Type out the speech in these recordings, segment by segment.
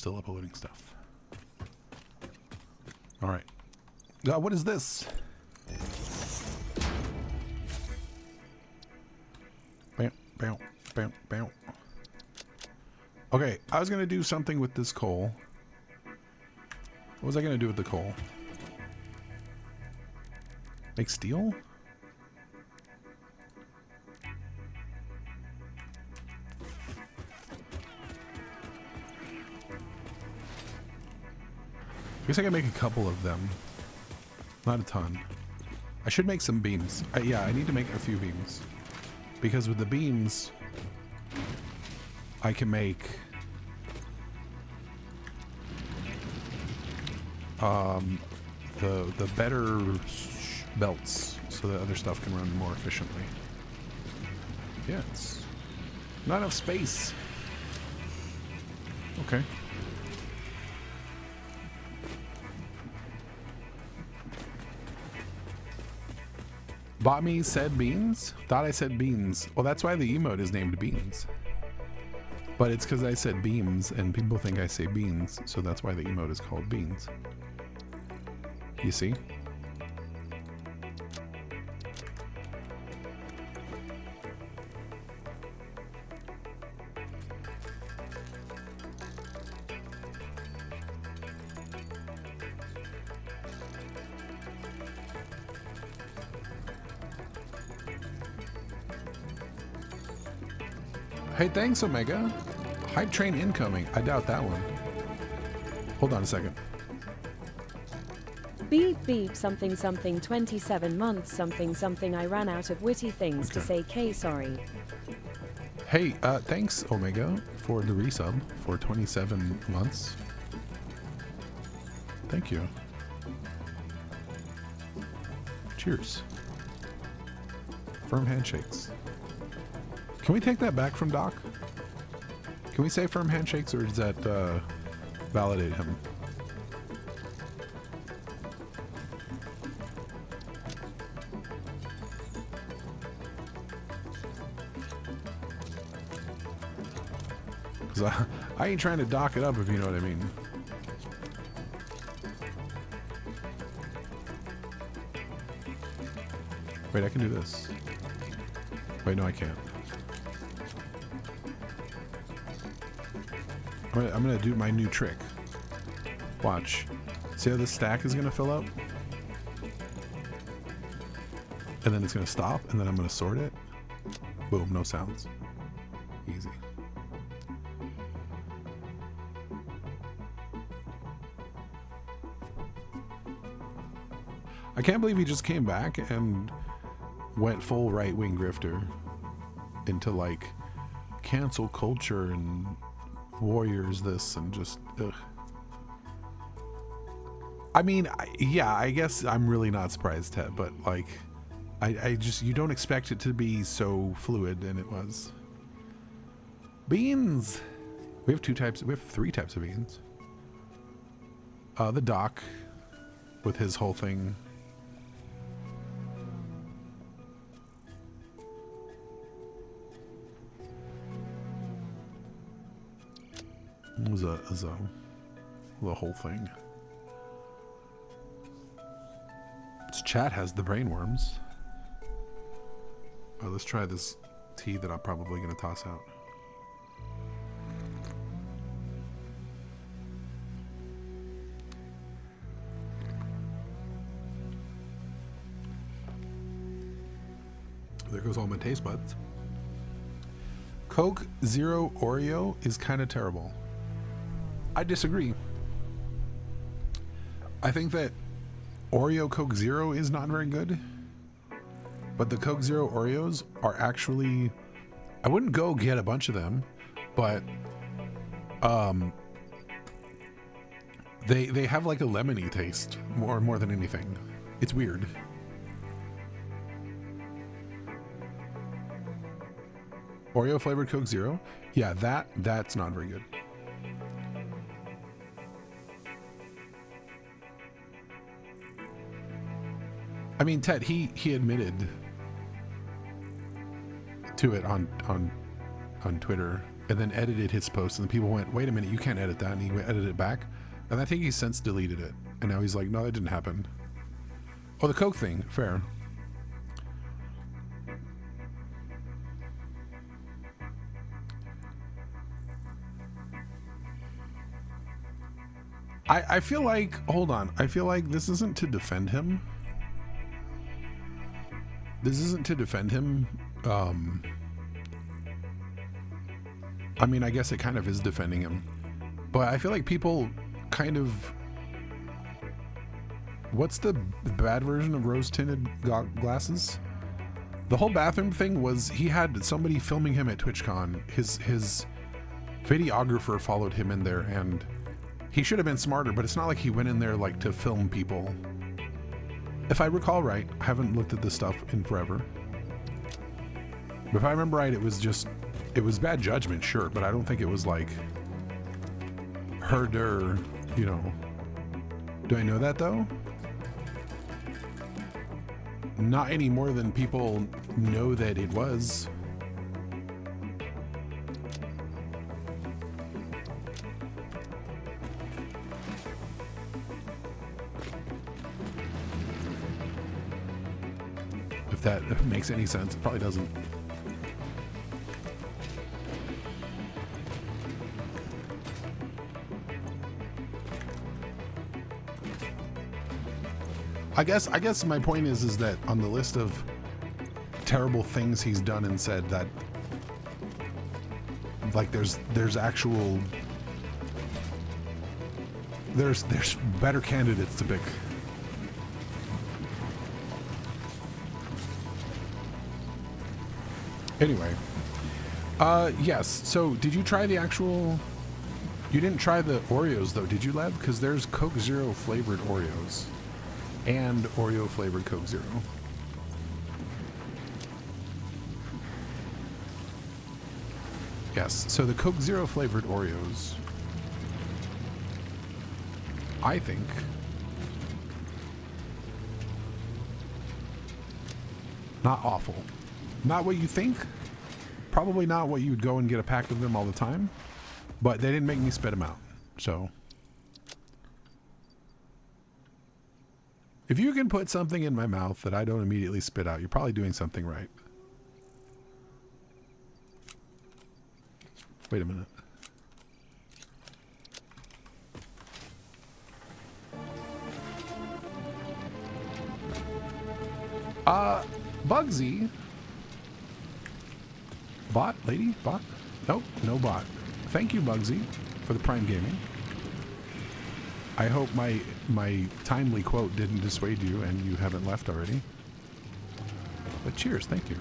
still uploading stuff. All right. What is this? Bam, bam, bam, bam. Okay, I was going to do something with this coal. What was I going to do with the coal? Make steel? I guess I can make a couple of them. Not a ton. I should make some beams. Yeah, I need to make a few beams. Because with the beams, I can make the better belts so that other stuff can run more efficiently. Yeah, it's not enough space. Okay. Bought me said beans? Thought I said beans. Well, that's why the emote is named beans. But it's because I said beams and people think I say beans, so that's why the emote is called beans. You see? Hey, thanks, Omega. Hype train incoming. I doubt that one. Hold on a second. Beep beep something something 27 months something something. I ran out of witty things to say. K sorry. Hey, thanks, Omega, for the resub for 27 months. Thank you. Cheers. Firm handshakes. Can we take that back from Doc? Can we say firm handshakes, or does that validate him? Because I ain't trying to dock it up, if you know what I mean. Wait, I can do this. Wait, no, I can't. I'm gonna do my new trick. Watch. See how this stack is gonna fill up? And then it's gonna stop, and then I'm gonna sort it. Boom, no sounds. Easy. I can't believe he just came back and went full right-wing grifter into like cancel culture and warriors this and just ugh. I mean, yeah, I guess I'm really not surprised, Ted, but like I just, you don't expect it to be so fluid, and it was. Beans. We have 3 types of beans. The Doc with his whole thing. It was the whole thing. This chat has the brainworms. Oh, let's try this tea that I'm probably going to toss out. There goes all my taste buds. Coke Zero Oreo is kind of terrible. I disagree. I think that Oreo Coke Zero is not very good, but the Coke Zero Oreos are actually, I wouldn't go get a bunch of them, but they have like a lemony taste more than anything. It's weird. Oreo flavored Coke Zero? Yeah, that's not very good. I mean, Ted, he admitted to it on Twitter and then edited his post, and the people went, wait a minute, you can't edit that, and he edited it back, and I think he since deleted it, and now he's like, no, that didn't happen. Oh, the Coke thing, fair. I feel like, hold on, I feel like this isn't to defend him. This isn't to defend him. I mean, I guess it kind of is defending him. But I feel like people kind of... What's the bad version of rose-tinted glasses? The whole bathroom thing was he had somebody filming him at TwitchCon. His videographer followed him in there, and he should have been smarter, but it's not like he went in there like to film people. If I recall right, I haven't looked at this stuff in forever. But if I remember right, it was bad judgment, sure, but I don't think it was like herder, you know. Do I know that though? Not any more than people know that it was. If that makes any sense, it probably doesn't. I guess my point is that on the list of terrible things he's done and said, that like there's actual there's better candidates to pick. Anyway, yes, so did you try the actual... You didn't try the Oreos though, did you, Lev? Because there's Coke Zero flavored Oreos and Oreo flavored Coke Zero. Yes, so the Coke Zero flavored Oreos, I think, not awful. Not what you think. Probably not what you would go and get a pack of them all the time. But they didn't make me spit them out. So, if you can put something in my mouth that I don't immediately spit out, you're probably doing something right. Wait a minute. Bugsy. Bot, lady? Bot? Nope, no bot. Thank you, Bugsy, for the Prime Gaming. I hope my timely quote didn't dissuade you and you haven't left already. But cheers, thank you.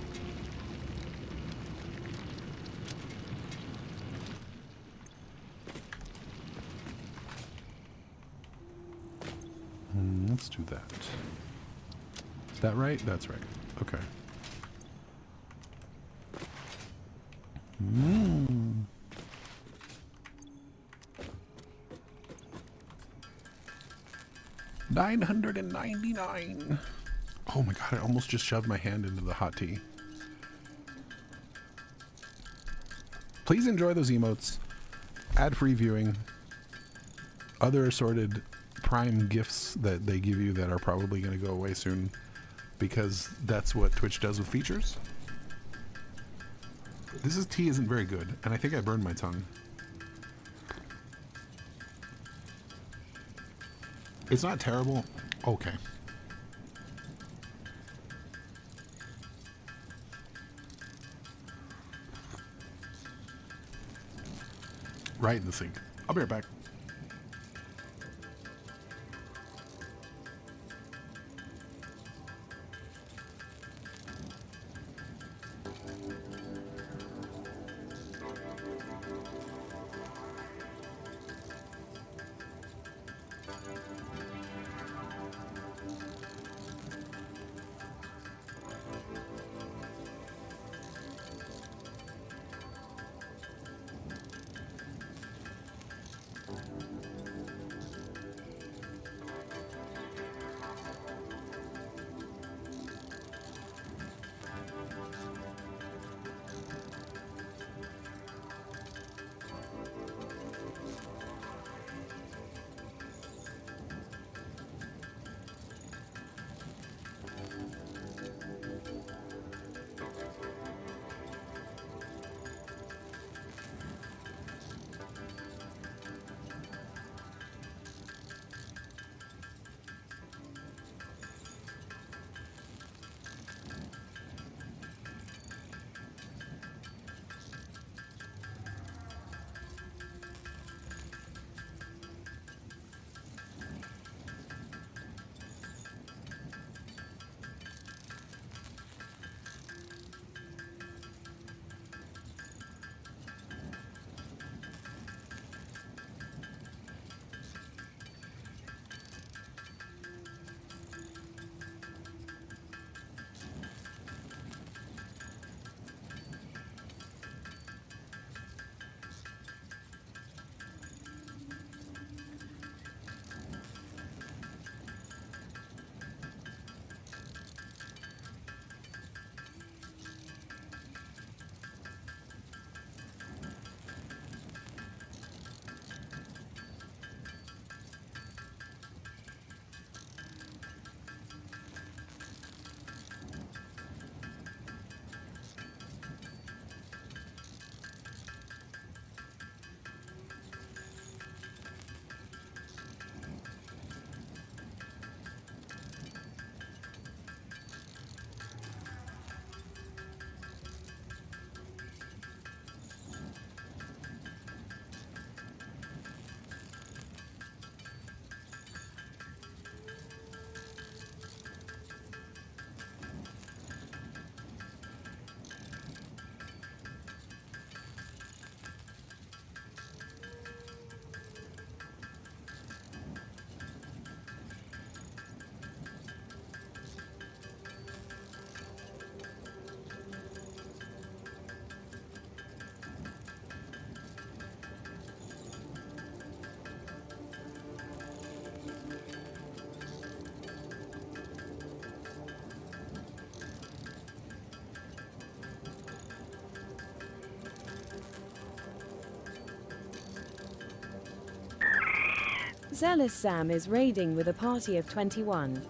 Let's do that. Is that right? That's right. Okay. $999. Oh my god, I almost just shoved my hand into the hot tea. Please enjoy those emotes. Ad-free viewing. Other assorted Prime gifts that they give you that are probably going to go away soon, because that's what Twitch does with features. This tea isn't very good, and I think I burned my tongue. It's not terrible. Okay. Right in the sink. I'll be right back. Zealous Sam is raiding with a party of 21.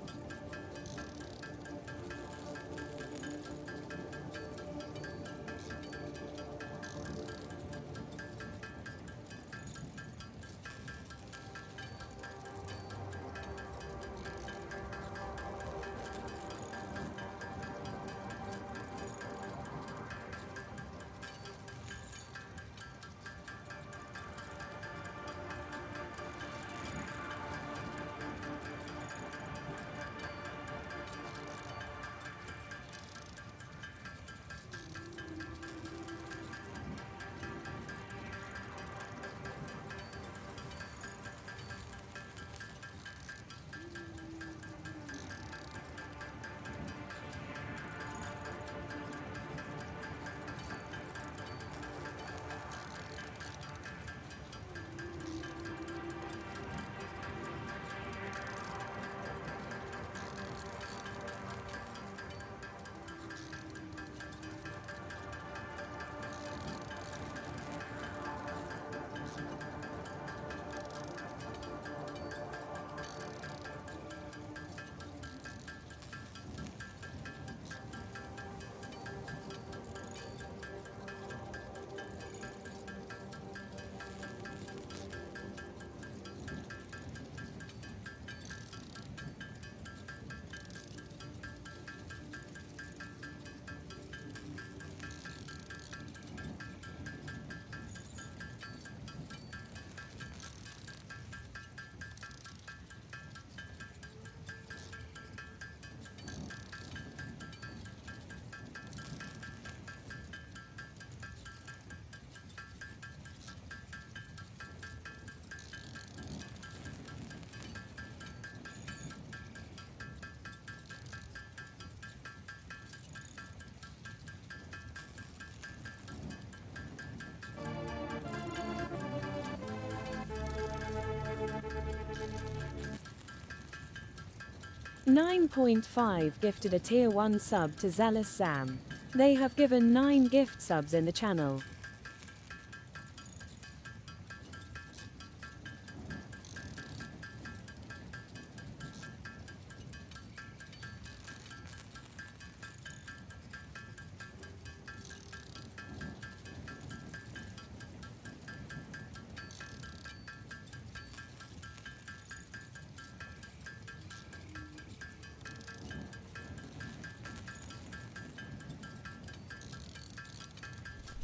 $9.5 gifted a tier 1 sub to Zealous Sam. They have given 9 gift subs in the channel.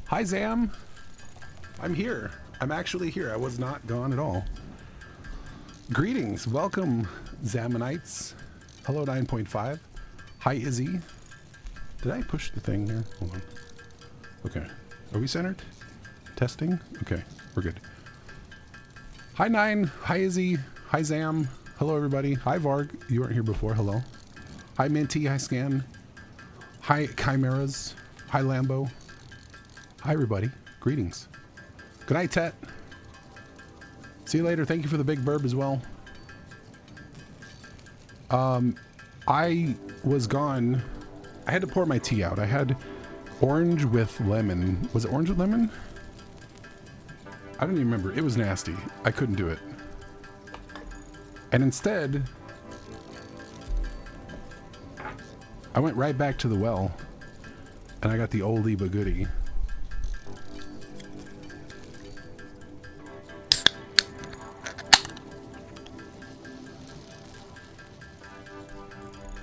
Hi, Zam. I'm here. I'm actually here. I was not gone at all. Greetings. Welcome, Zamanites. Hello, 9.5. Hi, Izzy. Did I push the thing here? Hold on. Okay. Are we centered? Testing? Okay. We're good. Hi, 9. Hi, Izzy. Hi, Zam. Hello, everybody. Hi, Varg. You weren't here before. Hello. Hi, Minty. Hi, Scan. Hi, Chimeras. Hi, Lambo. Hi, everybody. Greetings. Good night, Tet. See you later. Thank you for the big burb as well. I was gone. I had to pour my tea out. I had orange with lemon. Was it orange with lemon? I don't even remember. It was nasty. I couldn't do it. And instead, I went right back to the well and I got the oldie but goodie.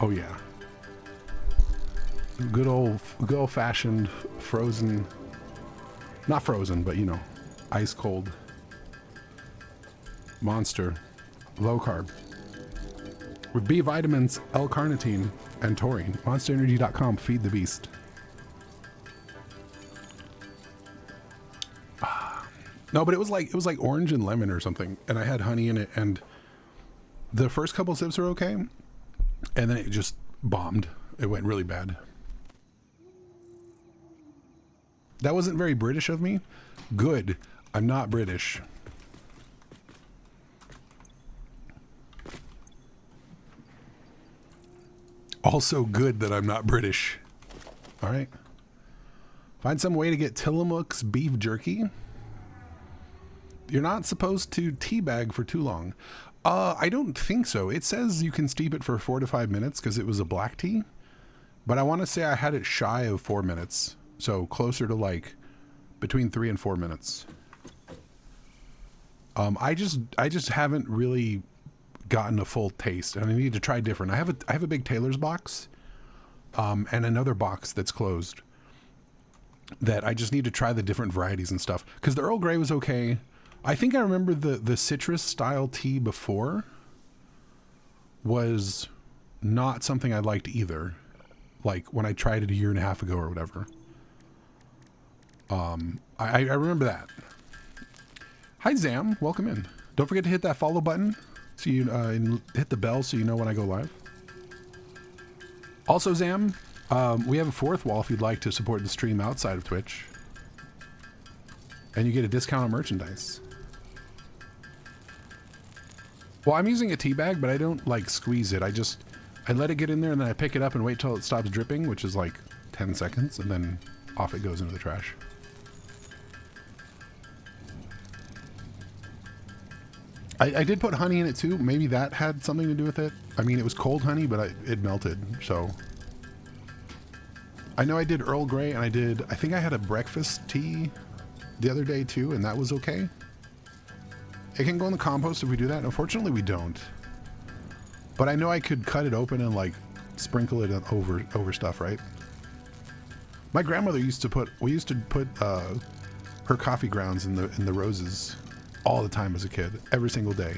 Oh yeah. Good old fashioned frozen, not frozen, but you know, ice cold Monster, low carb with B vitamins, L-carnitine, and taurine. MonsterEnergy.com. Feed the beast. No, but it was like orange and lemon or something, and I had honey in it, and the first couple sips were okay, and then it just bombed. It went really bad. That wasn't very British of me. Good. I'm not British. Also good that I'm not British. All right. Find some way to get Tillamook's beef jerky. You're not supposed to teabag for too long. I don't think so. It says you can steep it for 4 to 5 minutes because it was a black tea. But I want to say I had it shy of 4 minutes. So closer to like between 3 and 4 minutes. I just haven't really gotten a full taste, and I need to try different. I have a big Taylor's box, and another box that's closed that I just need to try the different varieties and stuff. Because the Earl Grey was okay. I think I remember the citrus style tea before was not something I liked either. Like when I tried it a year and a half ago or whatever. I remember that. Hi Zam, welcome in. Don't forget to hit that follow button so you and hit the bell so you know when I go live. Also Zam, we have a fourth wall if you'd like to support the stream outside of Twitch. And you get a discount on merchandise. Well, I'm using a tea bag, but I don't like squeeze it. I let it get in there and then I pick it up and wait till it stops dripping, which is like 10 seconds, and then off it goes into the trash. I did put honey in it too. Maybe that had something to do with it. I mean, it was cold honey, but it melted, so. I know I did Earl Grey, and I think I had a breakfast tea the other day too, and that was okay. It can go in the compost if we do that. Unfortunately, we don't. But I know I could cut it open and like sprinkle it over stuff, right? My grandmother used to put her coffee grounds in the roses all the time as a kid, every single day.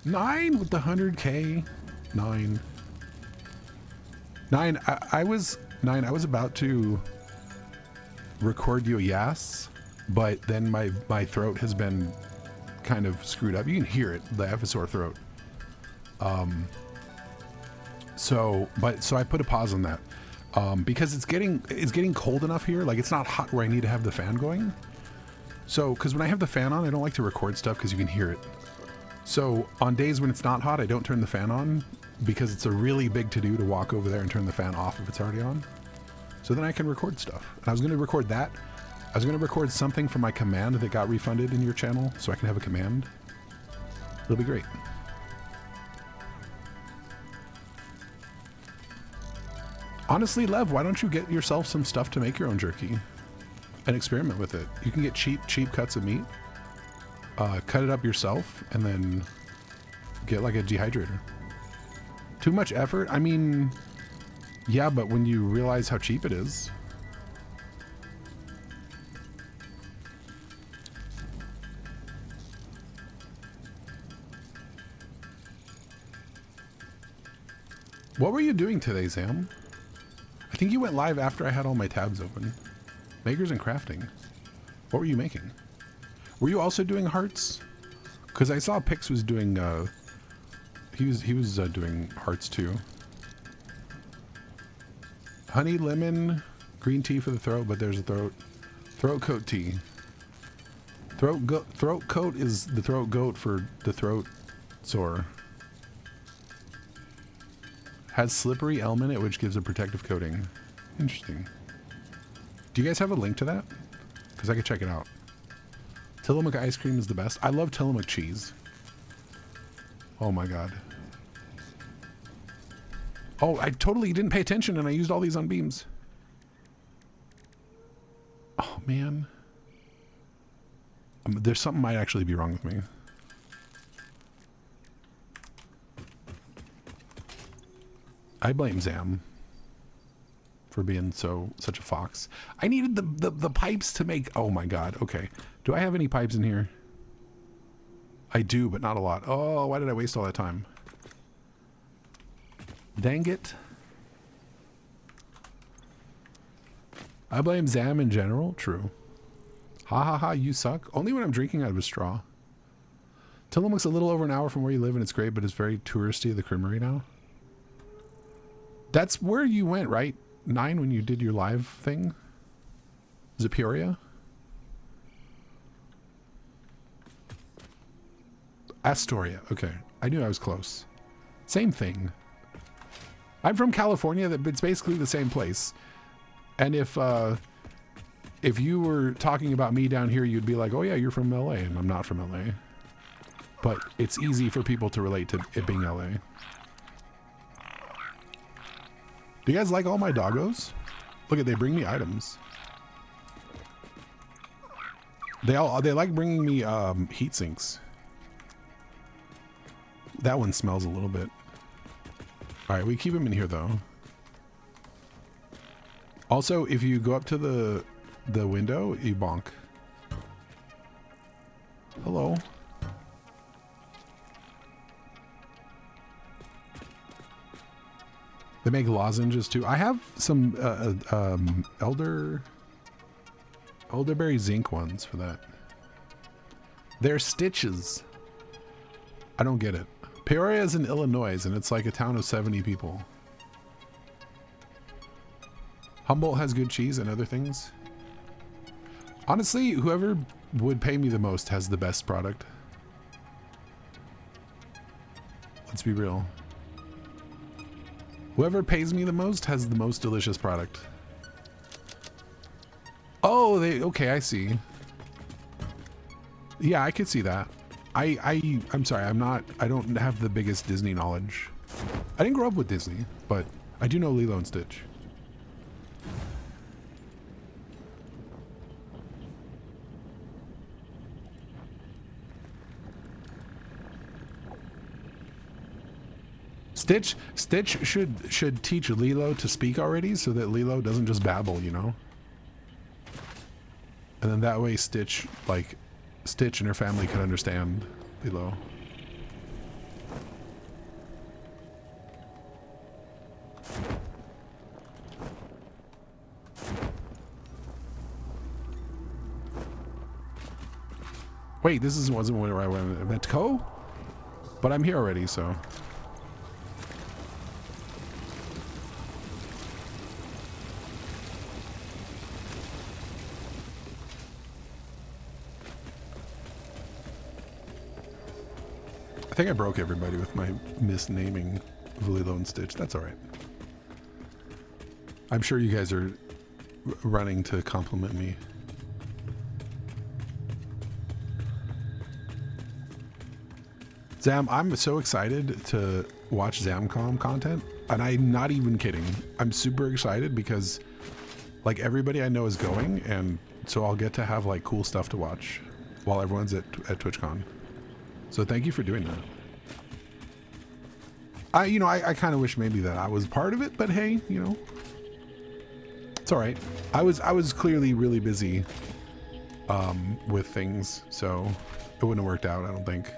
Nine with the 100K. Nine. I was about to record you a yes, but then my throat has been kind of screwed up. You can hear it. I have a sore throat. So I put a pause on that. Because it's getting cold enough here. Like it's not hot where I need to have the fan going. So, because when I have the fan on, I don't like to record stuff because you can hear it. So on days when it's not hot, I don't turn the fan on because it's a really big to-do to walk over there and turn the fan off if it's already on. So then I can record stuff. And I was going to record that. I was going to record something from my command that got refunded in your channel so I can have a command. It'll be great. Honestly, Lev, why don't you get yourself some stuff to make your own jerky and experiment with it? You can get cheap cuts of meat, cut it up yourself, and then get like a dehydrator. Too much effort? I mean, yeah, but when you realize how cheap it is. What were you doing today, Sam? I think you went live after I had all my tabs open. Makers and crafting. What were you making? Were you also doing hearts? Because I saw Pix was doing, he was doing hearts too. Honey, lemon, green tea for the throat, but there's a throat coat tea. Throat coat is the throat goat for the throat sore. Has slippery elm in it, which gives a protective coating. Interesting. Do you guys have a link to that? Because I could check it out. Tillamook ice cream is the best. I love Tillamook cheese. Oh my god. Oh, I totally didn't pay attention and I used all these on beams. Oh man. There's something might actually be wrong with me. I blame Zam for being such a fox. I needed the pipes to make. Oh my god. Okay. Do I have any pipes in here? I do, but not a lot. Oh, why did I waste all that time? Dang it. I blame Zam in general. True. Ha ha ha, you suck. Only when I'm drinking out of a straw. Tillamook's a little over an hour from where you live and it's great, but it's very touristy, the creamery now. That's where you went, right? 9 when you did your live thing? Is it Peoria? Astoria. Okay. I knew I was close. Same thing. I'm from California, but it's basically the same place. And if if you were talking about me down here, you'd be like, oh yeah, you're from LA, and I'm not from LA. But it's easy for people to relate to it being LA. Do you guys like all my doggos? Look at, they bring me items. They like bringing me heat sinks. That one smells a little bit. All right, we keep him in here though. Also, if you go up to the window, you bonk. Hello. They make lozenges too. I have some elderberry zinc ones for that. They're stitches. I don't get it. Peoria is in Illinois, and it's like a town of 70 people. Humboldt has good cheese and other things. Honestly, whoever would pay me the most has the best product. Let's be real. Whoever pays me the most has the most delicious product. Oh, okay, I see. Yeah, I could see that. I'm sorry, I don't have the biggest Disney knowledge. I didn't grow up with Disney, but I do know Lilo and Stitch. Stitch should teach Lilo to speak already, so that Lilo doesn't just babble, you know? And then that way Stitch and her family can understand Lilo. Wait, this wasn't where I meant to go? But I'm here already, so. I think I broke everybody with my misnaming of Lilo and Stitch. That's all right. I'm sure you guys are running to compliment me. Zam, I'm so excited to watch Zamcom content, and I'm not even kidding. I'm super excited because like everybody I know is going, and so I'll get to have like cool stuff to watch while everyone's at TwitchCon. So thank you for doing that. I kind of wish maybe that I was part of it, but hey, you know, it's all right. I was clearly really busy with things, so it wouldn't have worked out, I don't think.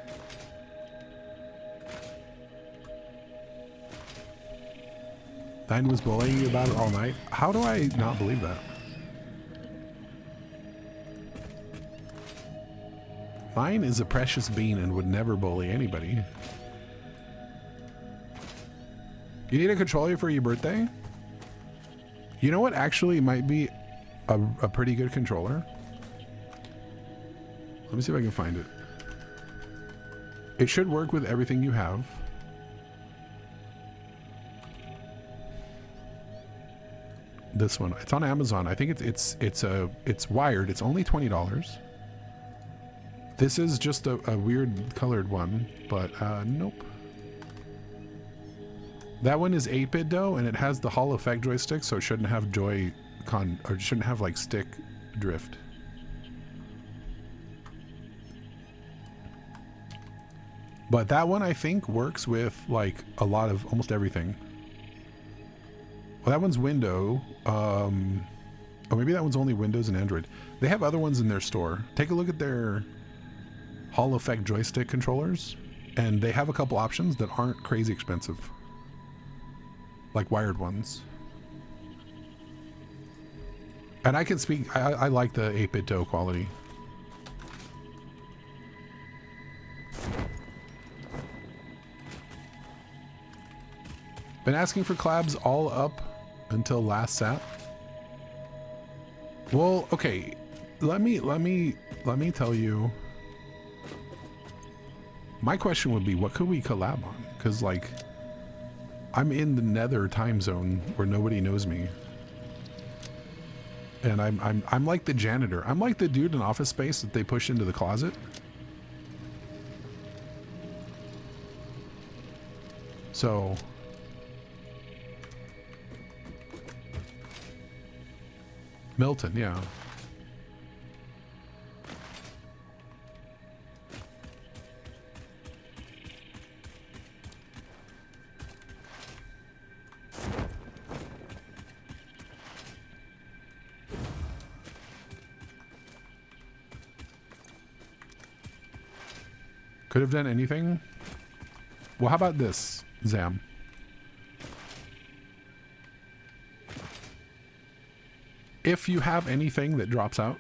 Nine was bullying you about it all night. How do I not believe that? Nine is a precious bean and would never bully anybody. You need a controller for your birthday? You know what actually might be a pretty good controller? Let me see if I can find it. It should work with everything you have. This one, it's on Amazon. I think it's wired. It's only $20. This is just a weird colored one, but nope. That one is 8-bit though, and it has the Hall effect joystick, so it shouldn't have shouldn't have like stick drift. But that one I think works with like a lot of almost everything. Well, that one's window. Or maybe that one's only Windows and Android. They have other ones in their store. Take a look at their Hall effect joystick controllers, and they have a couple options that aren't crazy expensive. Like wired ones. And I can speak, I like the 8-bit dough quality. Been asking for collabs all up until last sat. Well, okay, let me tell you. My question would be, what could we collab on? Because like, I'm in the nether time zone where nobody knows me. And I'm like the janitor. I'm like the dude in Office Space that they push into the closet. So Milton, yeah. Could have done anything. Well, how about this, Zam? If you have anything that drops out,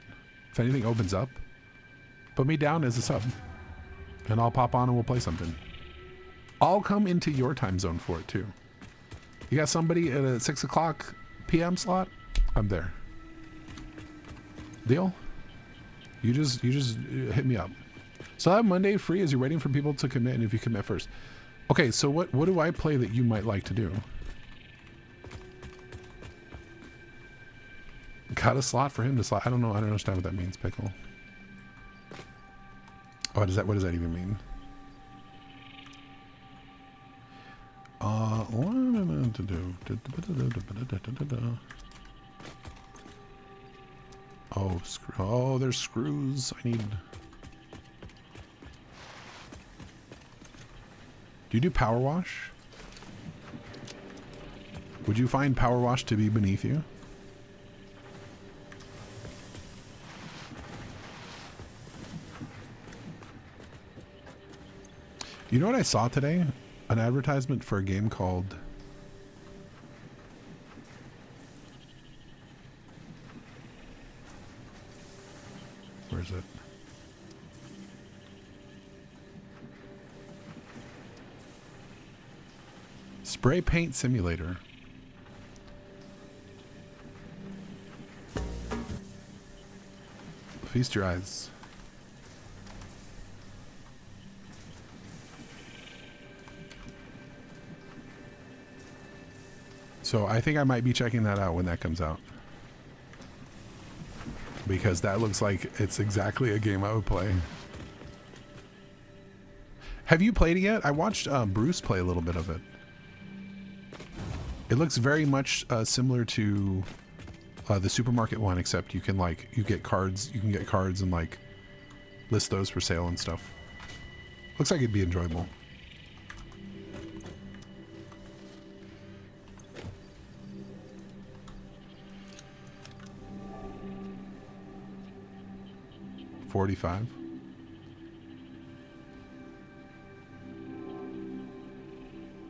if anything opens up, put me down as a sub. And I'll pop on and we'll play something. I'll come into your time zone for it too. You got somebody at a 6 o'clock PM slot? I'm there. Deal? You just hit me up. So I have Monday free as you're waiting for people to commit, and if you commit first. Okay, so what do I play that you might like to do? Got a slot for him to slot. I don't know. I don't understand what that means, Pickle. Oh, what does that even mean? What am I to do? Oh, oh, there's screws. I need. Do you do power wash? Would you find power wash to be beneath you? You know what I saw today? An advertisement for a game called... Where is it? Spray Paint Simulator. Feast your eyes. So I think I might be checking that out when that comes out. Because that looks like it's exactly a game I would play. Have you played it yet? I watched Bruce play a little bit of it. It looks very much similar to the supermarket one, except you can you get cards and like list those for sale and stuff. Looks like it'd be enjoyable. $45.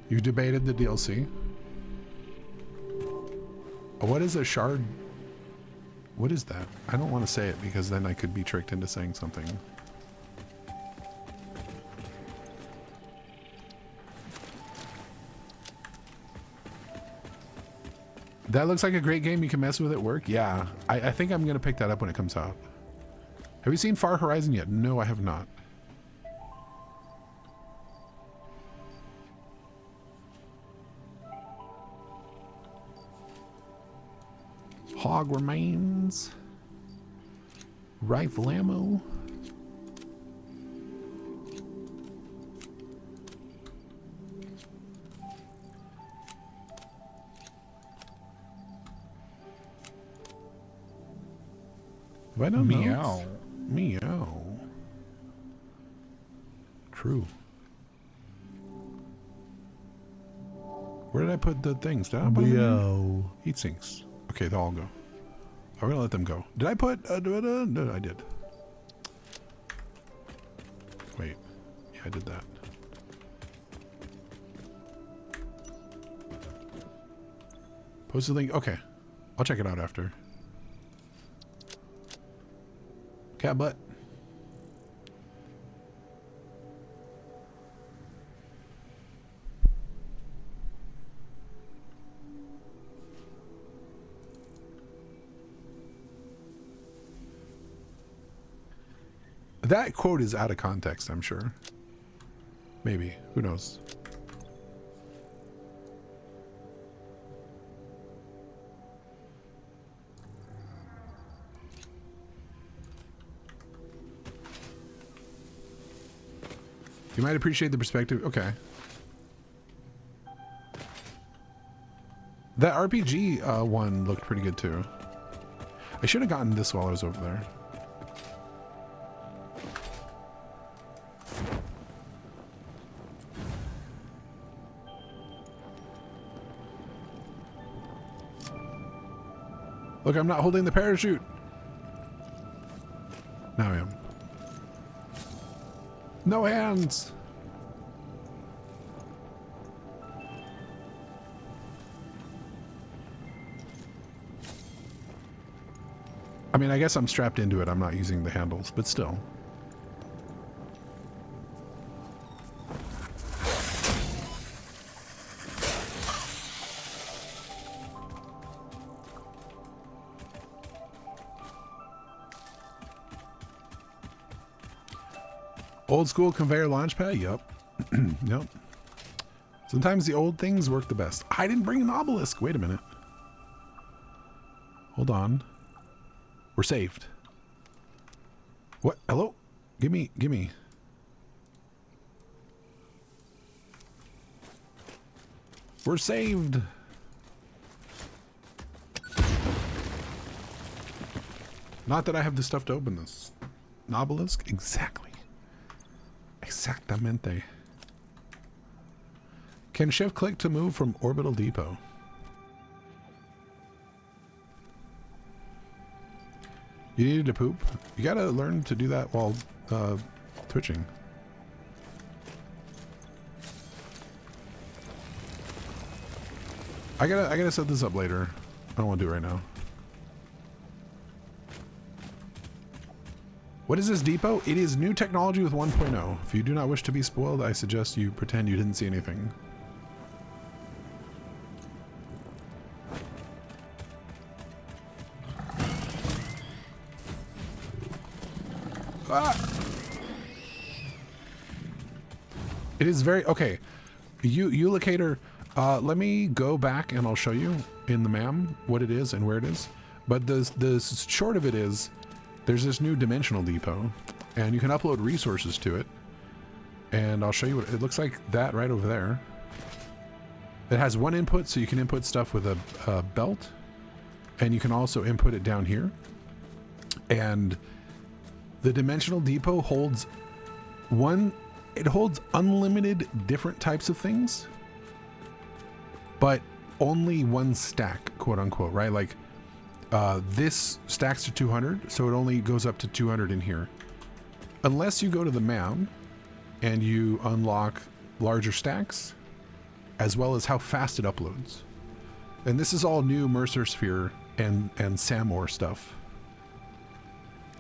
You debated the DLC. What is a shard? What is that? I don't want to say it because then I could be tricked into saying something. That looks like a great game you can mess with at work. Yeah, I think I'm going to pick that up when it comes out. Have you seen Far Horizon yet? No, I have not. Hog remains. Rifle ammo. Have I done Meow. Meow. True. Where did I put the things? Did I put them in here? Heat sinks. Okay, they'll all go. I'm gonna let them go. Did I put? No, I did. Wait. Yeah, I did that. Post the link. Okay. I'll check it out after. Cat butt. That quote is out of context, I'm sure. Maybe. Who knows? You might appreciate the perspective. Okay. That RPG one looked pretty good too. I should have gotten this while I was over there. Look, I'm not holding the parachute. Now I am. No hands. I mean, I guess I'm strapped into it. I'm not using the handles, but still. Old school conveyor launch pad? Yep. Yep. Sometimes the old things work the best. I didn't bring an obelisk. Wait a minute. Hold on. We're saved. What? Hello? Gimme. We're saved. Not that I have the stuff to open this. An obelisk? Exactly. Exactamente. Can shift click to move from orbital depot? You needed to poop? You gotta learn to do that while twitching. I gotta set this up later. I don't want to do it right now. What is this depot? It is new technology with 1.0. If you do not wish to be spoiled, I suggest you pretend you didn't see anything. Ah! It is very okay. You locator. Let me go back and I'll show you in the MAM what it is and where it is. But the short of it is, there's this new dimensional depot, and you can upload resources to it. And I'll show you what it looks like. That right over there. It has one input, so you can input stuff with a belt, and you can also input it down here. And the dimensional depot holds unlimited different types of things, but only one stack, quote unquote, right? Like this stacks to 200, so it only goes up to 200 in here. Unless you go to the MAM and you unlock larger stacks, as well as how fast it uploads. And this is all new Mercer Sphere and Samor stuff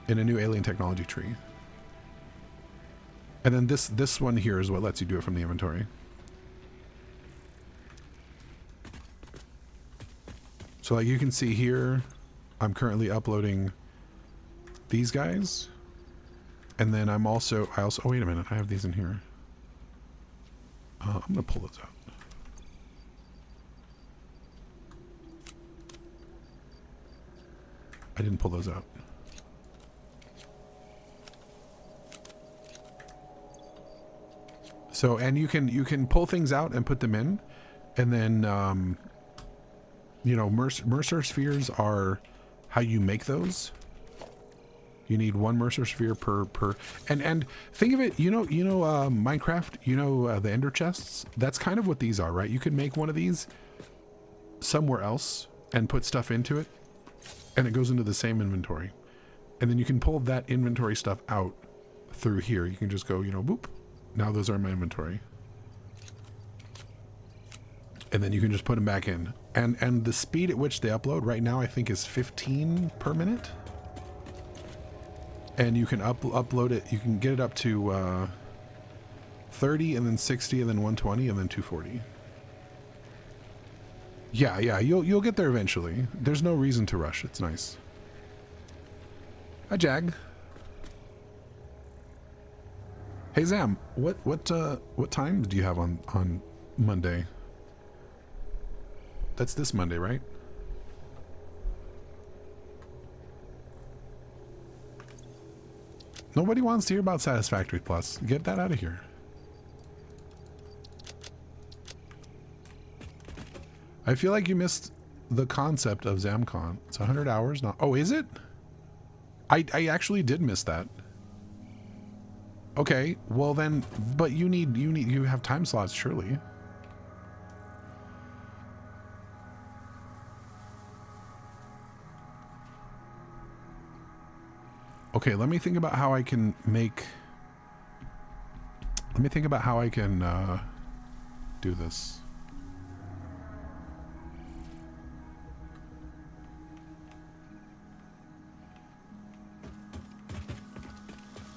in a new alien technology tree. And then this one here is what lets you do it from the inventory. So like you can see here, I'm currently uploading these guys. And then I also, oh wait a minute, I have these in here. I'm gonna pull those out. I didn't pull those out. So, and you can pull things out and put them in, and then, you know, Mercer spheres are how you make those. You need one Mercer sphere per, and think of it, you know, Minecraft, you know, the ender chests, that's kind of what these are, right? You can make one of these somewhere else and put stuff into it, and it goes into the same inventory. And then you can pull that inventory stuff out through here. You can just go, you know, boop. Now those are in my inventory. And then you can just put them back in. And the speed at which they upload right now, I think, is 15 per minute. And you can upload it, you can get it up to 30, and then 60, and then 120, and then 240. Yeah, you'll get there eventually. There's no reason to rush. It's nice. Hi, Jag. Hey, Zam. What time do you have on Monday? That's this Monday, right? Nobody wants to hear about Satisfactory Plus. Get that out of here. I feel like you missed the concept of ZamCon. It's 100 hours, not... Oh, is it? I actually did miss that. Okay, well then, but you have time slots, surely. Okay, let me think about how I can make... Let me think about how I can do this.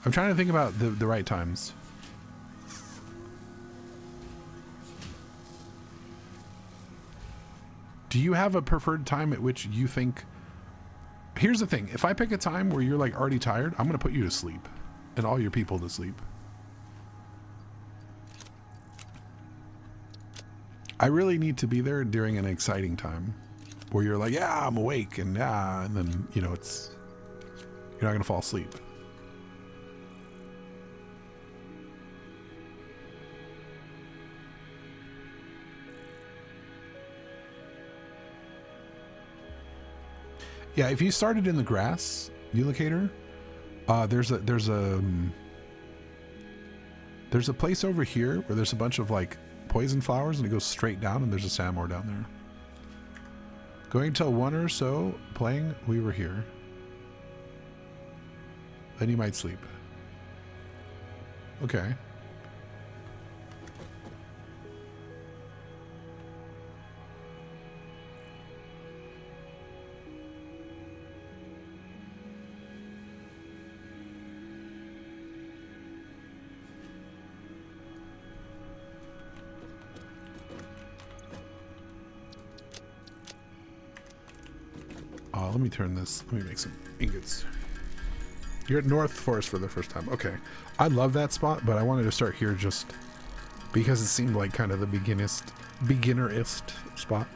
I'm trying to think about the right times. Do you have a preferred time at which you think... Here's the thing. If I pick a time where you're like already tired, I'm going to put you to sleep. And all your people to sleep. I really need to be there during an exciting time. Where you're like, yeah, I'm awake. And yeah, and then, you know, it's... You're not going to fall asleep. Yeah, if you started in the grass, Eulocator, there's a place over here where there's a bunch of like poison flowers and it goes straight down and there's a Samor down there. Going till 1 or so, playing, we were here. Then you might sleep. Okay. Let me turn this. Let me make some ingots. You're at North Forest for the first time. Okay. I love that spot, but I wanted to start here just because it seemed like kind of the beginnerist spot.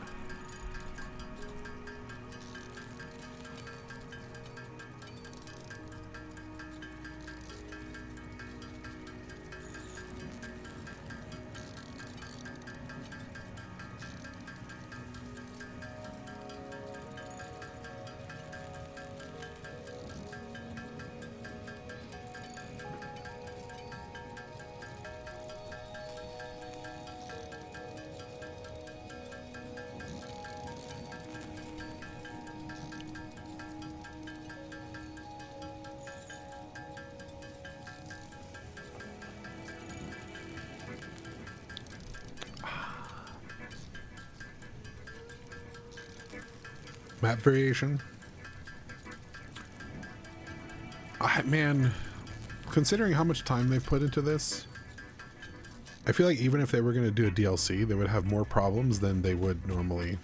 Map variation. Man, considering how much time they've put into this, I feel like even if they were going to do a DLC, they would have more problems than they would normally,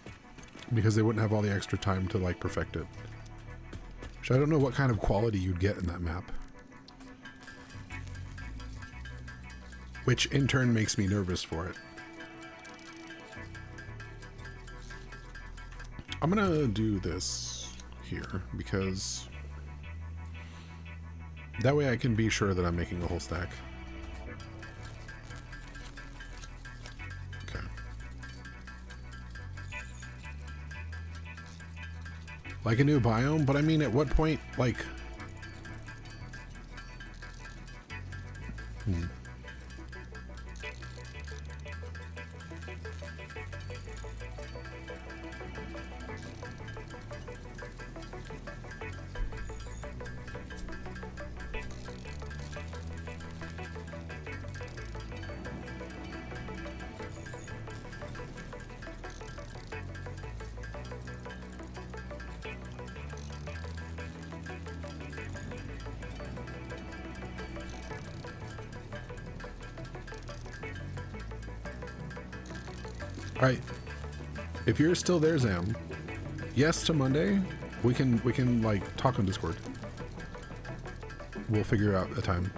because they wouldn't have all the extra time to like perfect it. Which I don't know what kind of quality you'd get in that map. Which in turn makes me nervous for it. I'm gonna do this here because that way I can be sure that I'm making a whole stack. Okay. Like a new biome, but I mean, at what point, like... Alright, if you're still there, Zam, yes to Monday, we can like talk on Discord. We'll figure out a time.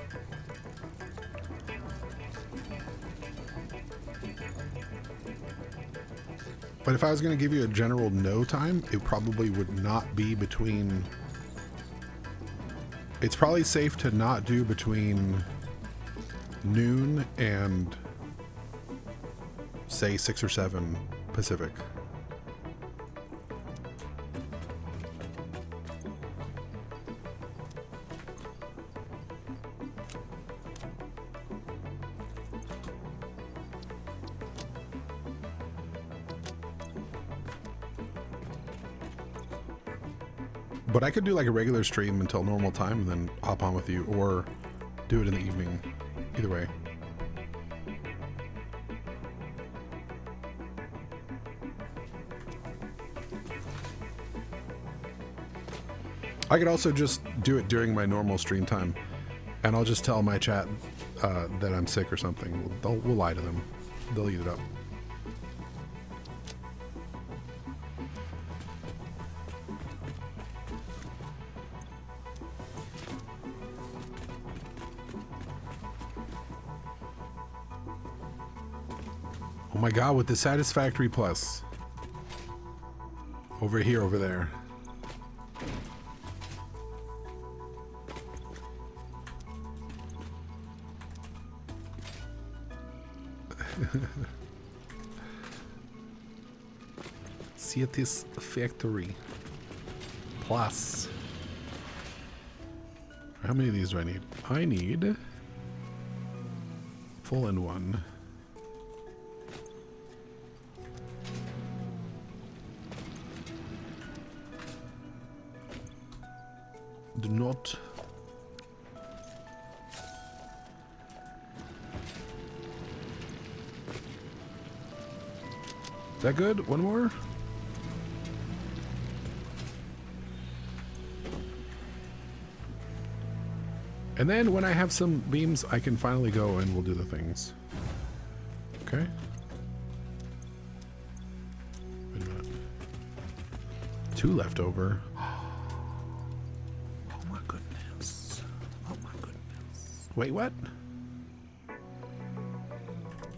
But if I was going to give you a general no time, it probably would not be between... It's probably safe to not do between noon and... say 6 or 7 Pacific. But I could do like a regular stream until normal time and then hop on with you, or do it in the evening. Either way. I could also just do it during my normal stream time, and I'll just tell my chat that I'm sick or something. We'll lie to them. They'll eat it up. Oh my god, with the Satisfactory Plus. Over here, over there. Satisfactory Plus. How many of these do I need? I need full and one. Do not. Is that good? One more? And then when I have some beams, I can finally go and we'll do the things. Okay. Wait a minute. 2 left over. Oh my goodness. Oh my goodness. Wait, what?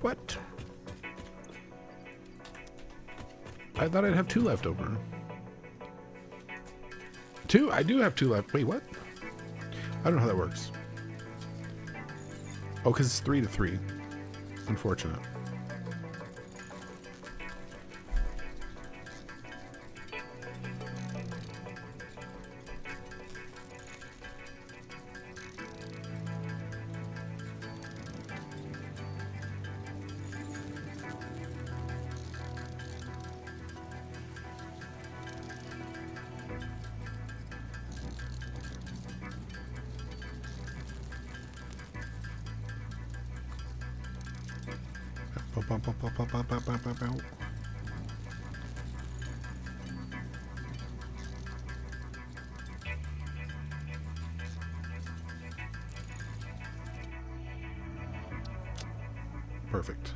What? I thought I'd have 2 left over. 2? I do have 2 left. Wait, what? I don't know how that works. Oh, because it's 3 to 3. Unfortunate. Perfect.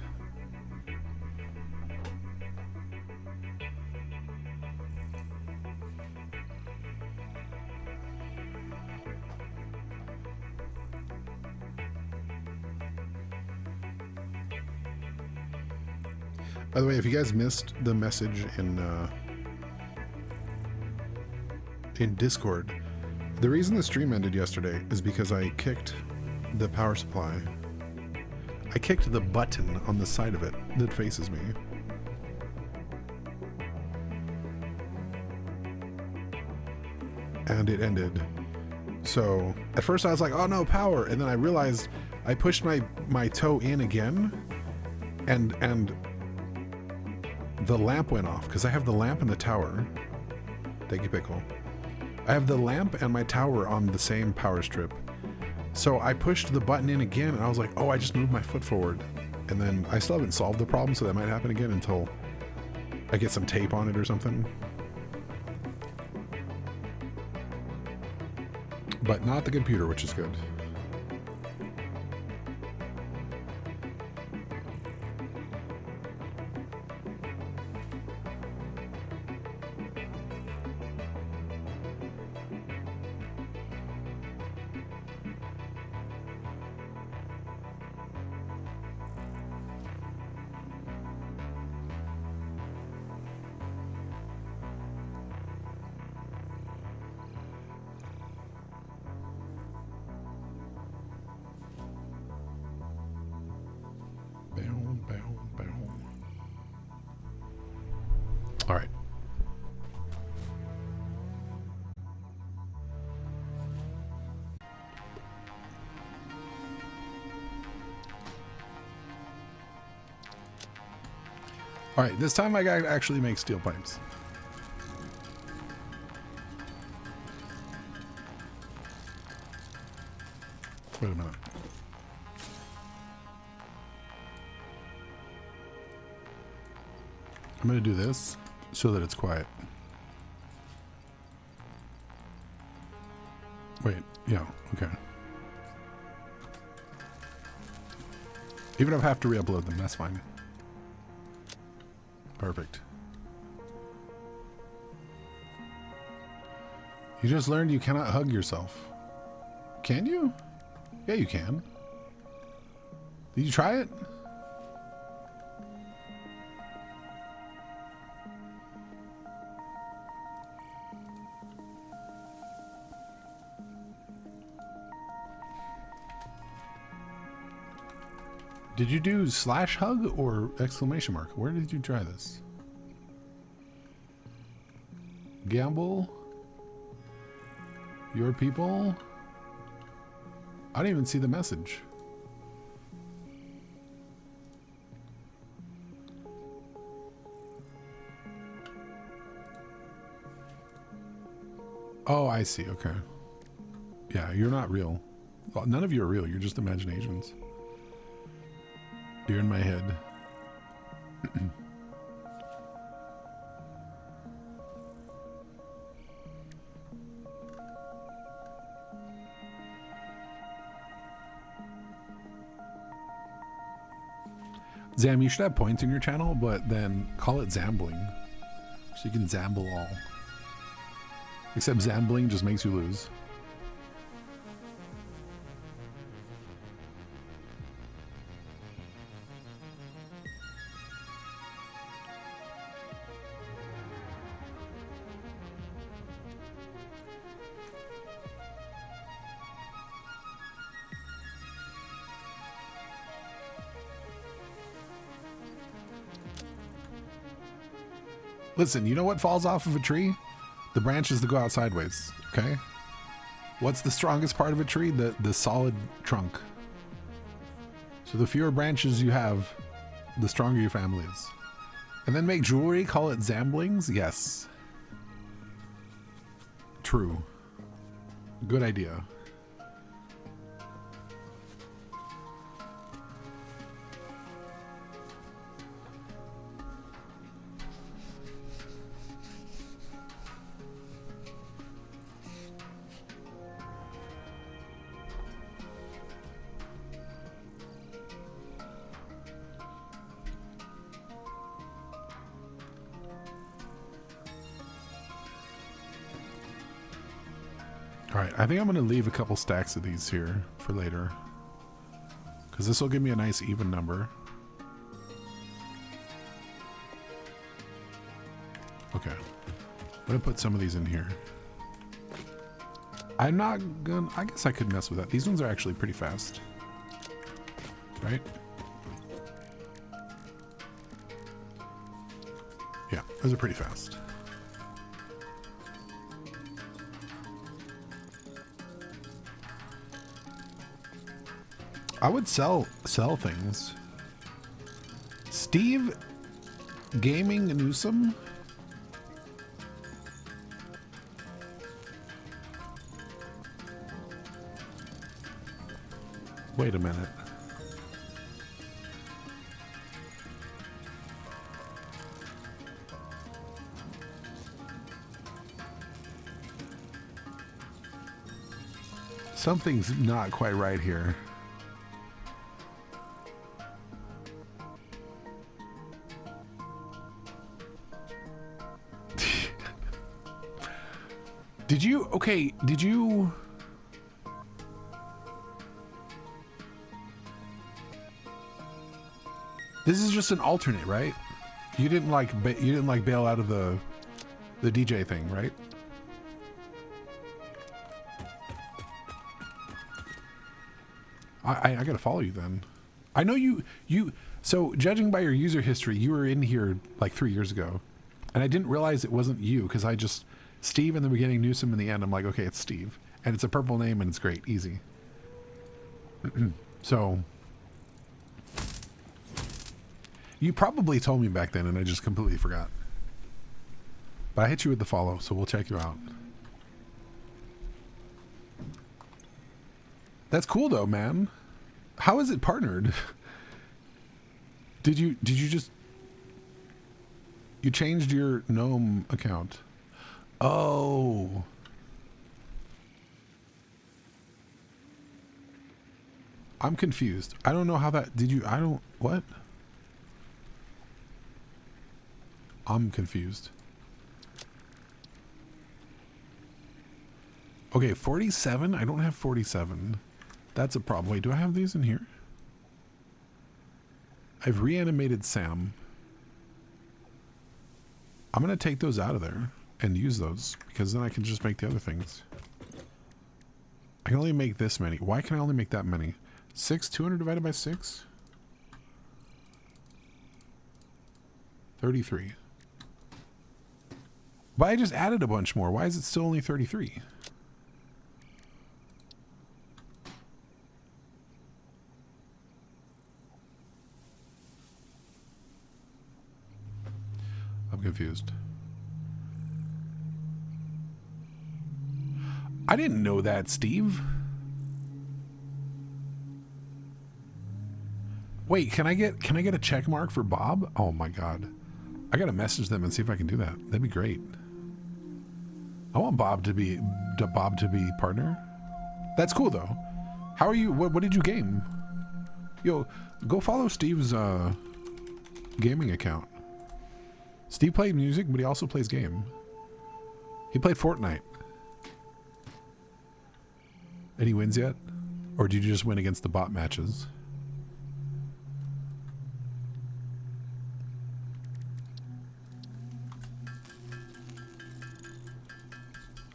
By the way, if you guys missed the message in Discord, the reason the stream ended yesterday is because I kicked the power supply. I kicked the button on the side of it that faces me. And it ended. So at first I was like, oh no, power. And then I realized I pushed my toe in again and the lamp went off because I have the lamp and the tower. Thank you, Pickle. I have the lamp and my tower on the same power strip. So I pushed the button in again and I was like, oh, I just moved my foot forward. And then I still haven't solved the problem, so that might happen again until I get some tape on it or something. But not the computer, which is good. All right. All right, this time I gotta actually make steel pipes. Wait a minute. I'm going to do this so that it's quiet. Wait, yeah, okay. Even if I have to re-upload them, that's fine. Perfect. You just learned you cannot hug yourself. Can you? Yeah, you can. Did you try it? Did you do /hug or exclamation mark? Where did you try this? Gamble? Your people? I didn't even see the message. Oh, I see. Okay. Yeah, you're not real. Well, none of you are real. You're just imaginations. You're in my head. Zam, you should have points in your channel, but then call it Zambling. So you can Zamble all. Except Zambling just makes you lose. Listen, you know what falls off of a tree? The branches that go out sideways, okay? What's the strongest part of a tree? The solid trunk. So the fewer branches you have, the stronger your family is. And then make jewelry, call it Zamblings? Yes. True. Good idea. Alright, I think I'm going to leave a couple stacks of these here for later. Because this will give me a nice even number. Okay. I'm going to put some of these in here. I'm not going to... I guess I could mess with that. These ones are actually pretty fast. Right? Yeah, those are pretty fast. I would sell things. Steve Gaming Newsom. Wait a minute. Something's not quite right here. Did you, okay, did you... This is just an alternate, right? You didn't like bail out of the DJ thing, right? I gotta follow you then. I know you, so judging by your user history, you were in here like 3 years ago. And I didn't realize it wasn't you because I just... Steve in the beginning, Newsom in the end. I'm like, okay, it's Steve. And it's a purple name and it's great. Easy. So... You probably told me back then and I just completely forgot. But I hit you with the follow, so we'll check you out. That's cool though, man. How is it partnered? Did you just you changed your gnome account? Oh. I'm confused. I don't know how that did you I don't what? I'm confused. Okay, 47? I don't have 47. That's a problem. Wait, do I have these in here? I've reanimated Sam. I'm going to take those out of there and use those because then I can just make the other things. I can only make this many. Why can I only make that many? 6? 200 divided by 6? 33. But I just added a bunch more. Why is it still only 33? I'm confused. I didn't know that, Steve. Wait, can I get a check mark for Bob? Oh my god. I gotta message them and see if I can do that. That'd be great. I want Bob to be partner. That's cool though. How are you? What did you game? Yo, go follow Steve's gaming account. Steve played music, but he also plays game. He played Fortnite. Any wins yet? Or did you just win against the bot matches?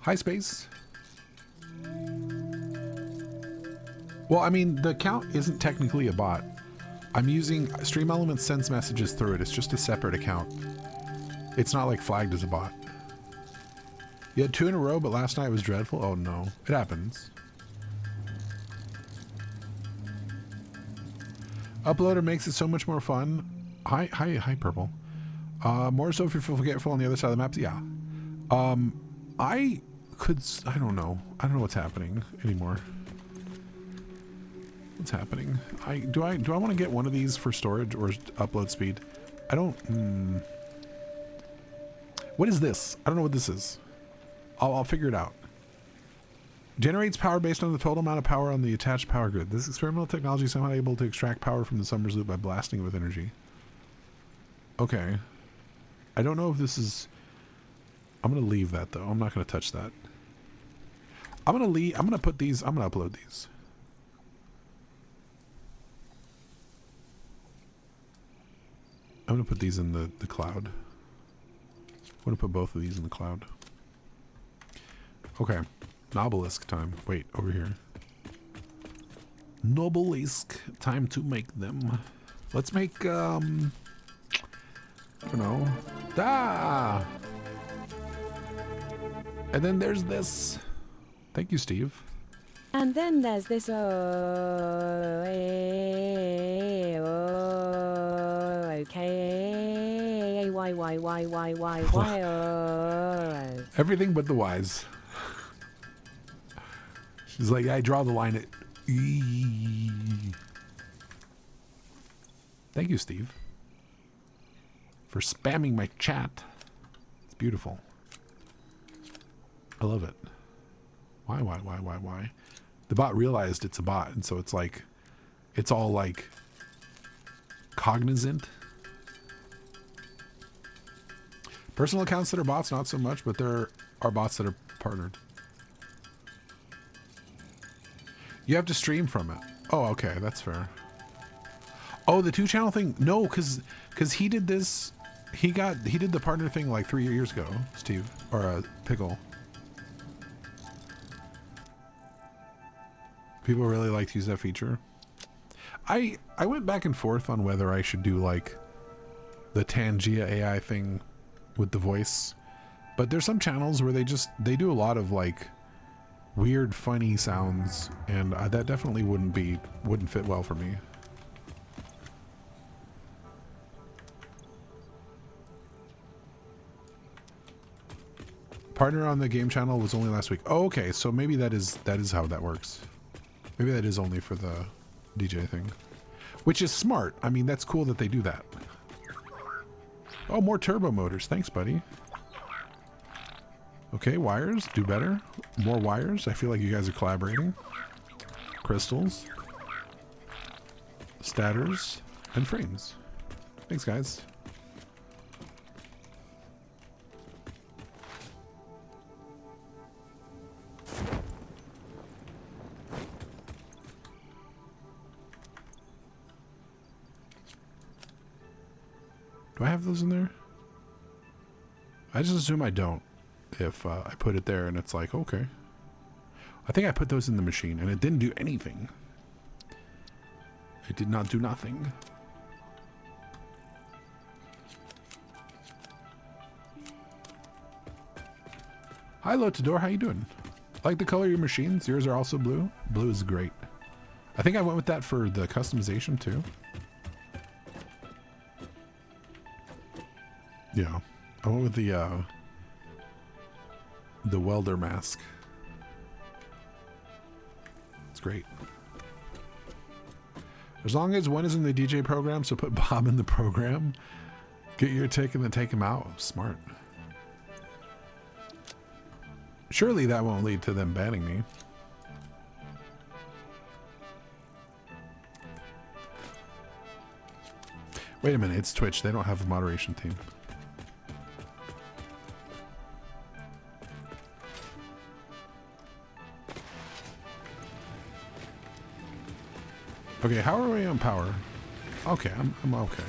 Hi, Space. Well, I mean, the account isn't technically a bot. I'm using Stream Elements sends messages through it. It's just a separate account. It's not like flagged as a bot. You had 2 in a row, but last night was dreadful. Oh no, it happens. Uploader makes it so much more fun. Hi, Purple. More so if you're forgetful on the other side of the map. Yeah. I don't know. I don't know what's happening anymore. What's happening? Do I want to get one of these for storage or upload speed? I don't. What is this? I don't know what this is. I'll figure it out. Generates power based on the total amount of power on the attached power grid. This experimental technology is somehow able to extract power from the Summers loop by blasting it with energy. Okay. I don't know if this is... I'm going to leave that though. I'm not going to touch that. I'm going to leave... I'm going to put these... I'm going to upload these. I'm going to put these in the cloud. I'm going to put both of these in the cloud. Okay. Nobelisk time. Wait, over here. Nobelisk. Time to make them. Let's make, I don't know. Ah! And then there's this. Thank you, Steve. And then there's this okay why Everything but the wise. She's like, I draw the line at E. Thank you, Steve, for spamming my chat. It's beautiful. I love it. Why? The bot realized it's a bot, and so it's like, it's all like cognizant. Personal accounts that are bots, not so much, but there are bots that are partnered. You have to stream from it. Oh, okay, that's fair. Oh, the 2-channel thing? No, because he did this. He did the partner thing like 3 years ago, Steve, or Pickle. People really like to use that feature. I went back and forth on whether I should do like the Tangia AI thing with the voice, but there's some channels where they do a lot of like weird funny sounds, and that definitely wouldn't fit well for me. Partner on the game channel was only last week. Oh, okay, so maybe that is how that works. Maybe that is only for the DJ thing. Which is smart. I mean, that's cool that they do that. Oh, more turbo motors. Thanks, buddy. Okay, wires. Do better. More wires. I feel like you guys are collaborating. Crystals. Statters. And frames. Thanks, guys. Do I have those in there? I just assume I don't. If I put it there and it's like, okay. I think I put those in the machine and it didn't do anything. It did not do nothing. Hi, Lotador. How you doing? Like the color of your machines? Yours are also blue? Blue is great. I think I went with that for the customization too. Yeah. I went with the welder mask. It's great. As long as one is in the DJ program, so put Bob in the program. Get your tick and then take him out. Smart. Surely that won't lead to them banning me. Wait a minute, it's Twitch. They don't have a moderation team. Okay, how are we on power? Okay, I'm okay.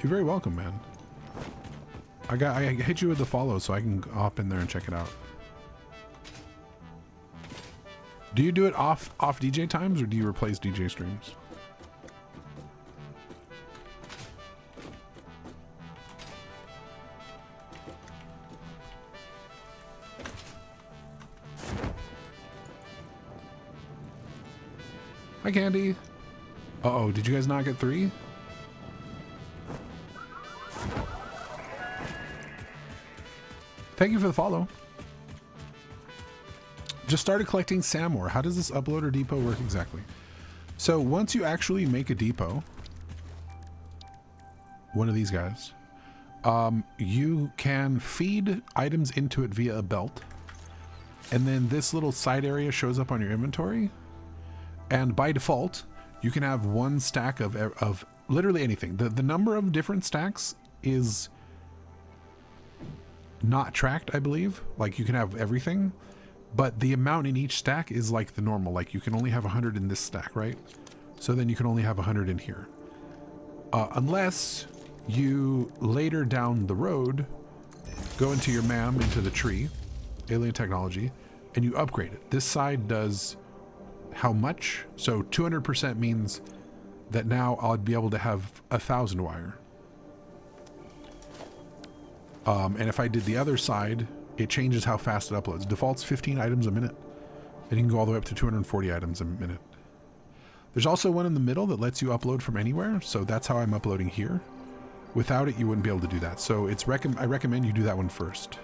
You're very welcome, man. I hit you with the follow so I can hop in there and check it out. Do you do it off DJ times or do you replace DJ streams? Hi, Candy. Uh-oh, did you guys not get 3? Thank you for the follow. Just started collecting Samor. How does this uploader depot work exactly? So once you actually make a depot, one of these guys, you can feed items into it via a belt. And then this little side area shows up on your inventory. And by default, you can have one stack of literally anything. The number of different stacks is not tracked, I believe. Like you can have everything, but the amount in each stack is like the normal. Like you can only have 100 in this stack, right? So then you can only have 100 in here. Unless you later down the road go into your MAM, into the tree, alien technology, and you upgrade it. This side does how much? So 200% means that now I'd be able to have 1,000 wire. And if I did the other side, it changes how fast it uploads. Default's 15 items a minute, and you can go all the way up to 240 items a minute. There's also one in the middle that lets you upload from anywhere, so that's how I'm uploading here. Without it, you wouldn't be able to do that. So it's I recommend you do that one first.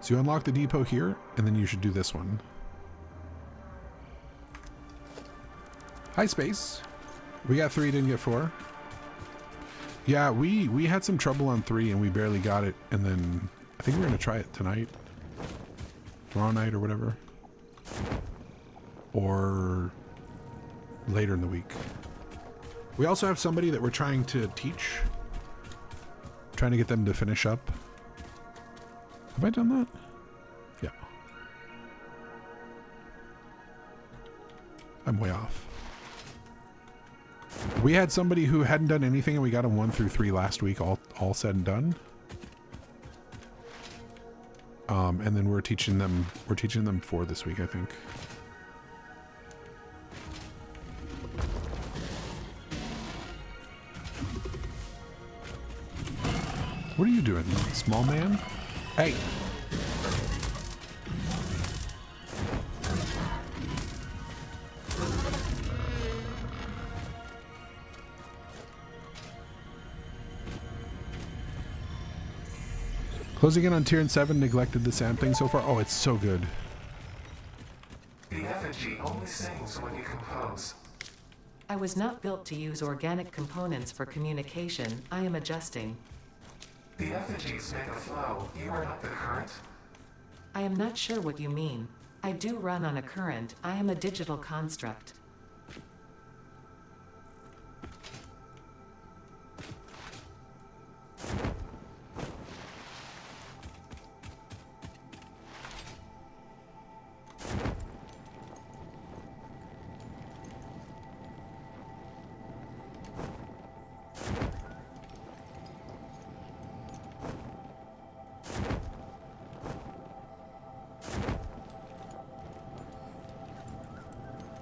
So you unlock the depot here, and then you should do this one. Hi, Space. We got 3, didn't get 4. Yeah, we had some trouble on 3 and we barely got it, and then I think we're gonna try it tonight, tomorrow night or whatever, or later in the week. We also have somebody that we're trying to teach, trying to get them to finish up. Have I done that? Yeah. I'm way off. We had somebody who hadn't done anything and we got them 1 through 3 last week, all said and done. And then we're teaching them 4 this week, I think. What are you doing, small man? Hey. Closing in on tier 7, neglected the sand thing so far. Oh, it's so good. The effigy only sings when you compose. I was not built to use organic components for communication. I am adjusting. The effigies make a flow. You are not the current. I am not sure what you mean. I do run on a current. I am a digital construct.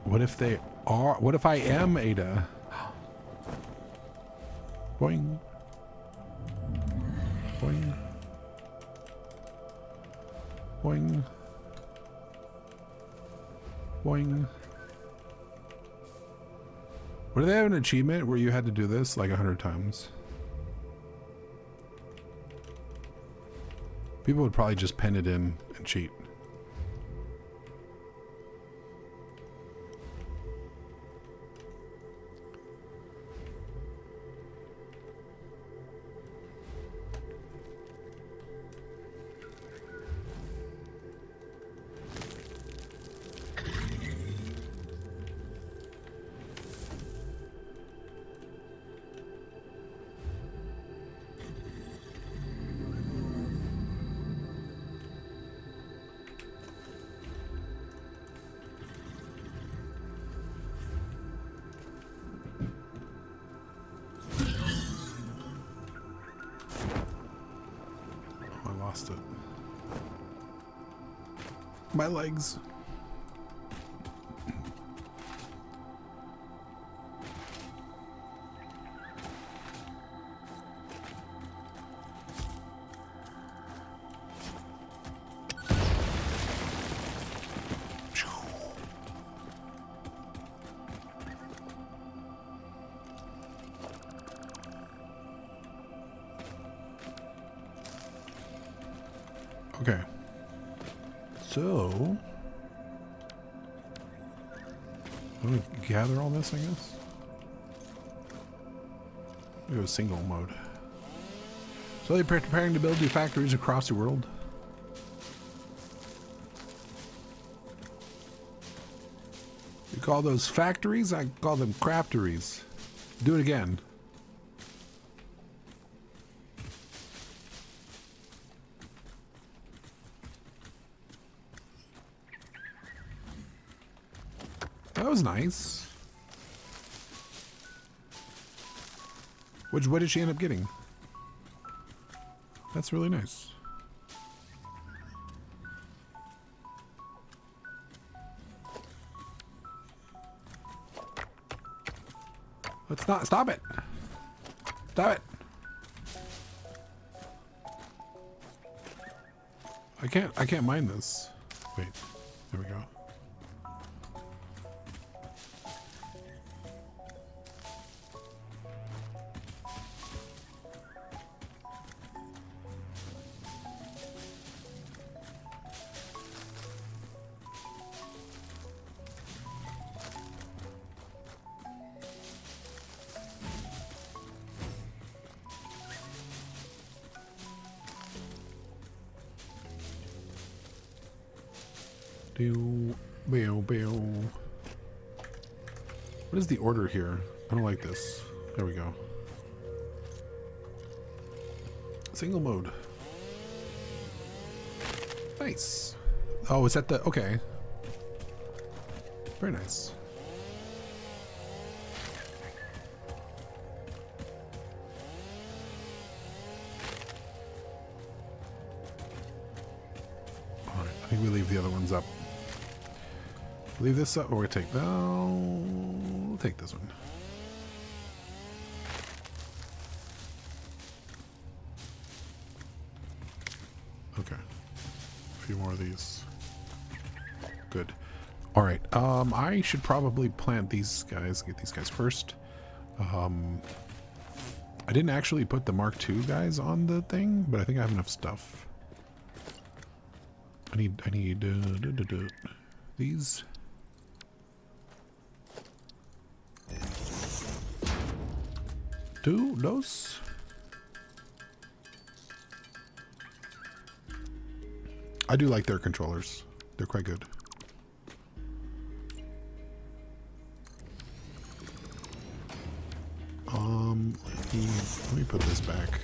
What if they are? What if I am Ada? Boing. Boing. Boing. Boing. What, do they have an achievement where you had to do this like 100 times? People would probably just pen it in and cheat. It. My legs. Okay. So, I'm gonna gather all this, I guess. We go single mode. So they're preparing to build new factories across the world. You call those factories? I call them crafteries. Do it again. That was nice. What did she end up getting? That's really nice. Let's not stop it. Stop it. I can't mine this. Wait. There we go. What is the order here? I don't like this. There we go. Single mode. Nice. Oh, is that the... Okay. Very nice. Alright, I think we leave the other ones up. Leave this up, or we take... No, we'll take this one. Okay. A few more of these. Good. Alright, I should probably plant these guys, get these guys first. I didn't actually put the Mark II guys on the thing, but I think I have enough stuff. I need these. Dos. I do like their controllers. They're quite good. Let me put this back.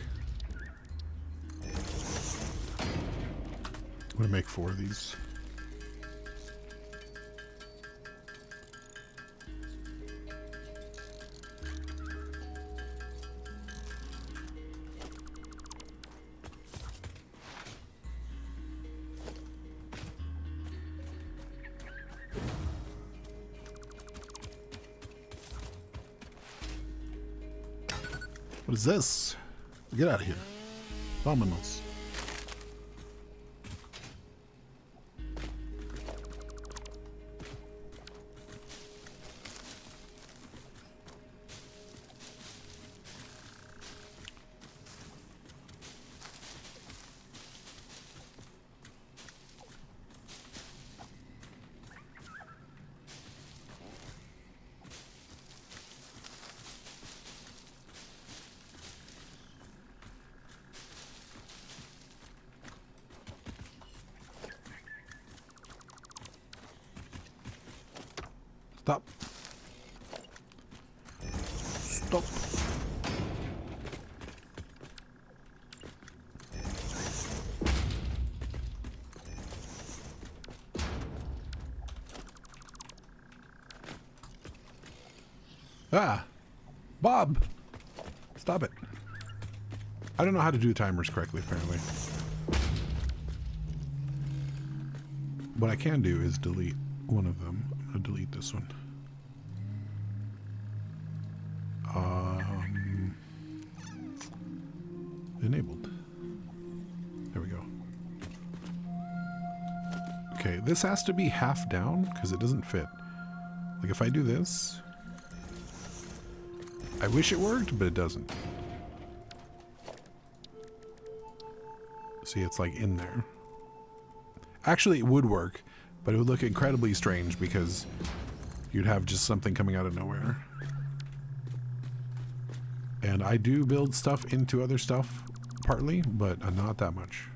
I'm gonna make 4 of these. What is this? Get out of here. Dominoes. Stop. Stop. Ah, Bob, stop it. I don't know how to do timers correctly, apparently. What I can do is delete one of them. I'm gonna delete this one. Enabled. There we go. Okay, this has to be half down because it doesn't fit. Like if I do this, I wish it worked, but it doesn't. See, it's like in there. Actually, it would work, but it would look incredibly strange because you'd have just something coming out of nowhere. And I do build stuff into other stuff, partly, but not that much.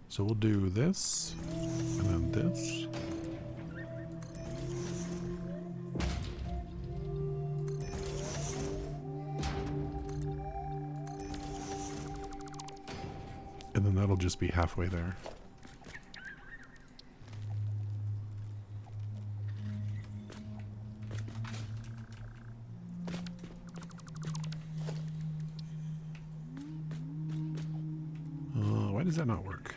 So we'll do this, and then this. And then that'll just be halfway there. Why does that not work?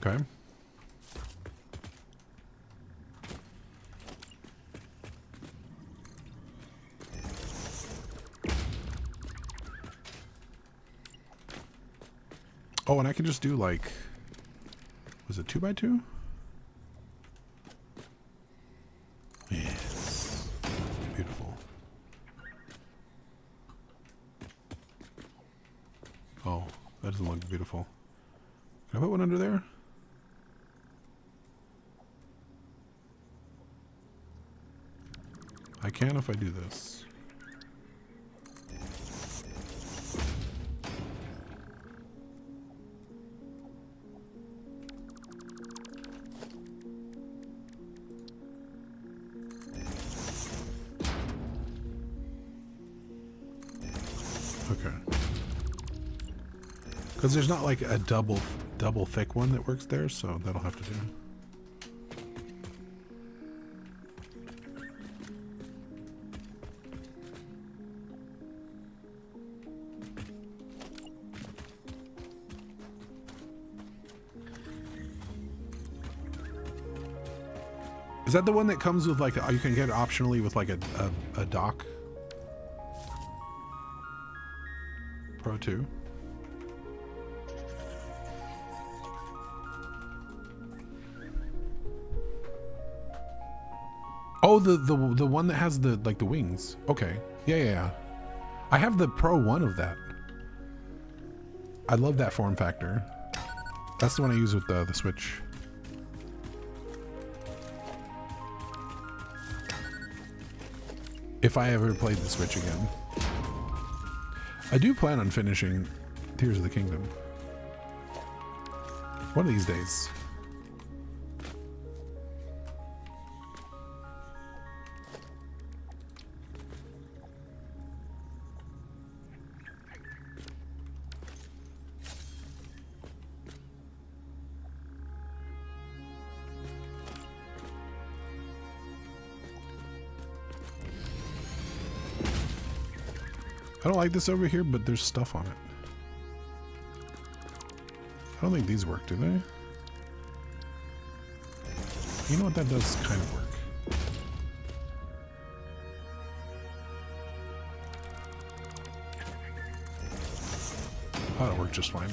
Okay. Oh, and I can just do like, was it 2x2? Yes. Beautiful. Oh, that doesn't look beautiful. Can I put one under there? I can if I do this. Okay. Because there's not like a double thick one that works there, so that'll have to do. Is that the one that comes with like, you can get it optionally with like a dock? Pro 2. Oh, the one that has the like the wings. Okay. Yeah. I have the Pro 1 of that. I love that form factor. That's the one I use with the Switch. If I ever played the Switch again. I do plan on finishing Tears of the Kingdom. One of these days. I don't like this over here, but there's stuff on it. I don't think these work, do they? You know what, that does kind of work. That'll work just fine.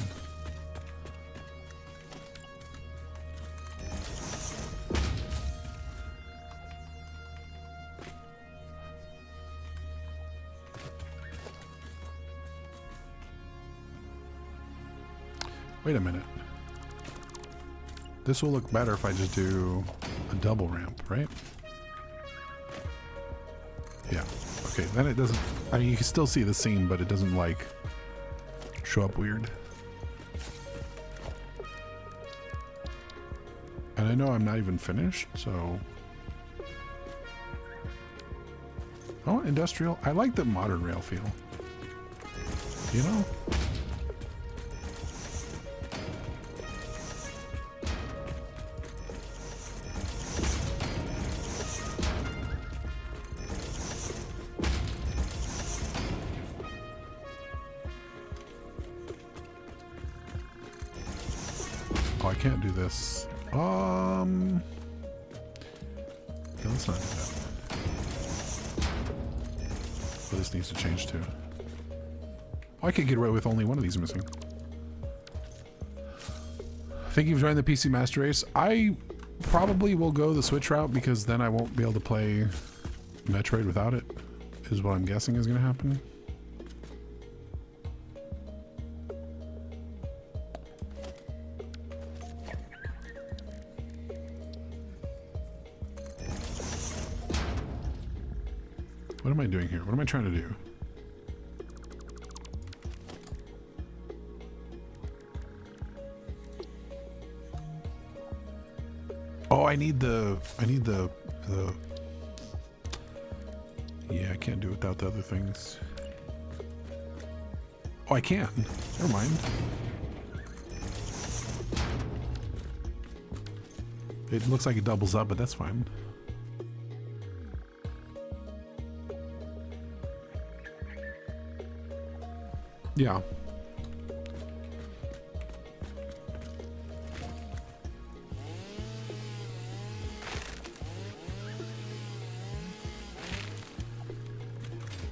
Wait a minute. This will look better if I just do a double ramp, right? Yeah. Okay, then it doesn't... I mean, you can still see the seam, but it doesn't, like, show up weird. And I know I'm not even finished, so... Oh, industrial. I like the modern rail feel. You know? Oh, I can't do this. Yeah, let's not do that. So this needs to change too. Oh, I could get away with only one of these missing. Thank you for joining the PC Master Race. I probably will go the Switch route because then I won't be able to play Metroid without it, is what I'm guessing is going to happen. What am I doing here? What am I trying to do? Oh, I need the... Yeah, I can't do it without the other things. Oh, I can. Never mind. It looks like it doubles up, but that's fine. Yeah.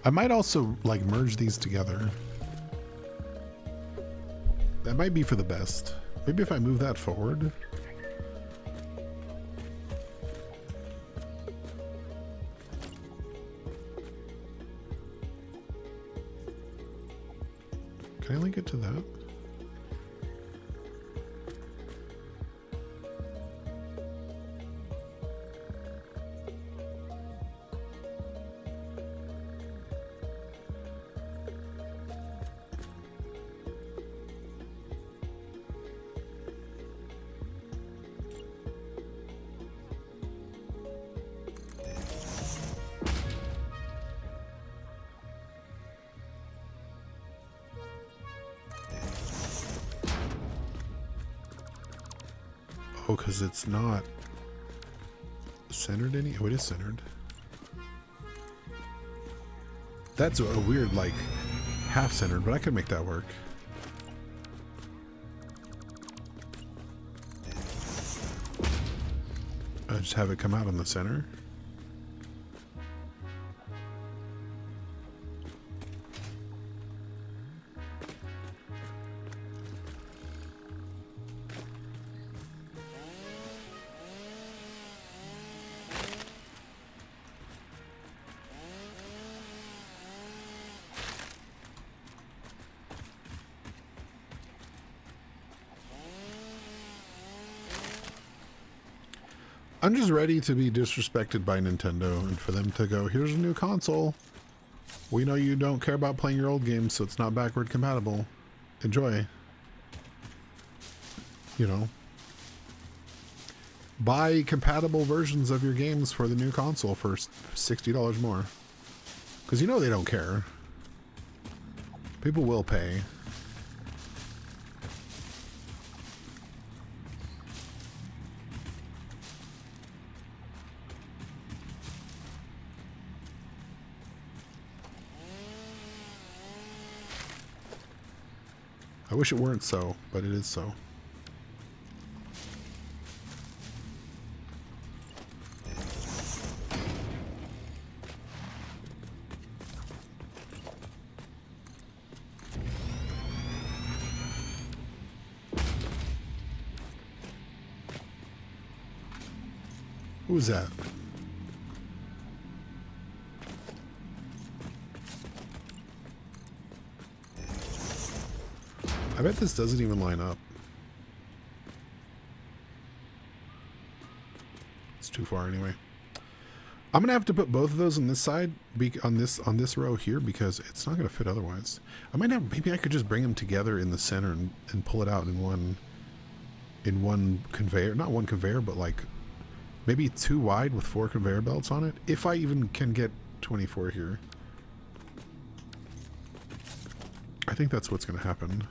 I might also like merge these together. That might be for the best. Maybe if I move that forward. Can I link it to that? Oh, because it's not centered any? Oh, it is centered. That's a weird, like, half-centered, but I could make that work. I just have it come out on the center. I'm just ready to be disrespected by Nintendo and for them to go, here's a new console. We know you don't care about playing your old games, so it's not backward compatible. Enjoy. You know. Buy compatible versions of your games for the new console for $60 more. Because you know they don't care. People will pay. I wish it weren't so, but it is so. Who was that? I bet this doesn't even line up. It's too far anyway. I'm gonna have to put both of those on this side, on this row here, because it's not gonna fit otherwise. I might have, maybe I could just bring them together in the center and pull it out in one conveyor. Not one conveyor, but like maybe 2 wide with 4 conveyor belts on it. If I even can get 24 here. I think that's what's gonna happen.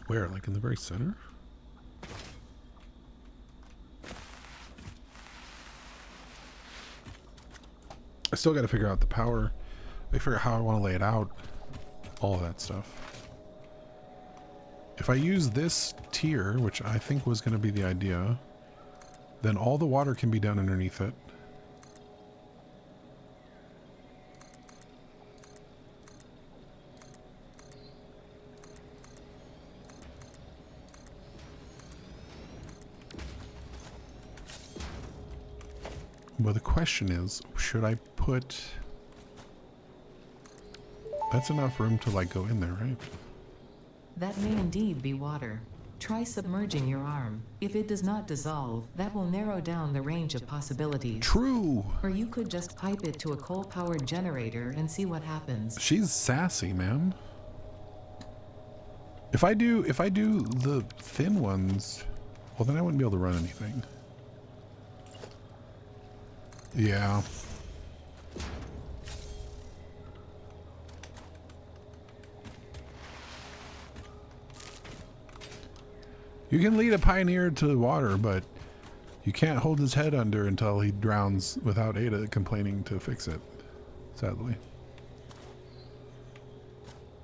Where? Like in the very center? I still got to figure out the power. I figure out how I want to lay it out. All of that stuff. If I use this tier, which I think was going to be the idea, then all the water can be done underneath it. Well, the question is, should I put... That's enough room to, like, go in there, right? That may indeed be water. Try submerging your arm. If it does not dissolve, that will narrow down the range of possibilities. True! Or you could just pipe it to a coal-powered generator and see what happens. She's sassy, man. If I do the thin ones, well, then I wouldn't be able to run anything. Yeah. You can lead a pioneer to the water, but you can't hold his head under until he drowns without Ada complaining to fix it, sadly.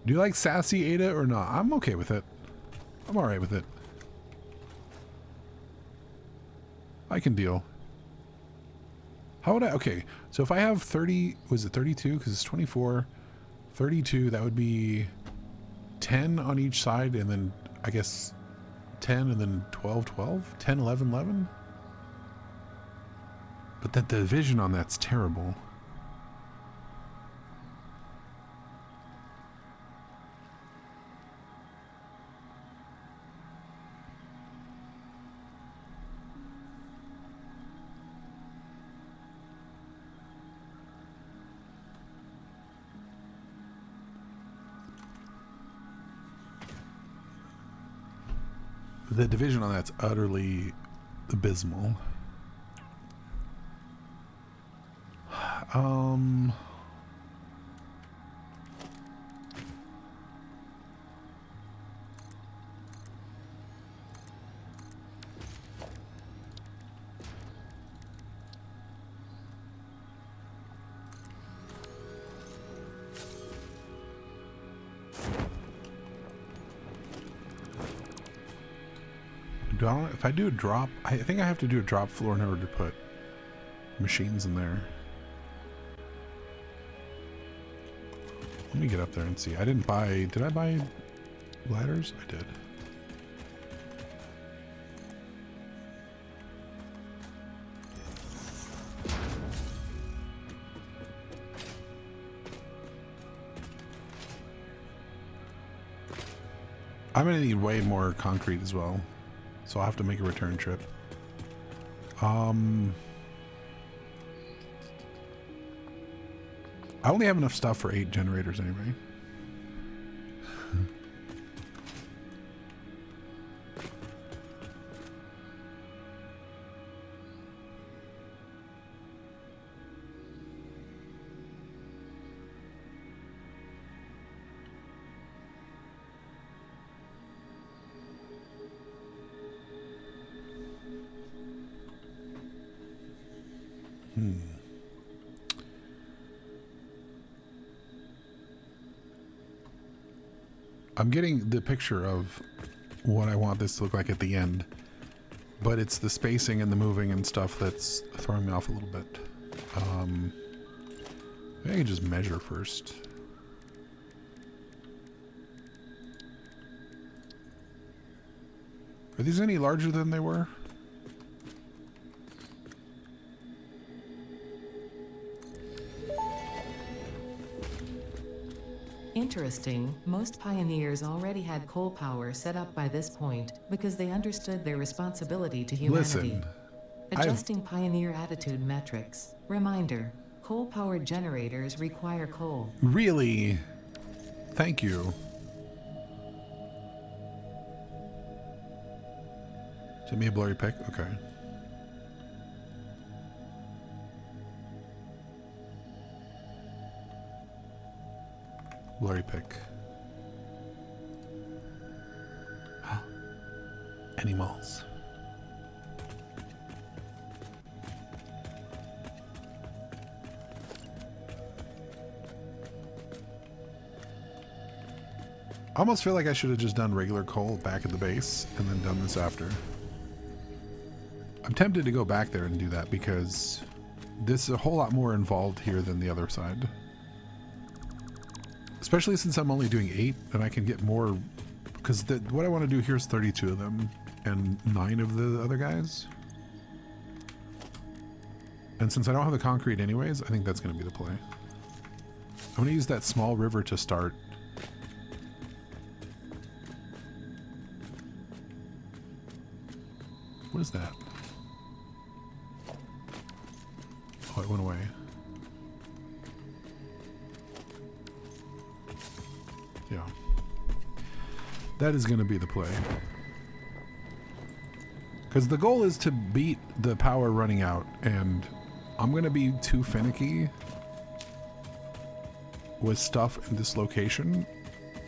Do you like sassy Ada or not? I'm okay with it. I'm alright with it. I can deal. How would I? Okay, so if I have 30, was it 32? Because it's 24. 32, that would be 10 on each side, and then I guess 10 and then 12, 12? 10, 11, 11? But that the division on that's terrible. The division on that's utterly abysmal. If I do a drop, I think I have to do a drop floor in order to put machines in there. Let me get up there and see. I didn't buy, did I buy ladders? I did. I'm gonna need way more concrete as well, so I'll have to make a return trip. I only have enough stuff for 8 generators anyway. I'm getting the picture of what I want this to look like at the end, but it's the spacing and the moving and stuff that's throwing me off a little bit. Maybe I can just measure first. Are these any larger than they were? Interesting, most pioneers already had coal power set up by this point because they understood their responsibility to humanity. Listen, Adjusting pioneer attitude metrics. Reminder, coal-powered generators require coal. Really? Thank you. Send me a blurry pic? Okay. Blurry pic. Animals. I almost feel like I should have just done regular coal back at the base and then done this after. I'm tempted to go back there and do that because this is a whole lot more involved here than the other side. Especially since I'm only doing 8 and I can get more, because what I want to do here is 32 of them and 9 of the other guys. And since I don't have the concrete anyways, I think that's going to be the play. I'm going to use that small river to start. What is that? Oh, it went away. Yeah. That is going to be the play. Because the goal is to beat the power running out, and I'm going to be too finicky with stuff in this location.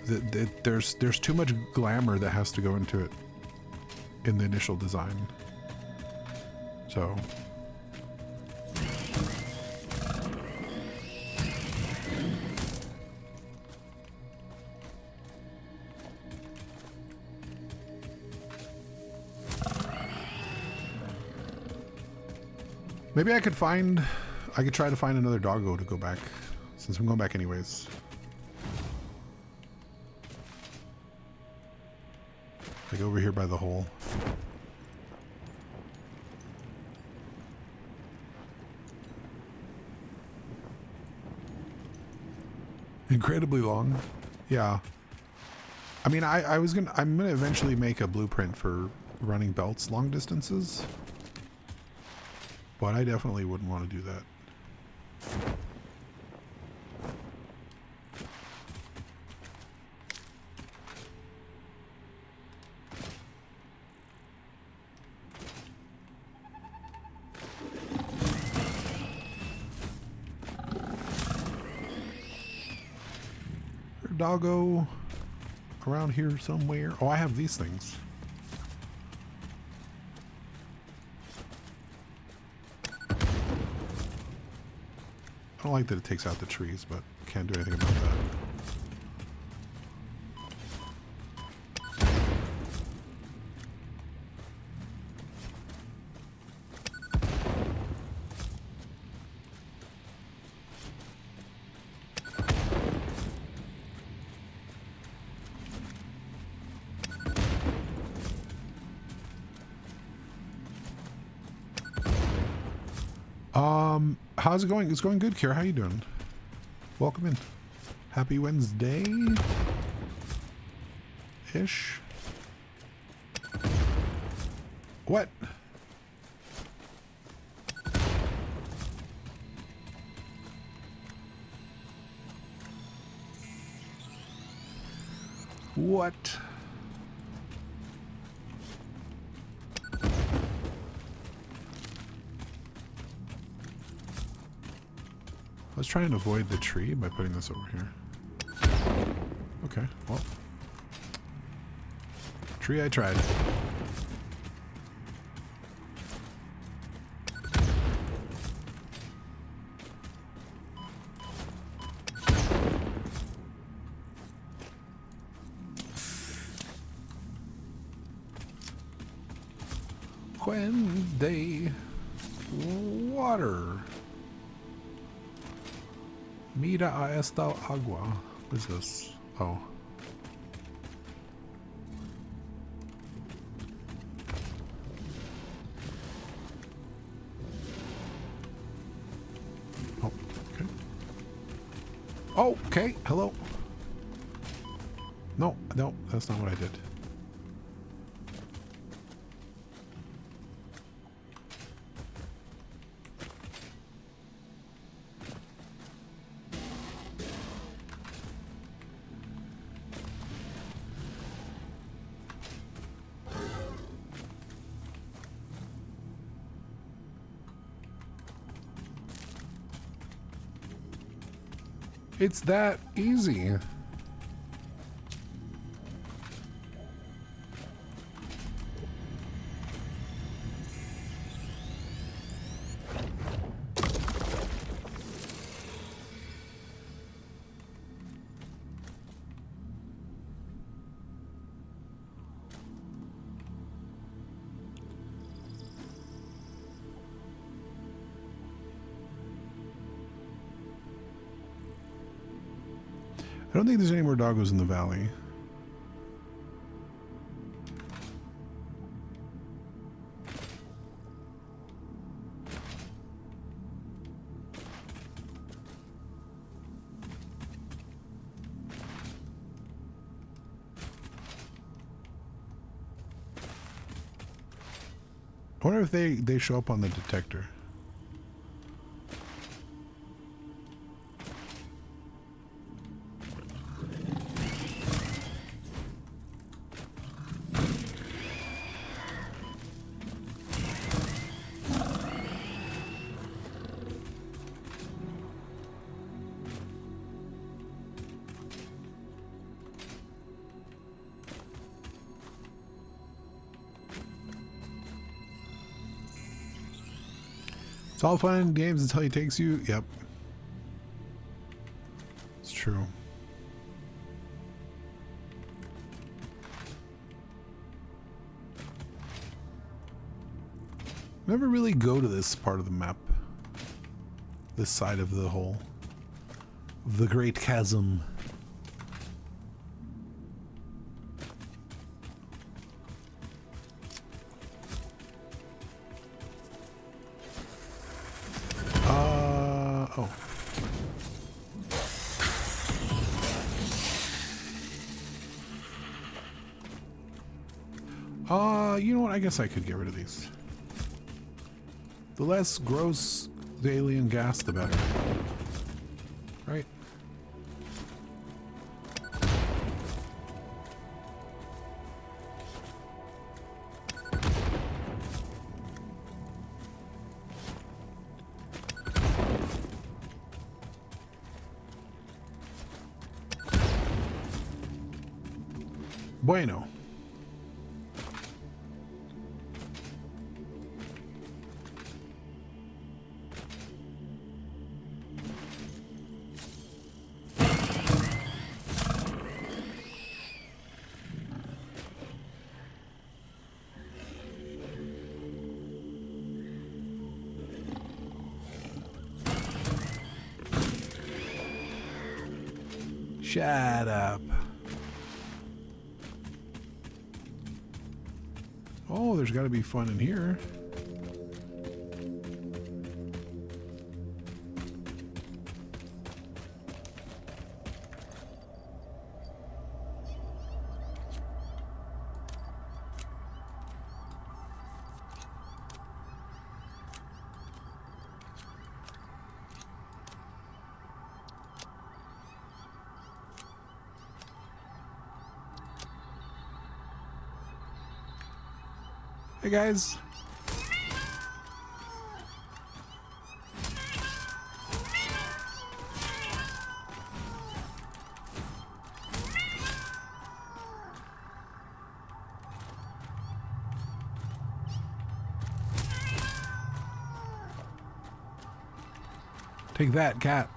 There's too much glamour that has to go into it in the initial design. So maybe I could try to find another doggo to go back, since I'm going back anyways. Like over here by the hole. Incredibly long. Yeah. I mean, I'm gonna eventually make a blueprint for running belts long distances. But I definitely wouldn't want to do that. Doggo around here somewhere. Oh, I have these things. I don't like that it takes out the trees, but can't do anything about that. How's it going? It's going good, Kira. How you doing? Welcome in. Happy Wednesday. ish. What? What? I was trying to avoid the tree by putting this over here. Okay, well. Tree I tried. When they water. Mira a esta agua. What is this? Oh. Oh, okay. Oh, okay. Hello. No, no, that's not what I did. It's that easy. I don't think there's any more doggos in the valley. I wonder if they show up on the detector. It's all fun and games until he takes you. Yep. It's true. Never really go to this part of the map. This side of the hole. The Great Chasm. Oh. You know what? I guess I could get rid of these. The less gross the alien gas, the better. Right? Bueno. Shut up. Oh, there's got to be fun in here. Hey guys. Take that, cat.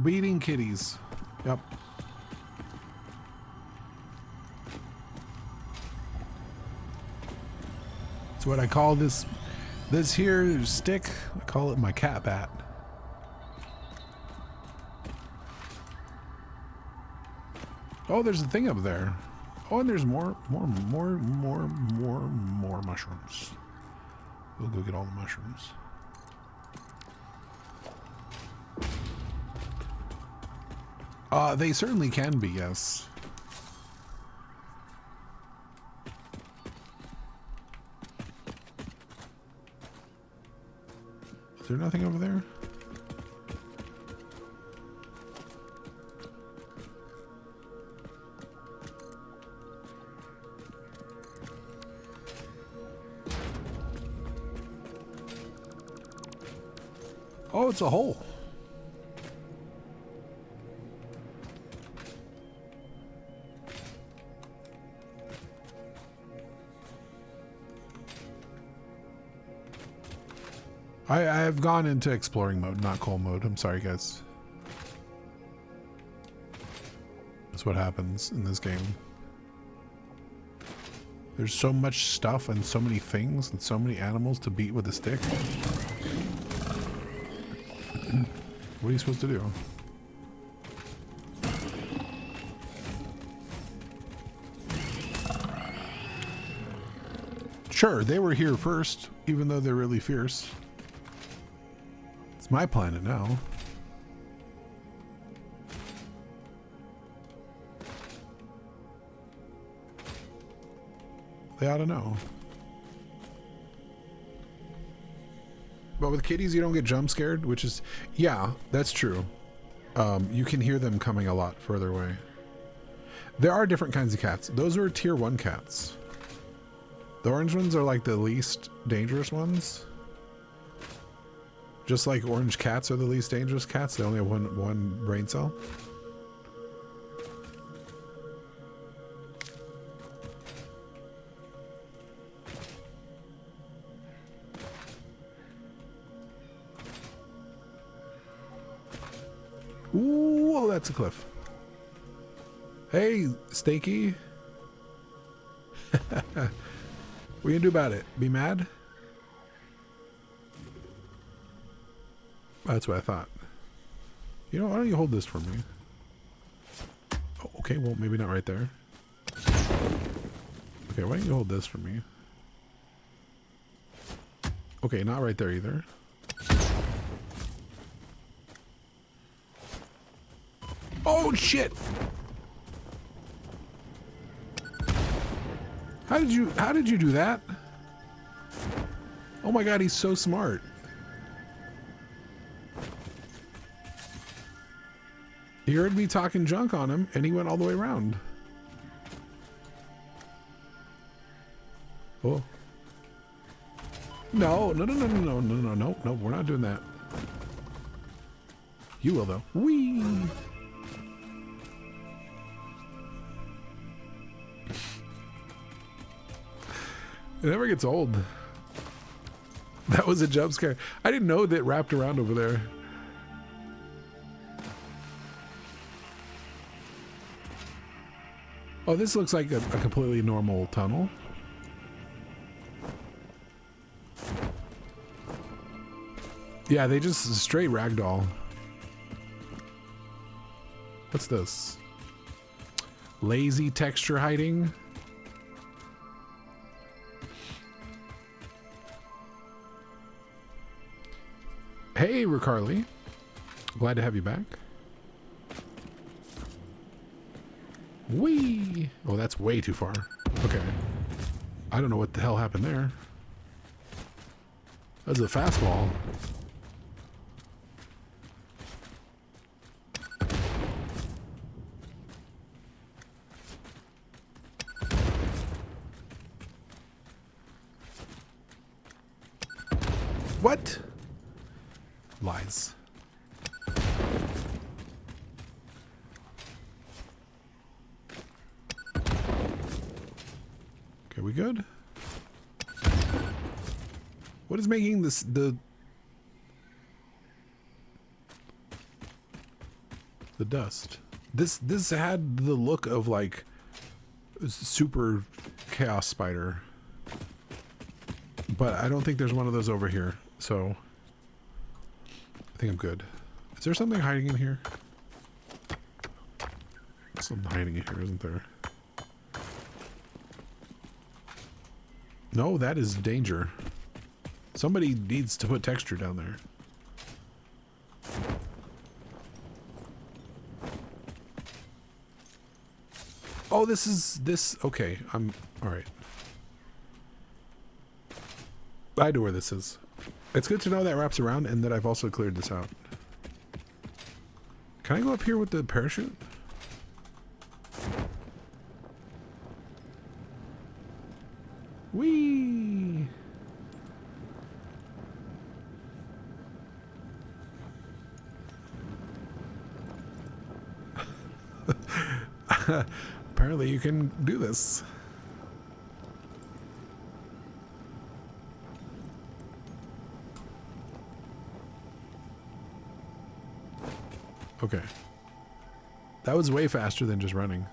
Beating kitties. Yep. That's what I call this here stick. I call it my cat bat. Oh, there's a thing up there. Oh, and there's more mushrooms. We'll go get all the mushrooms. They certainly can be, yes. Is there nothing over there? Oh, it's a hole. I have gone into exploring mode, not coal mode. I'm sorry, guys. That's what happens in this game. There's so much stuff and so many things and so many animals to beat with a stick. What are you supposed to do? Sure, they were here first, even though they're really fierce. It's my planet now. They ought to know. But with kitties, you don't get jump scared, which is, yeah, that's true. You can hear them coming a lot further away. There are different kinds of cats. Those are tier 1 cats. The orange ones are like the least dangerous ones. Just like orange cats are the least dangerous cats. They only have one brain cell. Ooh, that's a cliff. Hey, Stakey. What are you gonna do about it? Be mad? That's what I thought. You know, why don't you hold this for me? Oh, okay, well, maybe not right there. Okay, why don't you hold this for me? Okay, not right there either. Oh, shit! How did you do that? Oh my god, he's so smart. He heard me talking junk on him, and he went all the way around. Oh. No, we're not doing that. You will, though. Whee! It never gets old. That was a jump scare. I didn't know that wrapped around over there. Oh, this looks like a completely normal tunnel. Yeah, they just straight ragdoll. What's this? Lazy texture hiding. Hey, Ricarly. Glad to have you back. Whee! Oh, that's way too far. Okay. I don't know what the hell happened there. That was a fastball. What? Lies. Okay, we good? What is making this the dust? This had the look of like super chaos spider, but I don't think there's one of those over here, so I think I'm good. Is there something hiding in here? There's something hiding in here, isn't there? No, that is danger. Somebody needs to put texture down there. Oh, this. Okay, I'm all right. I know where this is. It's good to know that wraps around and that I've also cleared this out. Can I go up here with the parachute? Whee! Apparently you can do this. Okay. That was way faster than just running.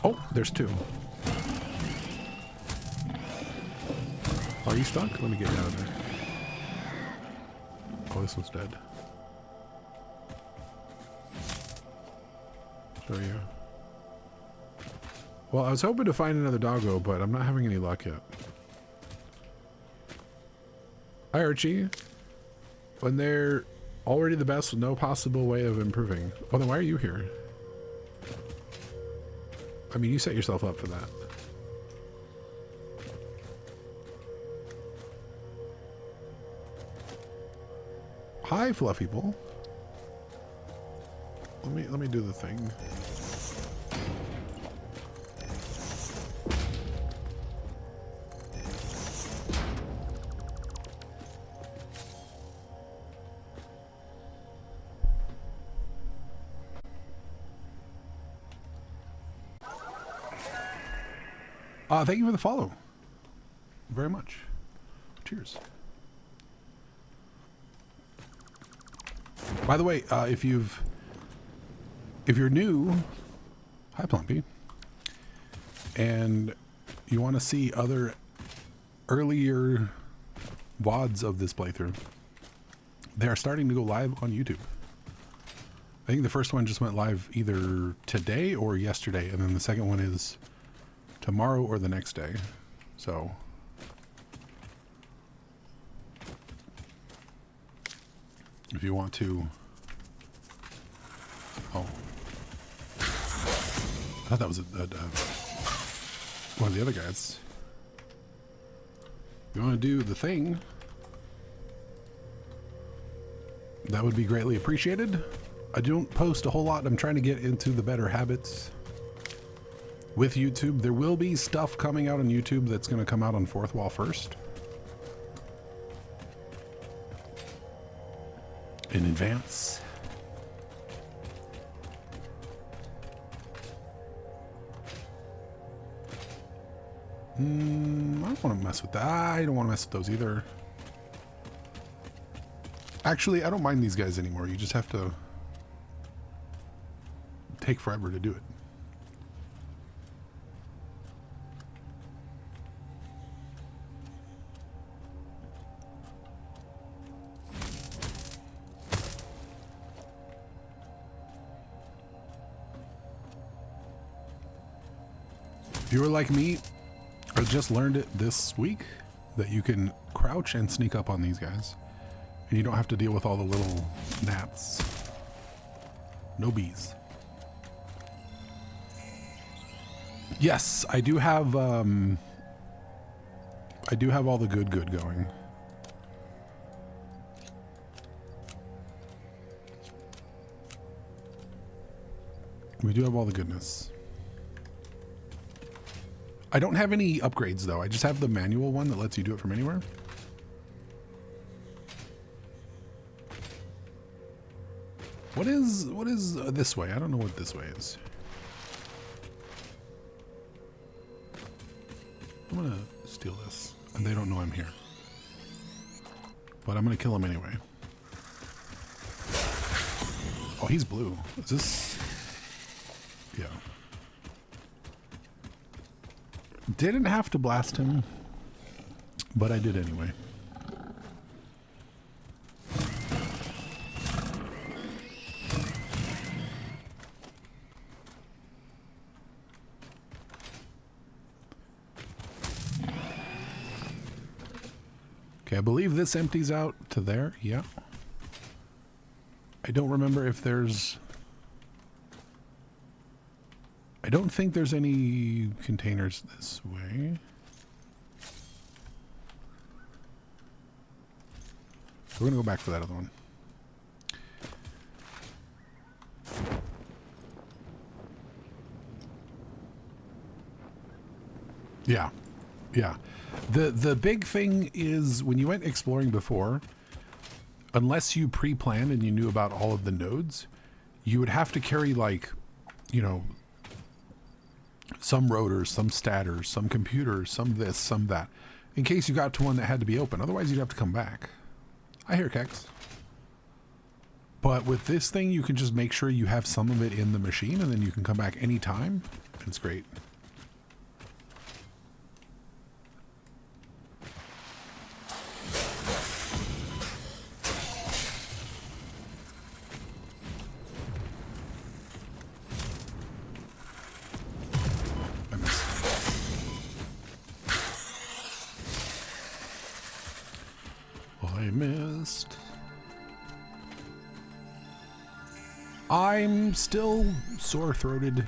Oh, there's two. Are you stuck? Let me get you out of there. Oh, this one's dead. Show you. Well, I was hoping to find another doggo, but I'm not having any luck yet. Hi, Archie. When they're already the best with no possible way of improving. Oh, then why are you here? I mean, you set yourself up for that. Hi, fluffy bull. Let me do the thing. Thank you for the follow. Very much. Cheers. By the way, if you're new, hi Plumpy, and you want to see other earlier VODs of this playthrough, they are starting to go live on YouTube. I think the first one just went live either today or yesterday, and then the second one is tomorrow or the next day. So if you want to, oh, I thought that was one of the other guys. If you want to do the thing, that would be greatly appreciated. I don't post a whole lot. I'm trying to get into the better habits with YouTube. There will be stuff coming out on YouTube that's going to come out on Fourth Wall first. In advance. I don't want to mess with that. I don't want to mess with those either. Actually, I don't mind these guys anymore. You just have to take forever to do it. If you were like me, I just learned it this week that you can crouch and sneak up on these guys. And you don't have to deal with all the little gnats. No bees. Yes, I do have all the good going. We do have all the goodness. I don't have any upgrades though. I just have the manual one that lets you do it from anywhere. What is this way? I don't know what this way is. I'm gonna steal this, and they don't know I'm here. But I'm gonna kill him anyway. Oh, he's blue. Is this? Yeah. Didn't have to blast him, but I did anyway. Okay, I believe this empties out to there. Yeah. I don't remember if there's... I don't think there's any containers this way. We're gonna go back for that other one. Yeah. Yeah. The big thing is when you went exploring before, unless you pre-planned and you knew about all of the nodes, you would have to carry, like, you know, some rotors, some stators, some computers, some this, some that, in case you got to one that had to be open. Otherwise, you'd have to come back. I hear Kex. But with this thing, you can just make sure you have some of it in the machine, and then you can come back anytime. It's great. I'm still sore-throated.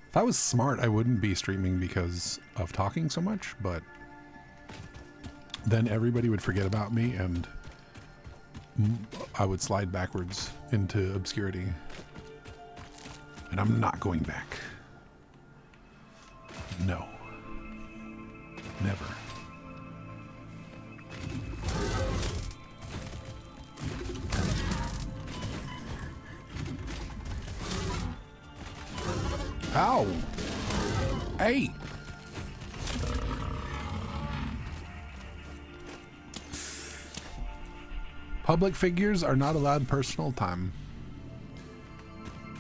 If I was smart, I wouldn't be streaming because of talking so much, but then everybody would forget about me and I would slide backwards into obscurity. And I'm not going back. No. Never. Ow! Hey! Public figures are not allowed personal time.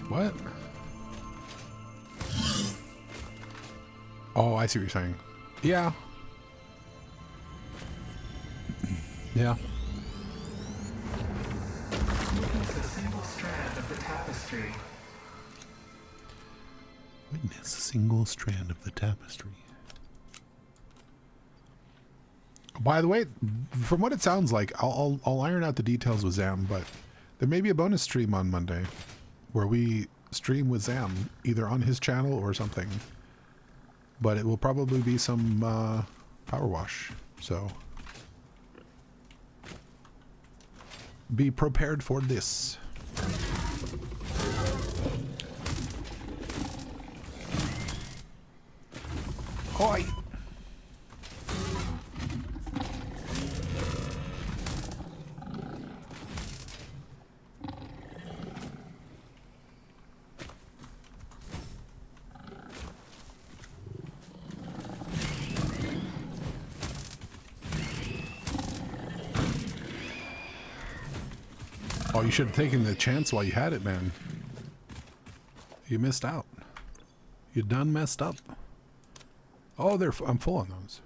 What? Oh, I see what you're saying. Yeah. Yeah. Witness a single strand of the tapestry. Witness a single strand of the tapestry. By the way, from what it sounds like, I'll iron out the details with Zam, but there may be a bonus stream on Monday where we stream with Zam, either on his channel or something. But it will probably be some power wash, so be prepared for this. Oi! Oh, you should have taken the chance while you had it, man. You missed out. You done messed up. Oh, I'm full on those.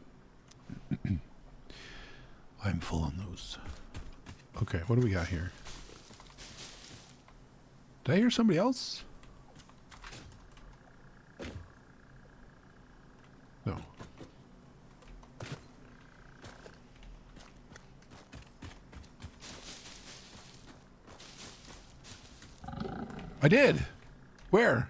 I'm full on those. Okay, what do we got here? Did I hear somebody else? No. I did. Where?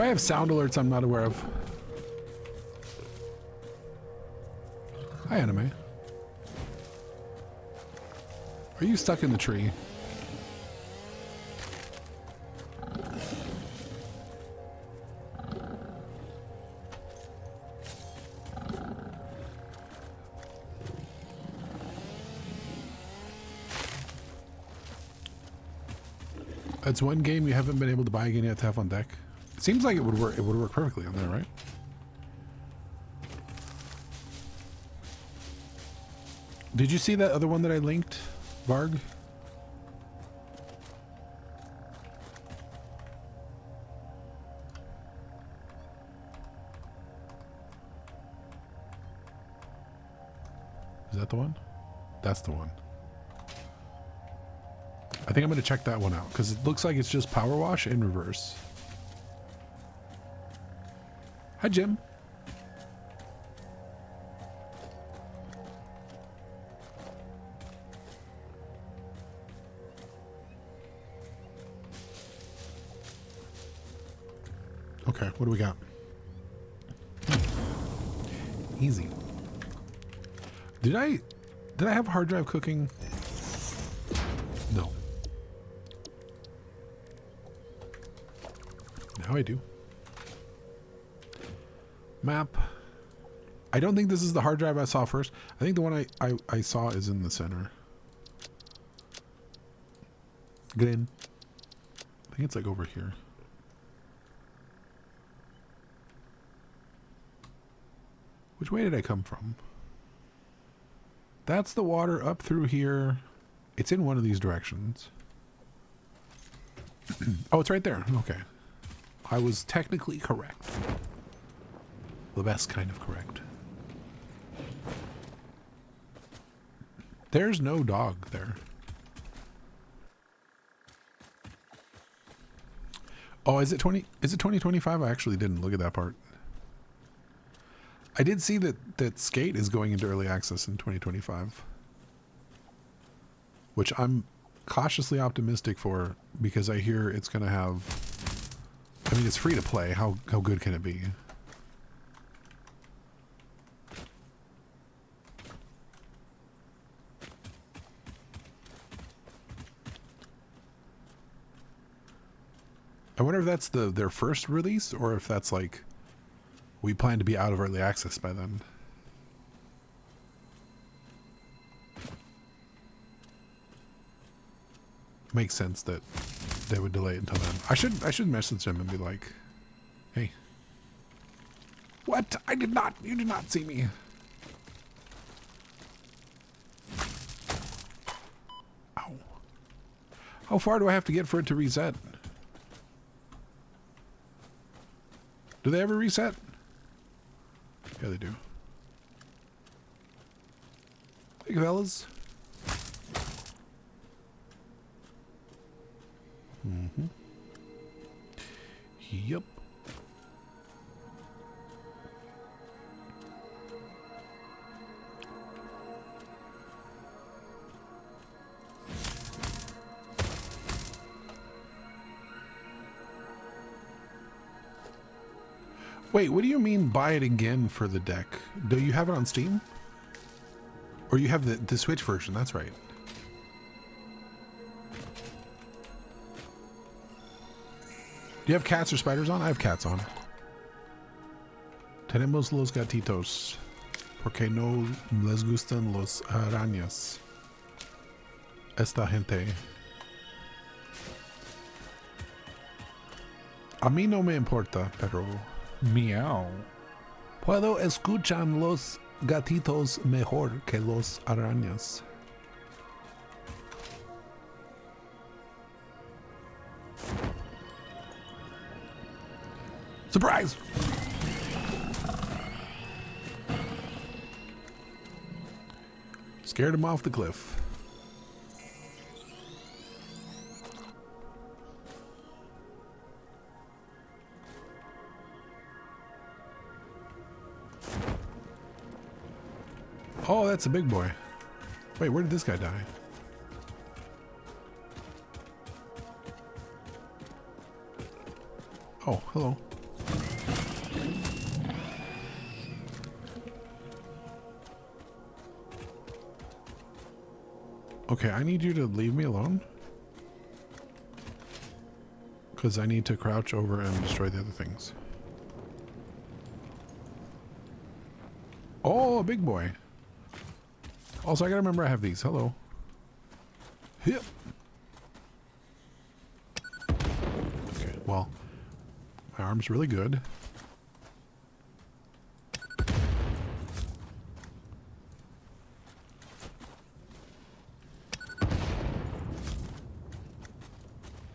Do I have sound alerts I'm not aware of? Hi, anime. Are you stuck in the tree? That's one game you haven't been able to buy again yet to have on deck. It seems like it would work. It would work perfectly on there, right? Did you see that other one that I linked, Varg? Is that the one? That's the one. I think I'm going to check that one out because it looks like it's just power wash in reverse. Hi, Jim. Okay, what do we got? Easy. Did I have hard drive cooking? No. Now I do. Map. I don't think this is the hard drive I saw first. I think the one I saw is in the center. Glen. I think it's like over here. Which way did I come from? That's the water up through here. It's in one of these directions. Oh, it's right there. Okay. I was technically correct. The best kind of correct. There's no dog there. Oh, is it 2025? I actually didn't look at that part. I did see that Skate is going into early access in 2025, which I'm cautiously optimistic for because I hear it's going to have, I mean, it's free to play. How good can it be? I wonder if that's their first release or if that's like we plan to be out of early access by then. Makes sense that they would delay it until then. I should message them and be like, hey. What? You did not see me. Ow. How far do I have to get for it to reset? Do they ever reset? Yeah, they do. Hey, fellas. Mm-hmm. Yep. Wait, what do you mean buy it again for the deck? Do you have it on Steam? Or you have the Switch version, that's right. Do you have cats or spiders on? I have cats on. Tenemos los gatitos. Porque no les gustan los arañas. Esta gente. A mí no me importa, pero... Meow. Puedo escuchar los gatitos mejor que los arañas. Surprise! Scared him off the cliff. Oh, that's a big boy. Wait, where did this guy die? Oh, hello. Okay, I need you to leave me alone. Because I need to crouch over and destroy the other things. Oh, big boy. Also, I gotta remember I have these. Hello. Yep. Okay, well, my arm's really good.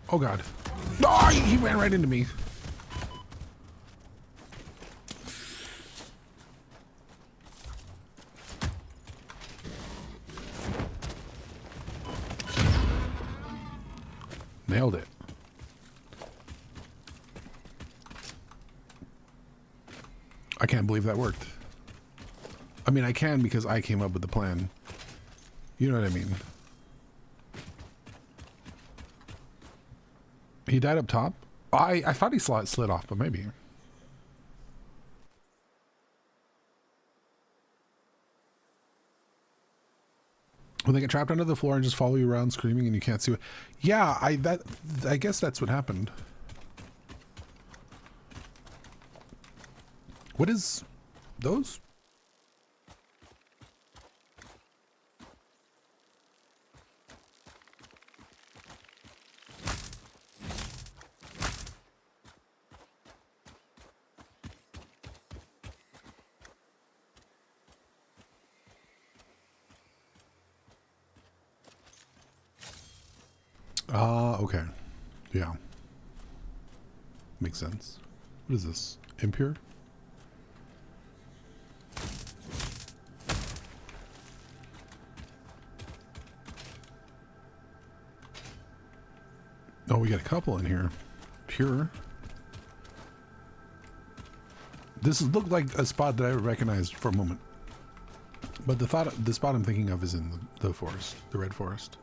Oh god. Oh, he ran right into me. Nailed it. I can't believe that worked. I mean, I can because I came up with the plan. You know what I mean? He died up top? I thought he slid off, but maybe. When they get trapped under the floor and just follow you around screaming and you can't see it. Yeah, I guess that's what happened. What is those? Okay. Yeah. Makes sense. What is this? Impure? Oh, we got a couple in here. Pure. This looked like a spot that I recognized for a moment. But the spot I'm thinking of is in the forest, the red forest.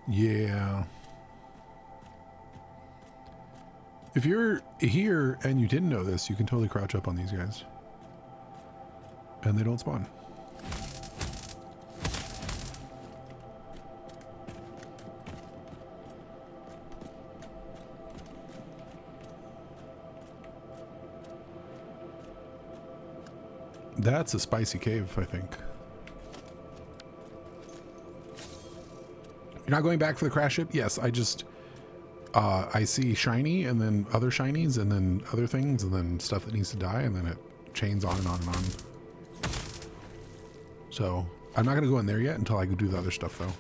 Yeah. If you're here and you didn't know this, you can totally crouch up on these guys. And they don't spawn. That's a spicy cave, I think. You're not going back for the crash ship? Yes, I just... I see shiny, and then other shinies, and then other things, and then stuff that needs to die, and then it chains on and on and on. So, I'm not going to go in there yet until I go do the other stuff, though.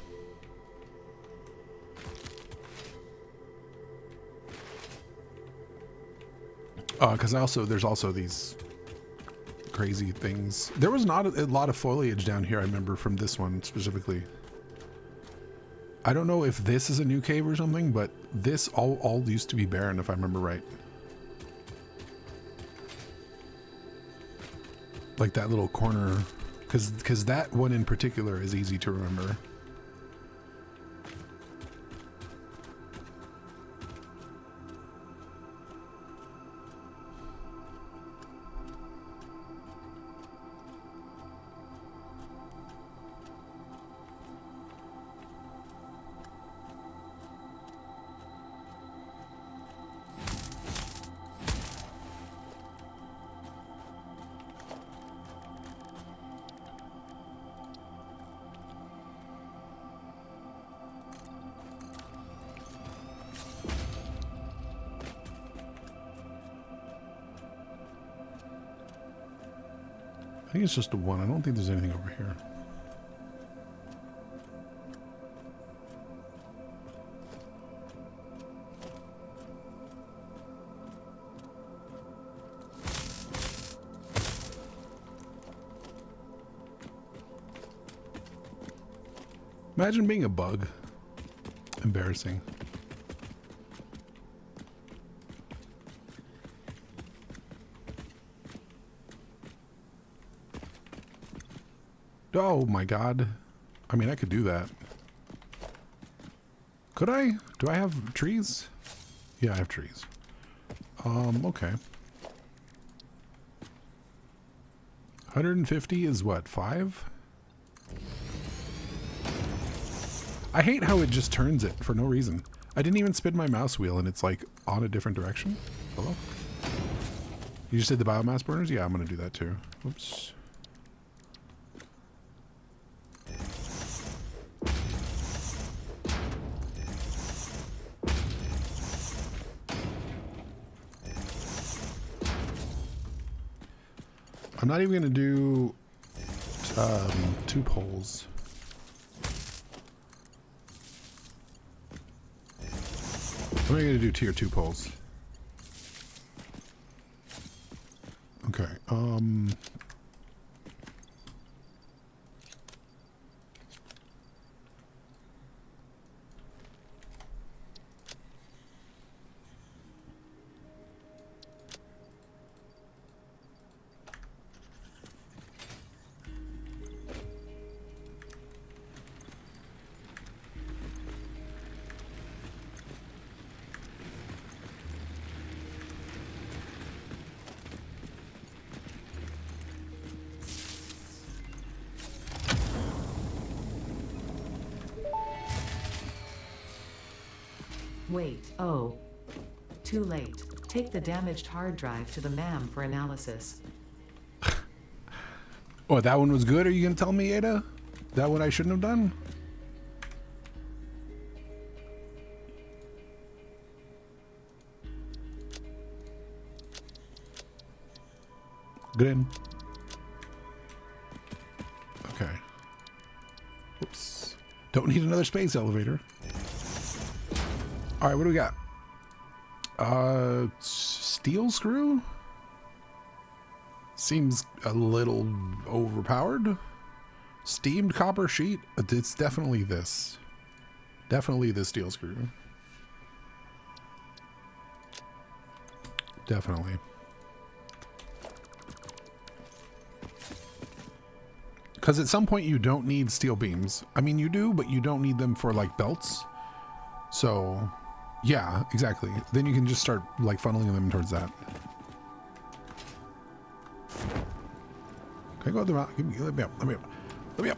Because there's also these crazy things. There was not a lot of foliage down here, I remember, from this one specifically. I don't know if this is a new cave or something, but this all used to be barren, if I remember right. Like that little corner, because that one in particular is easy to remember. I think it's just a one. I don't think there's anything over here. Imagine being a bug. Embarrassing. Oh my god. I mean, I could do that. Could I? Do I have trees? Yeah, I have trees. Okay. 150 is what, 5? I hate how it just turns it for no reason. I didn't even spin my mouse wheel and it's like on a different direction. Hello? You just did the biomass burners? Yeah, I'm gonna do that too. Oops. I'm not even gonna do 2 poles. I'm only gonna do tier 2 poles. Okay. Wait, oh. Too late. Take the damaged hard drive to the MAM for analysis. Oh, that one was good? Are you gonna tell me, Ada? That one I shouldn't have done? Grin. Okay. Oops. Don't need another space elevator. All right, what do we got? Steel screw? Seems a little overpowered. Steamed copper sheet? It's definitely this. Definitely the steel screw. Definitely. Because at some point you don't need steel beams. I mean, you do, but you don't need them for like belts. So, yeah, exactly. Then you can just start like funneling them towards that. Can I go up the mountain? Let me up. Let me up. Let me up.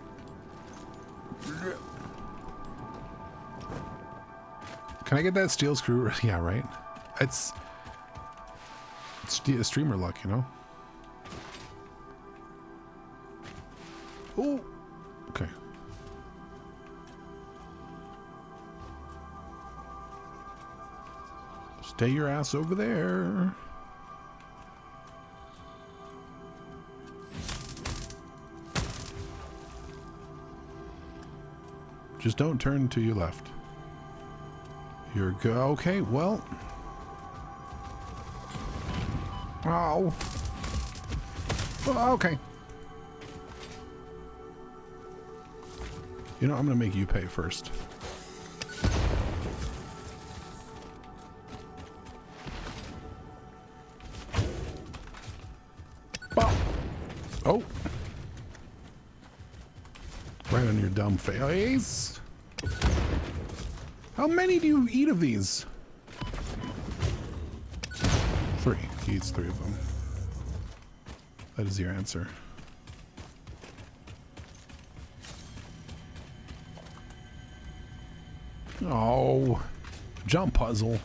Can I get that steel screw? Yeah, right. It's streamer luck, you know. Oh, okay. Stay your ass over there. Just don't turn to your left. You're good. Okay, well. Oh. Oh, okay. You know, I'm gonna make you pay first. Oh. Right on your dumb face. How many do you eat of these? 3. He eats 3 of them. That is your answer. Oh, jump puzzle.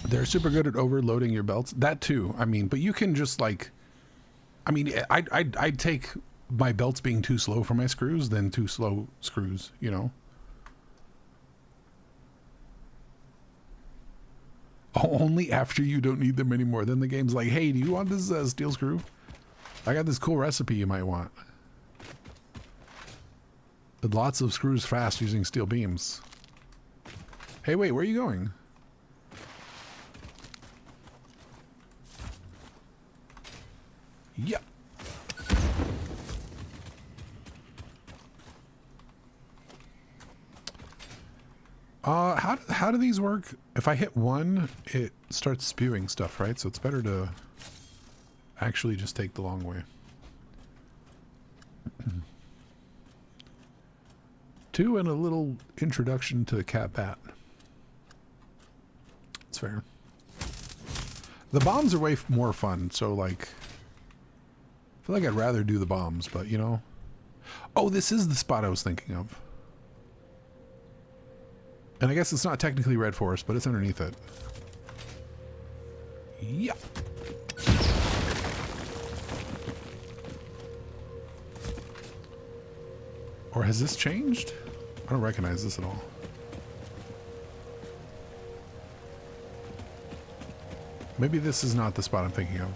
They're super good at overloading your belts. That too. I mean, but you can just like, I mean, I'd take my belts being too slow for my screws than too slow screws, you know? Only after you don't need them anymore. Then the game's like, hey, do you want this steel screw? I got this cool recipe you might want. With lots of screws fast using steel beams. Hey, wait, where are you going? Yep. How do these work? If I hit 1, it starts spewing stuff, right? So it's better to actually just take the long way. 2 and a little introduction to the cat bat. It's fair. The bombs are way more fun, so like I feel like I'd rather do the bombs, but you know. Oh, this is the spot I was thinking of. And I guess it's not technically Red Forest, but it's underneath it. Yep. Or has this changed? I don't recognize this at all. Maybe this is not the spot I'm thinking of.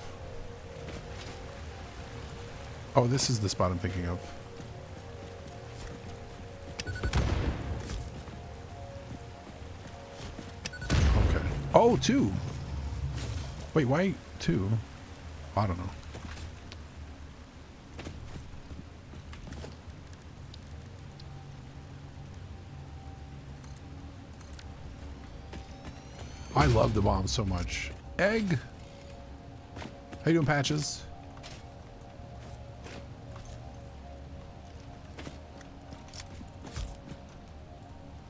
Oh, this is the spot I'm thinking of. Okay. Oh, 2. Wait, why 2? I don't know. I love the bomb so much. Egg. How you doing, Patches?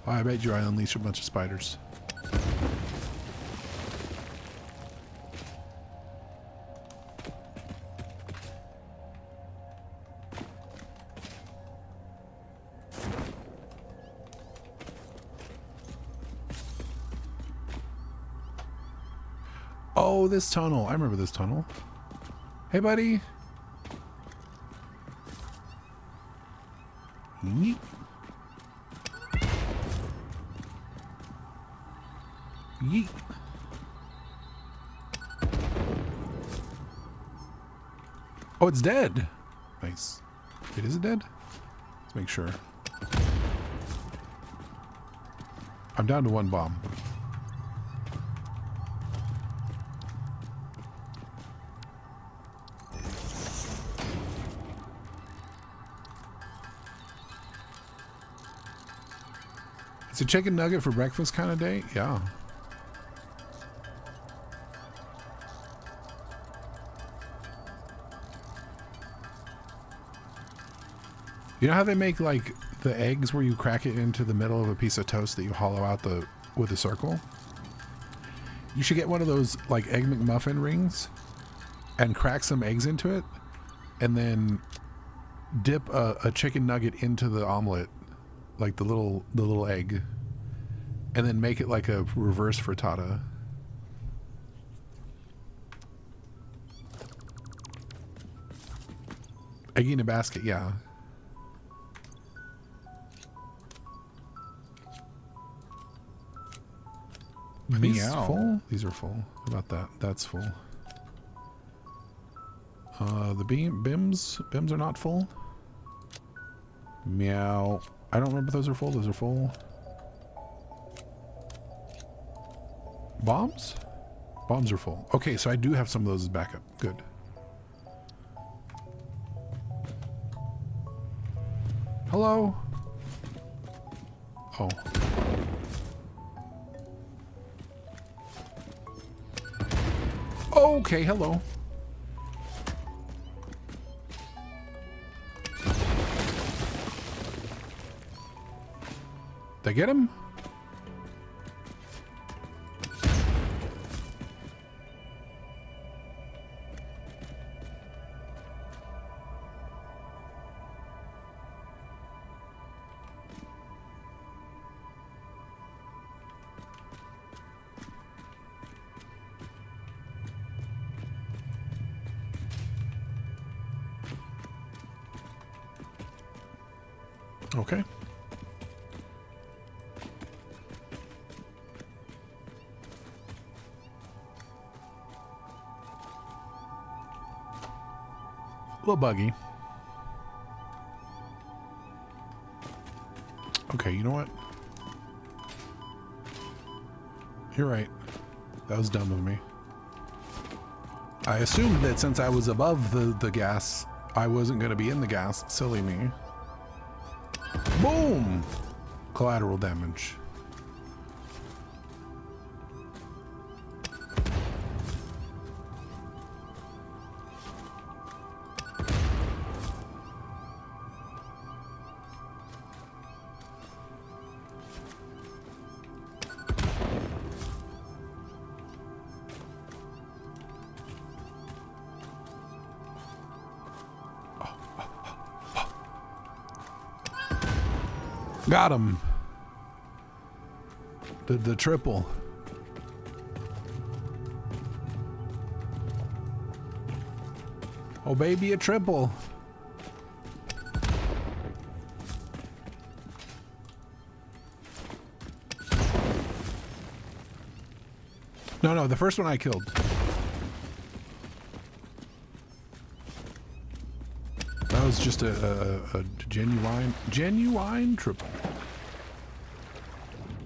Oh, I bet you I unleash a bunch of spiders. Oh, this tunnel. I remember this tunnel. Hey, buddy. Yeet. Yeet. Oh, it's dead. Nice. Wait, is it dead? Let's make sure. I'm down to 1 bomb. It's a chicken nugget for breakfast kind of day? Yeah. You know how they make like the eggs where you crack it into the middle of a piece of toast that you hollow out with a circle? You should get one of those like Egg McMuffin rings and crack some eggs into it and then dip a chicken nugget into the omelet, like the little egg, and then make it like a reverse frittata. Egg in a basket, yeah. Are these full? These are full. How about that? That's full. The bims are not full. Meow. I don't remember if those are full. Those are full. Bombs? Bombs are full. Okay, so I do have some of those as backup. Good. Hello? Oh. Okay, hello. Did I get him? Okay. A little buggy. Okay, you know what? You're right. That was dumb of me. I assumed that since I was above the gas, I wasn't going to be in the gas. Silly me. Boom! Collateral damage. Got him. The triple. Oh baby, a triple. No, the first one I killed. That was just a genuine triple.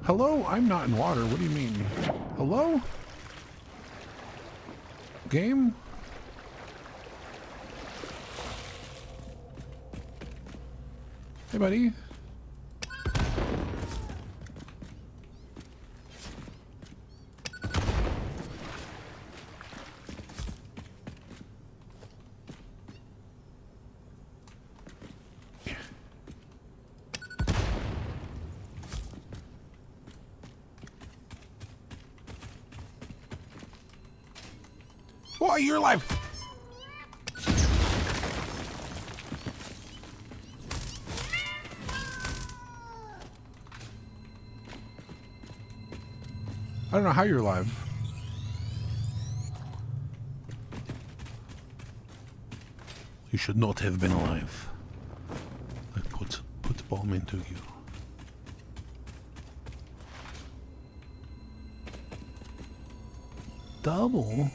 Hello? I'm not in water. What do you mean? Hello? Game? Hey, buddy. Oh, you're alive. I don't know how you're alive. You should not have been alive. I put the bomb into you. Double?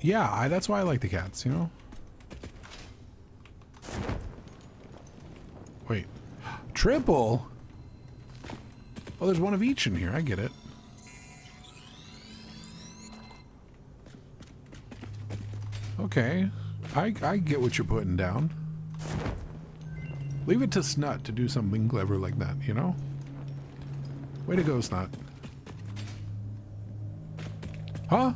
Yeah, that's why I like the cats, you know? Wait. Triple? Oh, there's one of each in here. I get it. Okay. I get what you're putting down. Leave it to Snut to do something clever like that, you know? Way to go, Snut. Huh?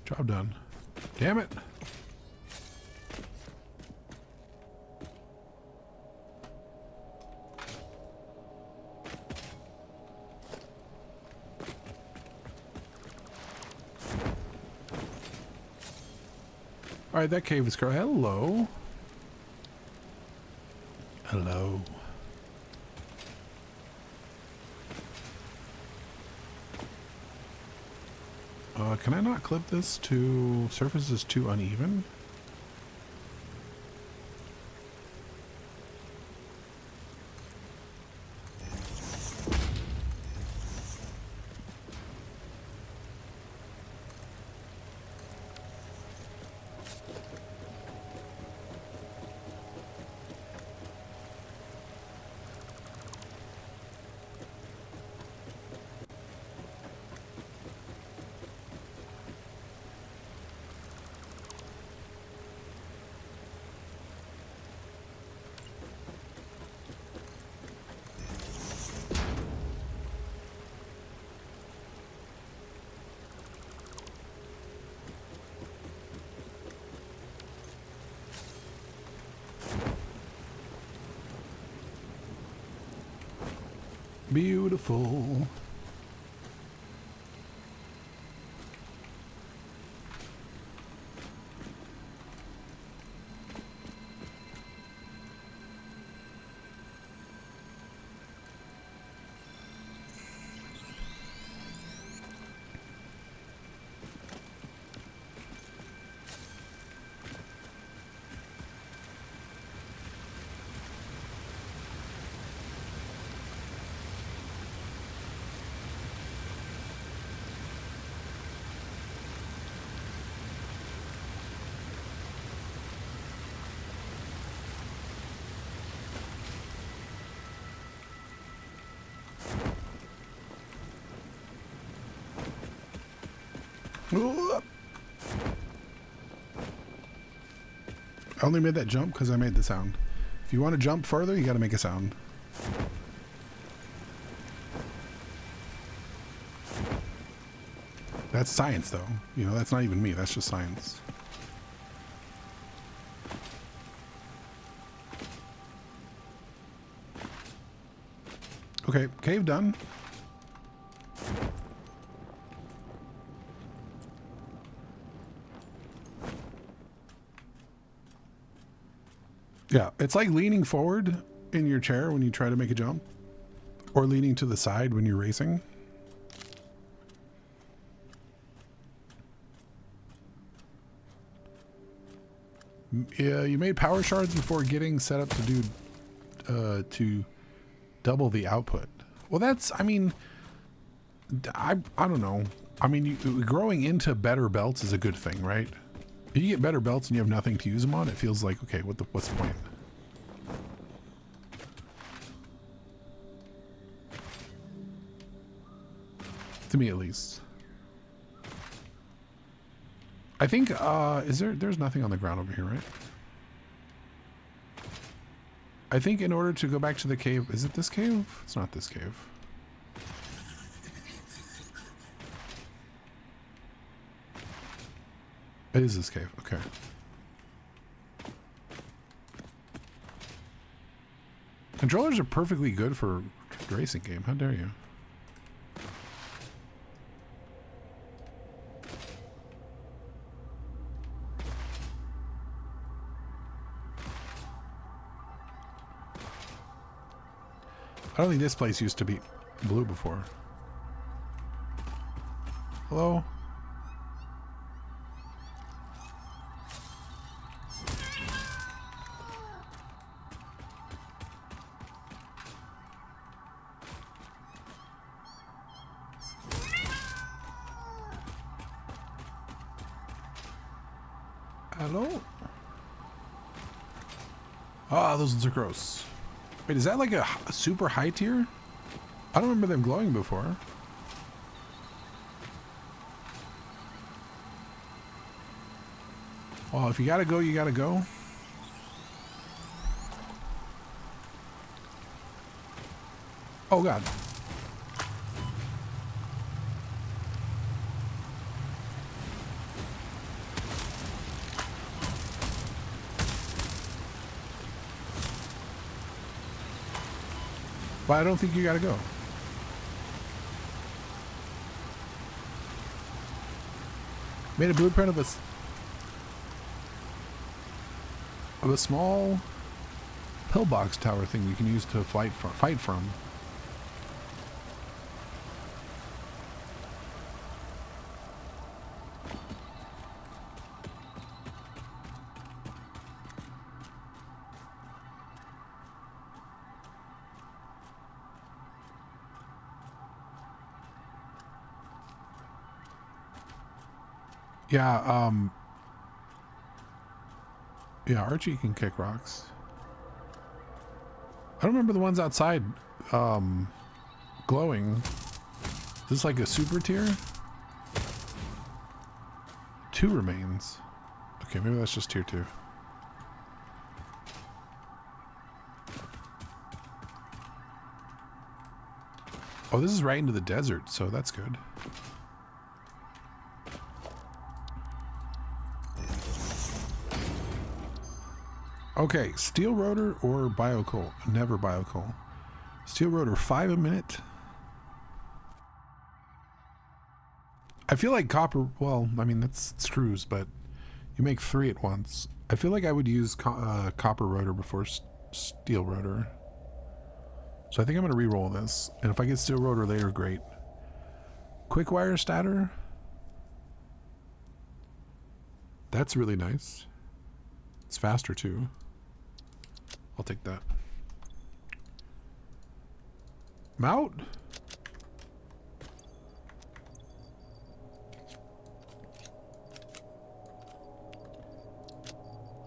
Job done. Damn it. All right, that cave is correct. Hello. Hello. Can I not clip this to surface is too uneven? Beautiful. I only made that jump because I made the sound. If you want to jump further, you got to make a sound. That's science, though. You know, that's not even me. That's just science. Okay, cave done. Yeah, it's like leaning forward in your chair when you try to make a jump, or leaning to the side when you're racing. Yeah, you made power shards before getting set up to do to double the output. Well, that's, I mean, I don't know. I mean, growing into better belts is a good thing, right? If you get better belts and you have nothing to use them on, it feels like, okay, what's the point? To me, at least. I think, there's nothing on the ground over here, right? I think in order to go back to the cave, is it this cave? It's not this cave. It is this cave, okay. Controllers are perfectly good for a racing game, how dare you? I don't think this place used to be blue before. Hello? Hello? Ah, those ones are gross. Wait, is that like a super high tier? I don't remember them glowing before. Well, if you gotta go, you gotta go. Oh God. But I don't think you gotta go. Made a blueprint of a small pillbox tower thing you can use to fight from. Yeah, yeah, Archie can kick rocks. I don't remember the ones outside glowing. Is this like a super tier? 2 remains. Okay, maybe that's just tier 2. Oh, this is right into the desert, so that's good. Okay, steel rotor or biocoal? Never biocoal. Steel rotor, 5 a minute. I feel like copper, well, I mean, that's screws, but you make 3 at once. I feel like I would use copper rotor before steel rotor. So I think I'm going to re-roll this. And if I get steel rotor later, great. Quick wire stator. That's really nice. It's faster too. I'll take that. Mount?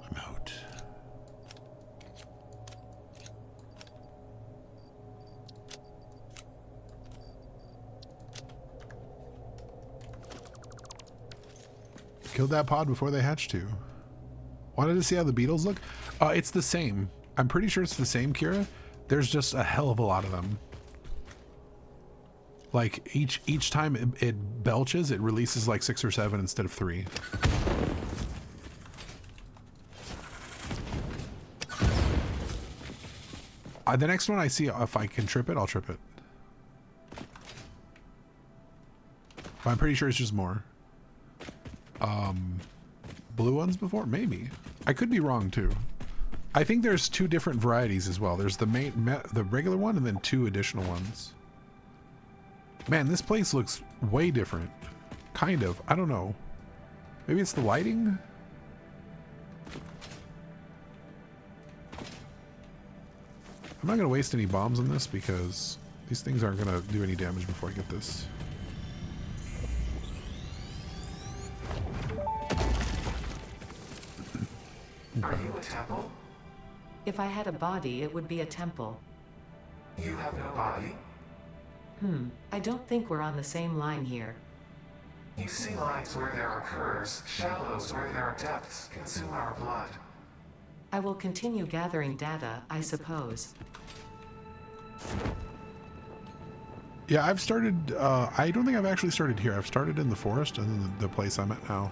I'm out. Killed that pod before they hatched too. Wanted to see how the beetles look? It's the same. I'm pretty sure it's the same, Kira. There's just a hell of a lot of them. Like each time it belches, it releases like 6 or 7 instead of 3. The next one I see, if I can trip it, I'll trip it. But I'm pretty sure it's just more. Blue ones before? Maybe. I could be wrong too. I think there's 2 different varieties as well. There's the the regular one and then 2 additional ones. Man, this place looks way different. Kind of. I don't know. Maybe it's the lighting? I'm not going to waste any bombs on this because these things aren't going to do any damage before I get this. Are you a temple? If I had a body, it would be a temple. You have no body? I don't think we're on the same line here. You see lines where there are curves, shallows where there are depths, consume our blood. I will continue gathering data, I suppose. Yeah, I've started, I don't think I've actually started here. I've started in the forest and then the place I'm at now.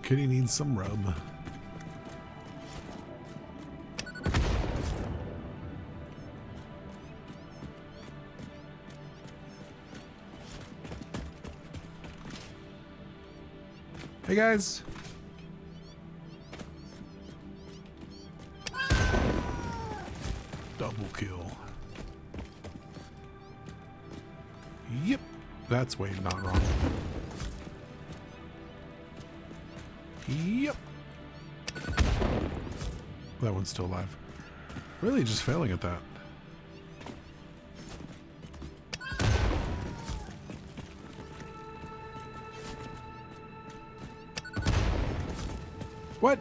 Kitty needs some rub. Hey guys. Double kill. Yep. That's way not wrong. Yep. That one's still alive. Really just failing at that. What?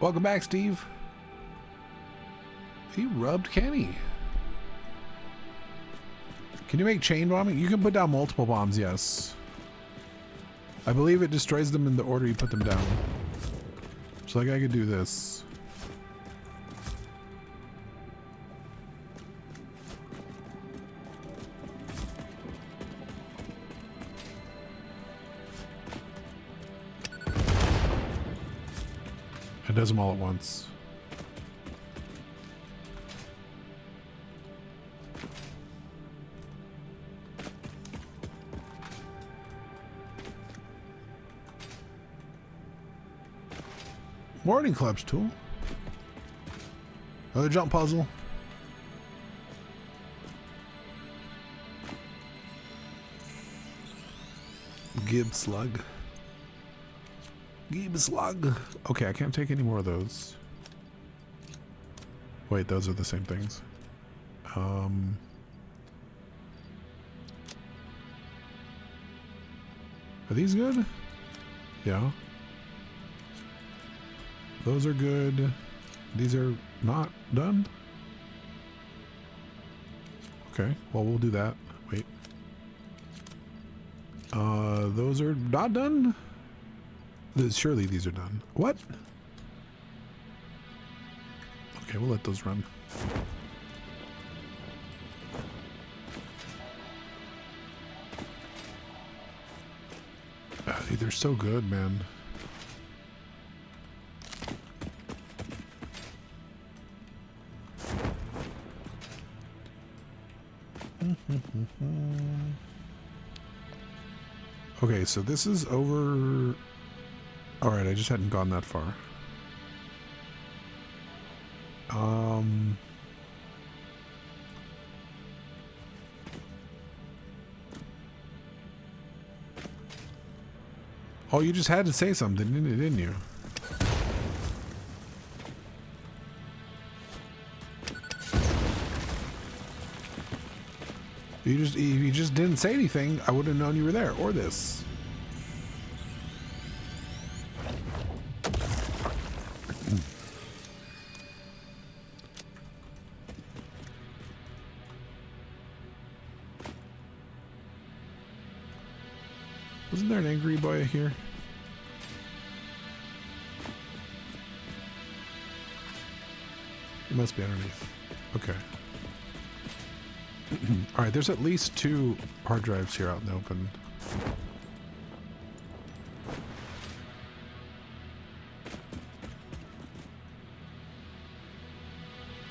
Welcome back, Steve. He rubbed Kenny. Can you make chain bombing? You can put down multiple bombs, yes. I believe it destroys them in the order you put them down. So like I could do this. It does them all at once. Morning clubs tool. Another jump puzzle. Gib slug. Gib slug. Okay, I can't take any more of those. Wait, those are the same things. Are these good? Yeah. Those are good. These are not done. Okay, well, we'll do that. Wait. Those are not done? Surely these are done. What? Okay, we'll let those run. they're so good, man. Okay, so this is over. All right, I just hadn't gone that far. Oh, you just had to say something, didn't you? If you just didn't say anything, I wouldn't have known you were there, or this. Wasn't there an angry boy here? He must be underneath. Okay. Alright, there's at least 2 hard drives here out in the open.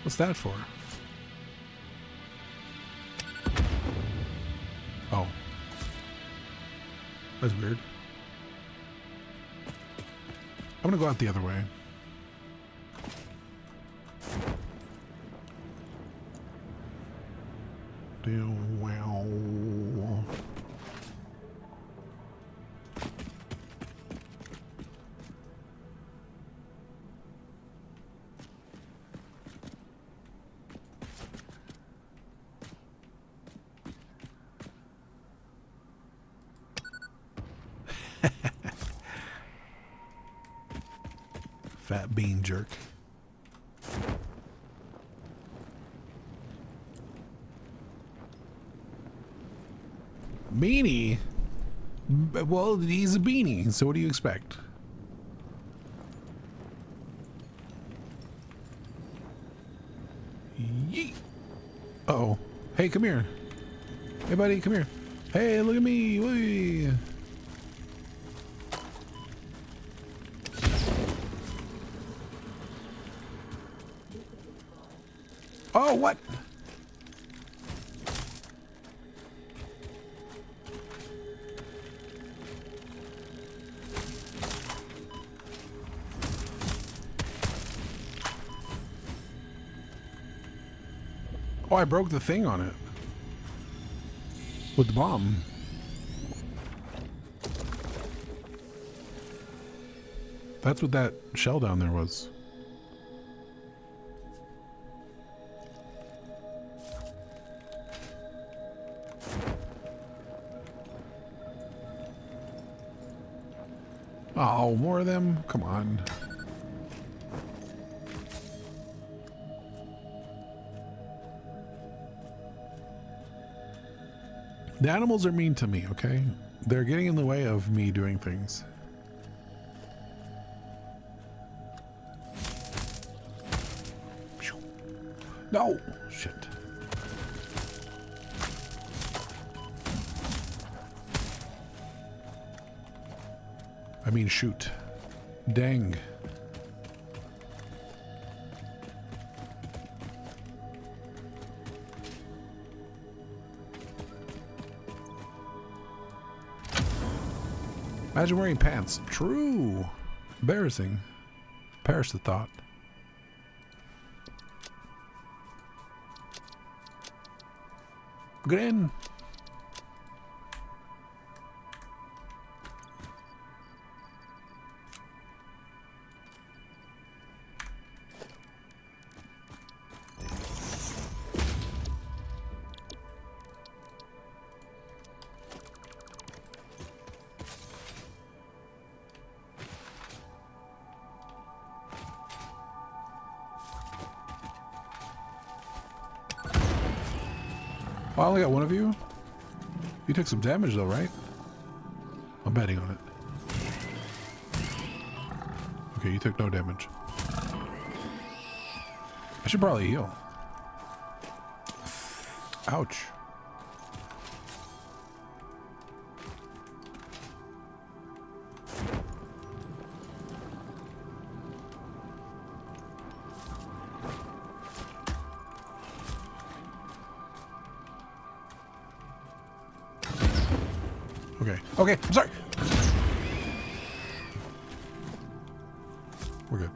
What's that for? Oh. That's weird. I'm gonna go out the other way. Wow. Fat bean jerk. Beanie? Well, he's a beanie, so what do you expect? Yeet. Uh-oh. Hey, come here. Hey, buddy, come here. Hey, look at me. Whee. Oh, what? Oh, I broke the thing on it. With the bomb. That's what that shell down there was. Oh, more of them? Come on. The animals are mean to me, okay? They're getting in the way of me doing things. No! Shit. I mean, shoot. Dang. Imagine wearing pants. True. Embarrassing. Perish the thought. Get in. Oh, I only got one of you? You took some damage though, right? I'm betting on it. Okay, you took no damage. I should probably heal. Ouch. Okay. Okay. I'm sorry. We're good.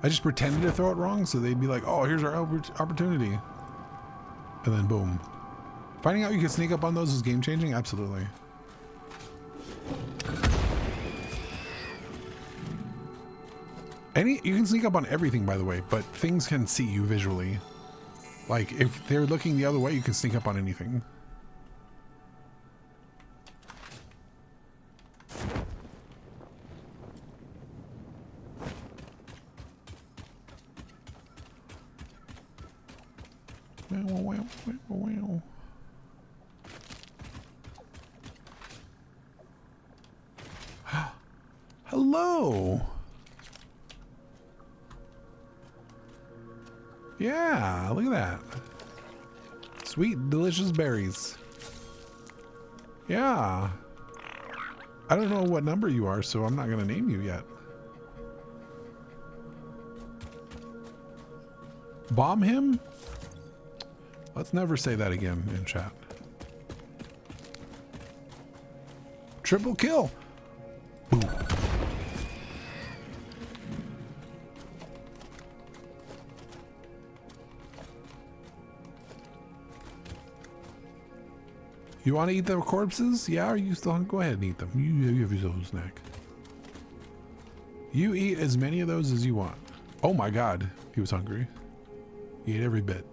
I just pretended to throw it wrong so they'd be like, oh, here's our opportunity. And then boom. Finding out you can sneak up on those is game changing? Absolutely. You can sneak up on everything, by the way, but things can see you visually. Like, if they're looking the other way, you can sneak up on anything. Hello. Yeah, look at that. Sweet, delicious berries. Yeah. I don't know what number you are, so I'm not going to name you yet. Bomb him? Let's never say that again in chat. Triple kill. Boom. You want to eat the corpses? Yeah, or you still go ahead and eat them. You have yourself a snack. You eat as many of those as you want. Oh my god, he was hungry. He ate every bit.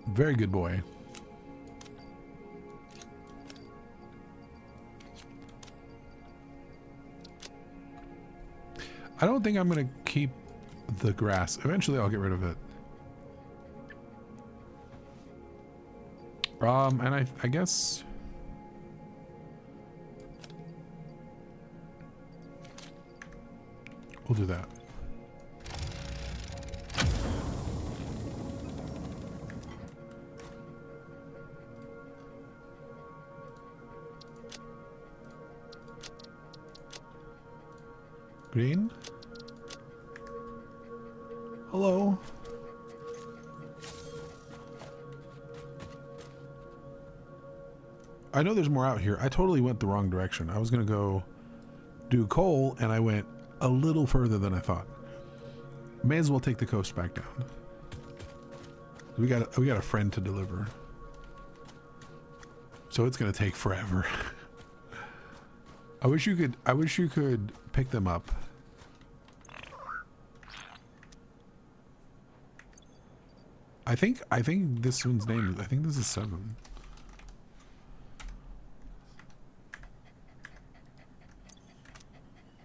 Very good boy. I don't think I'm going to keep the grass. Eventually I'll get rid of it. And I guess we'll do that. Green. Hello. I know there's more out here. I totally went the wrong direction. I was going to go do coal and I went a little further than I thought. May as well take the coast back down. We got a friend to deliver. So it's going to take forever. I wish you could pick them up. I think this one's name is, I think this is 7.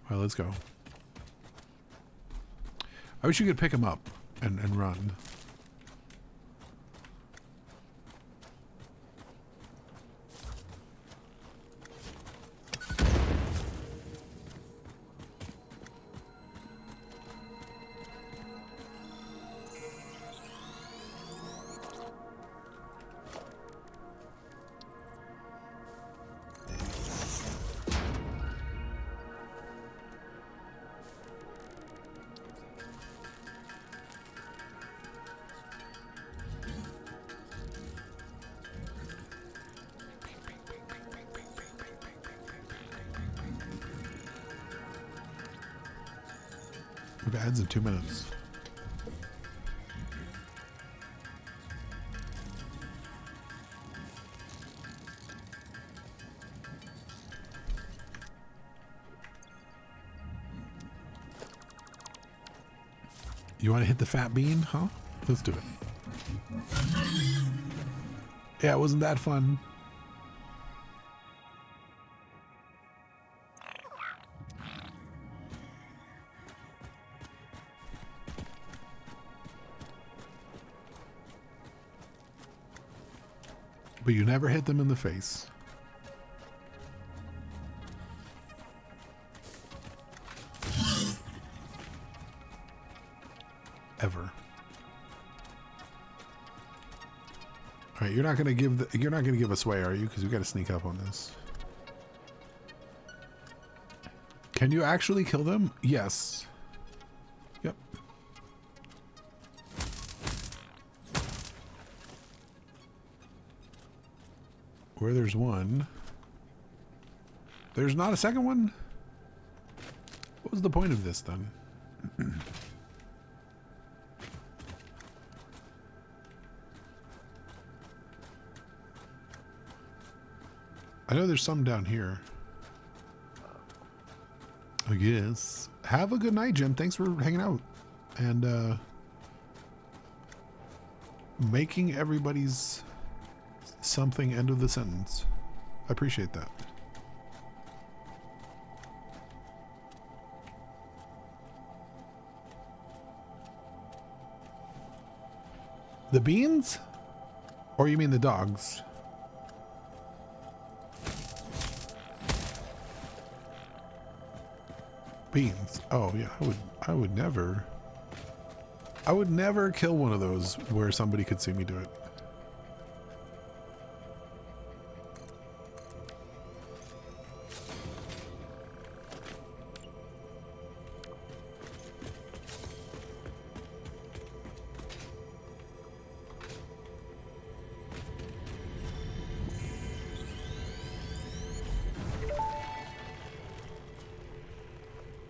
All right, let's go. I wish you could pick him up and run. We've ads in 2 minutes. You want to hit the fat bean, huh? Let's do it. Yeah, wasn't that fun? But you never hit them in the face. Ever. All right, you're not gonna give us away, are you? Because we got to sneak up on this. Can you actually kill them? Yes. Yep. where there's one, there's not a second one? What was the point of this then? I know there's some down here. I guess. Have a good night, Jim. Thanks for hanging out. And making everybody's something end of the sentence. I appreciate that. The beans? Or you mean the dogs? Beans. Oh yeah, I would never kill one of those where somebody could see me do it.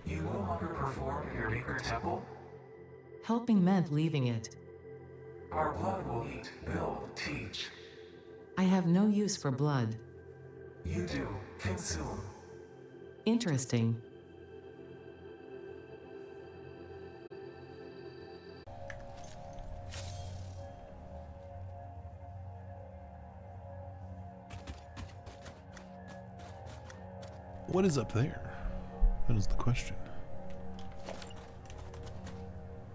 You no longer perform in your Maker Temple? Helping meant leaving it. Our blood will eat, build, teach. I have no use for blood. You do. Consume. Interesting. What is up there? That is the question.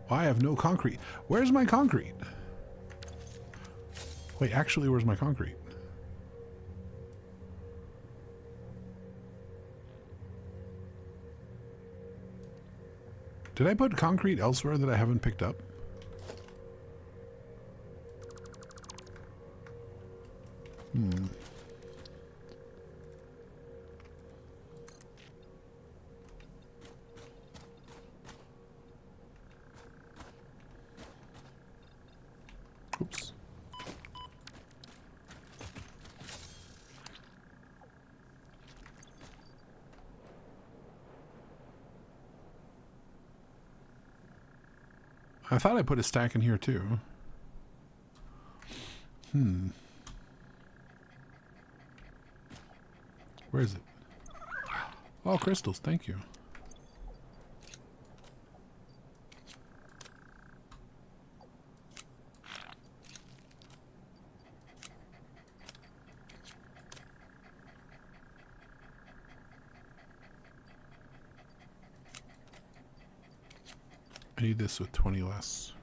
I have no concrete. Where's my concrete? Wait, actually, where's my concrete? Did I put concrete elsewhere that I haven't picked up? Oops. I thought I put a stack in here too. Where is it? Oh, crystals, thank you. I need this with 20 less.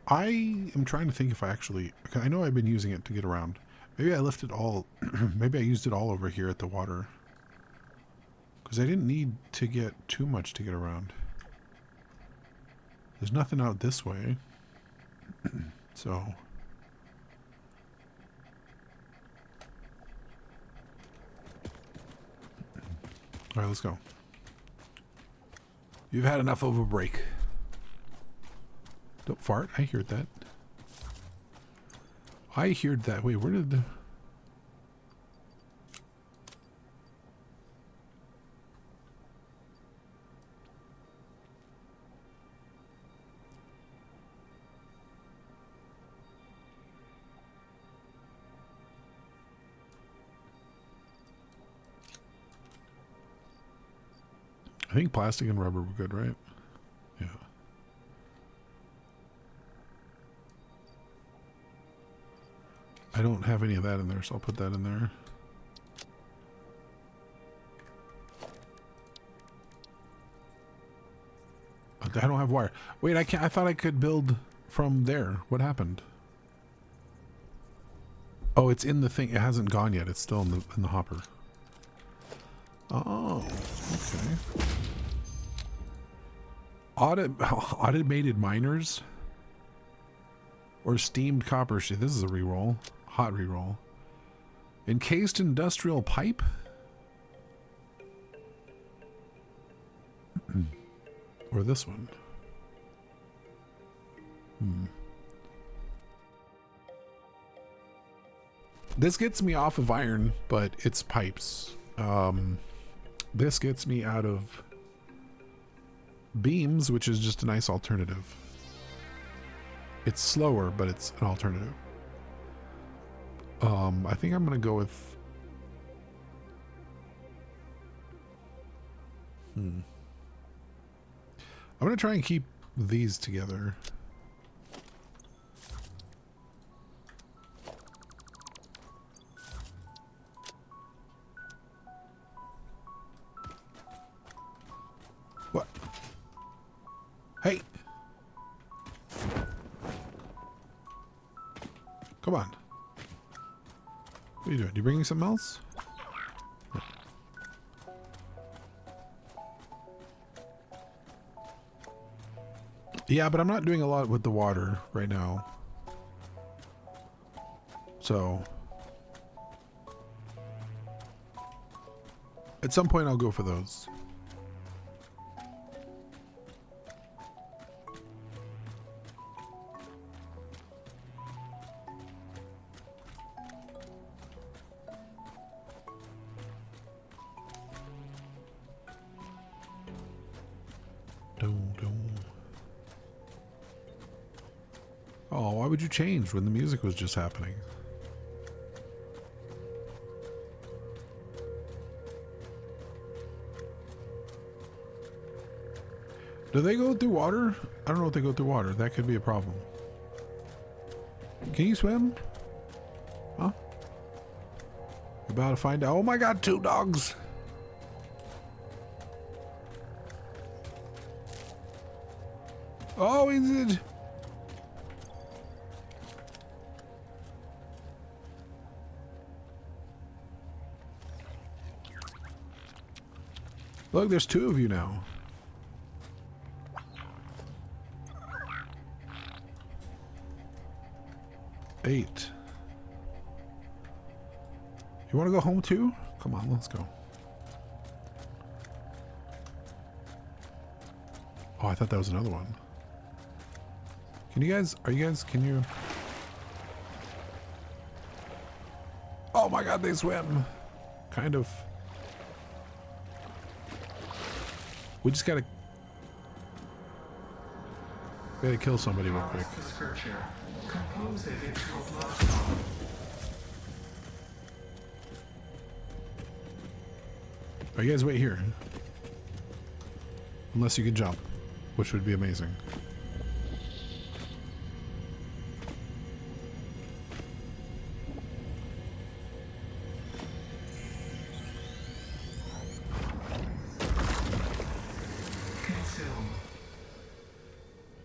I am trying to think if I actually... I know I've been using it to get around. Maybe I left it all... maybe I used it all over here at the water. Because I didn't need to get too much to get around. There's nothing out this way. So... Alright, let's go. You've had enough of a break. Don't fart. I heard that. I heard that. Wait, where did the... I think plastic and rubber were good, right? Yeah. I don't have any of that in there, so I'll put that in there. I don't have wire. Wait, I can't. I thought I could build from there. What happened? Oh, it's in the thing. It hasn't gone yet. It's still in the hopper. Oh, okay. Automated miners or steamed copper sheet. This is a reroll. Hot reroll. Encased industrial pipe. Or this one. This gets me off of iron, but it's pipes. This gets me out of beams, which is just a nice alternative. It's slower, but it's an alternative. I think I'm gonna go with I'm gonna try and keep these together. What? Hey! Come on. What are you doing? You bringing something else? Yeah, but I'm not doing a lot with the water right now. So at some point I'll go for those. Oh, why would you change when the music was just happening? Do they go through water? I don't know if they go through water. That could be a problem. Can you swim? Huh? About to find out. Oh my god, 2 dogs! Oh, is it? Look, there's 2 of you now. Eight. You want to go home too? Come on, let's go. Oh, I thought that was another one. Can you guys, can you? Oh my god, they swim. Kind of. We just gotta kill somebody real quick. Oh, you guys wait here. Unless you can jump, which would be amazing.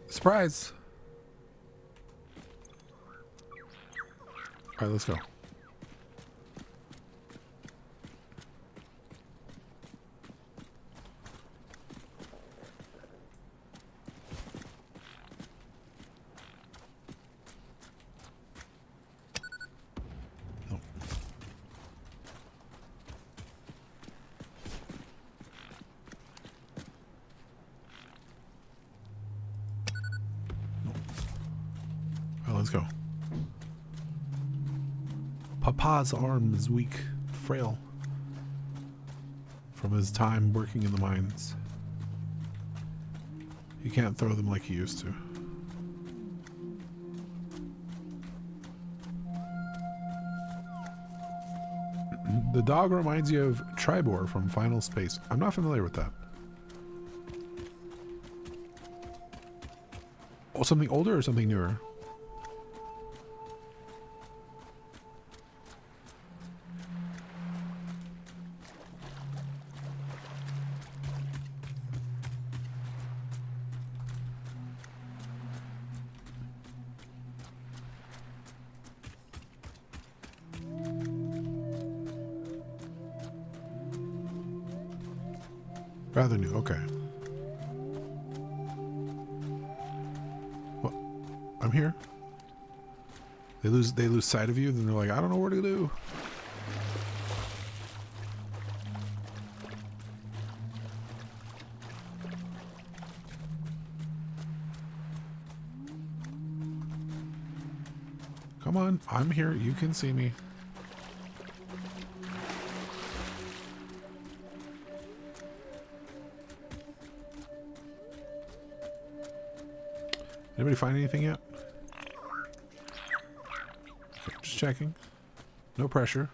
Surprise! Alright, let's go. No. Alright, let's go. Papa's arm is weak, frail, from his time working in the mines. He can't throw them like he used to. The dog reminds you of Tribor from Final Space. I'm not familiar with that. Oh, something older or something newer? Rather new, okay. I'm here. They lose sight of you, then they're like, I don't know where to do. Come on, I'm here. You can see me. Anybody find anything yet? Okay, just checking. No pressure.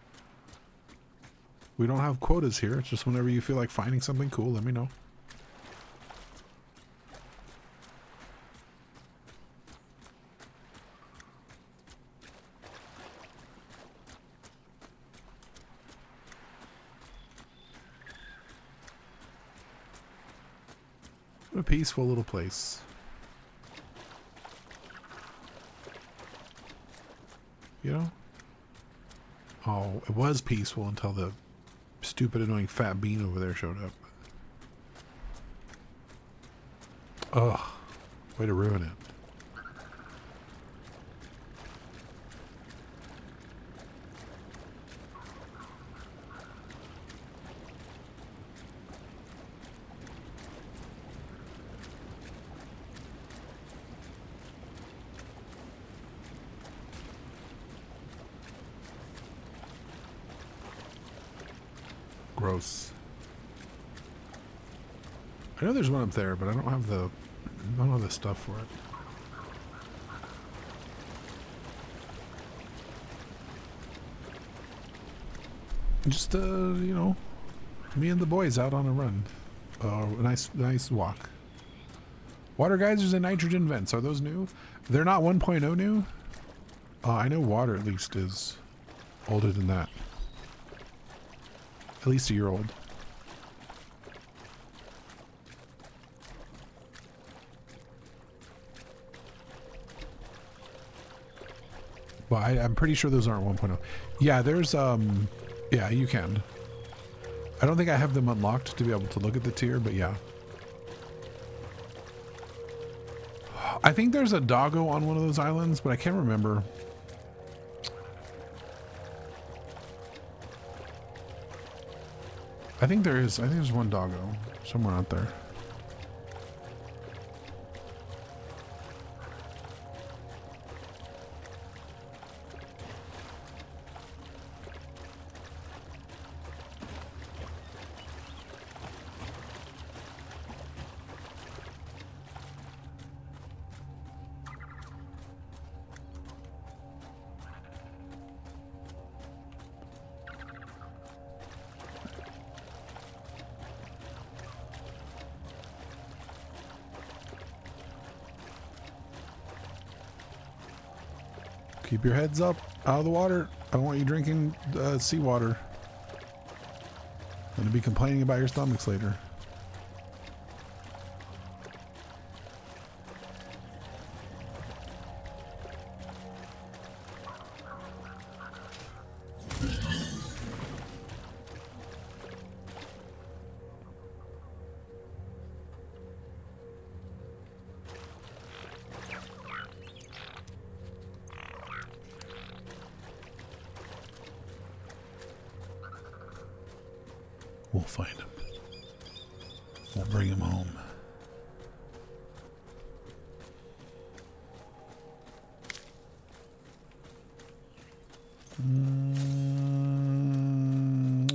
We don't have quotas here. It's just whenever you feel like finding something cool, let me know. What a peaceful little place. You know? Oh, it was peaceful until the stupid, annoying fat bean over there showed up. Ugh. Way to ruin it. Gross. I know there's one up there, but I don't have the stuff for it. Just you know, me and the boys out on a run. A nice walk. Water geysers and nitrogen vents, are those new? They're not 1.0 new. I know water at least is older than that. At least a year old. But I'm pretty sure those aren't 1.0. Yeah, there's yeah, you can. I don't think I have them unlocked to be able to look at the tier, but yeah. I think there's a doggo on one of those islands, but I can't remember. I think there's one doggo somewhere out there. Keep your heads up out of the water. I don't want you drinking seawater. Gonna be complaining about your stomachs later. We'll find him. We'll bring him home.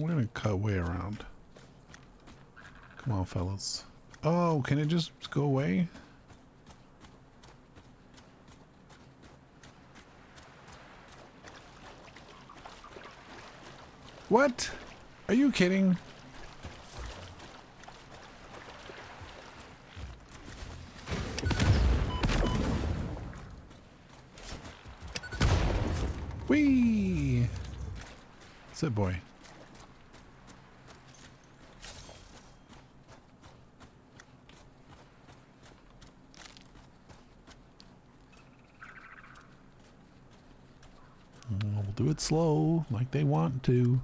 We're gonna cut way around. Come on, fellas. Oh, can it just go away? What? Are you kidding? Whee! Sit, boy. We'll do it slow, like they want to.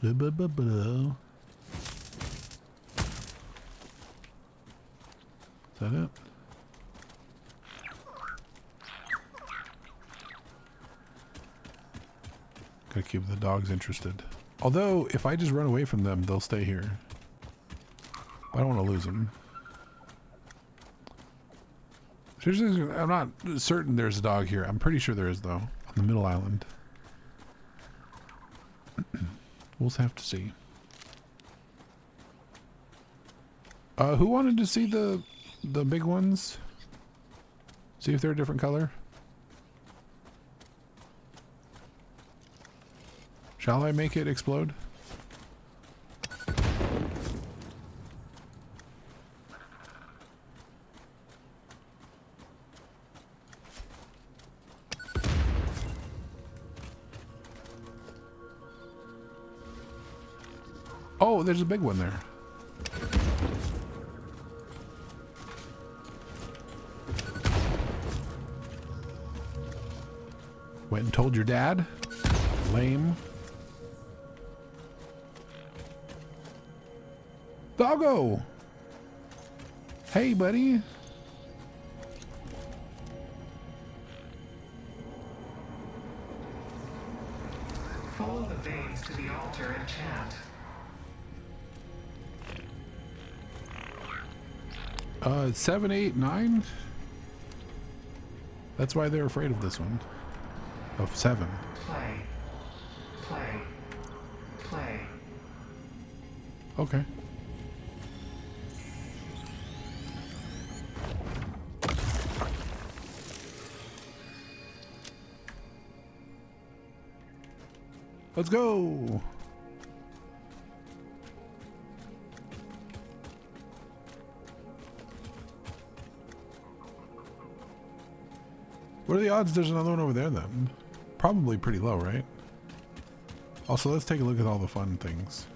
Is that it? gonna keep the dogs interested. Although, if I just run away from them, they'll stay here. I don't want to lose them. Seriously, I'm not certain there's a dog here. I'm pretty sure there is, though, on the middle island. We'll have to see. Who wanted to see the big ones? See if they're a different color? Shall I make it explode? Oh, there's a big one there. Went and told your dad? Lame. Doggo! Hey, buddy. Follow the veins to the altar and chant. 7, 8, 9? That's why they're afraid of this one. Of 7. Play. Play. Play. Okay. Let's go. What are the odds there's another one over there then? Probably pretty low, right? Also, let's take a look at all the fun things.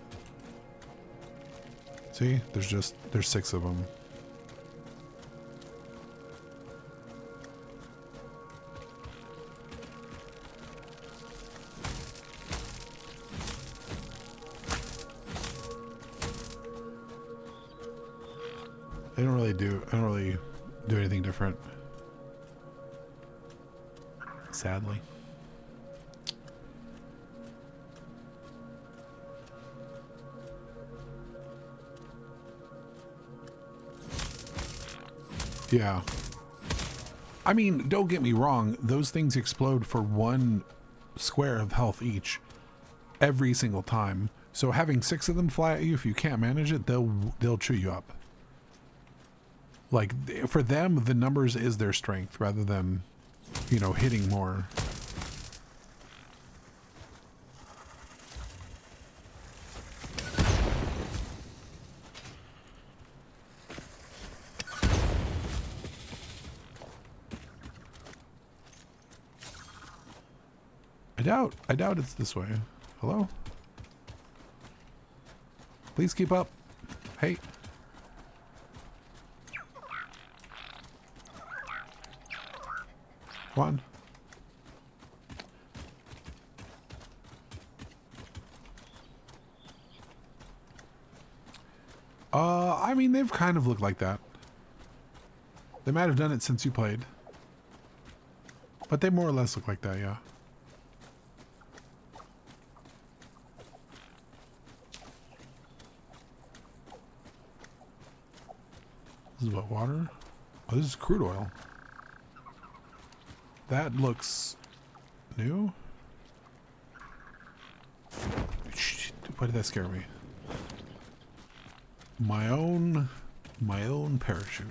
See, there's 6 of them. I don't really do anything different. Sadly. Yeah. I mean, don't get me wrong, those things explode for 1 square of health each every single time. So having 6 of them fly at you, if you can't manage it, they'll chew you up. Like, for them, the numbers is their strength rather than, you know, hitting more. I doubt it's this way. Hello? Please keep up. Hey. Come on. I mean, they've kind of looked like that. They might have done it since you played. But they more or less look like that, yeah. This is what, water? Oh, this is crude oil. That looks new. Why did that scare me? My own parachute.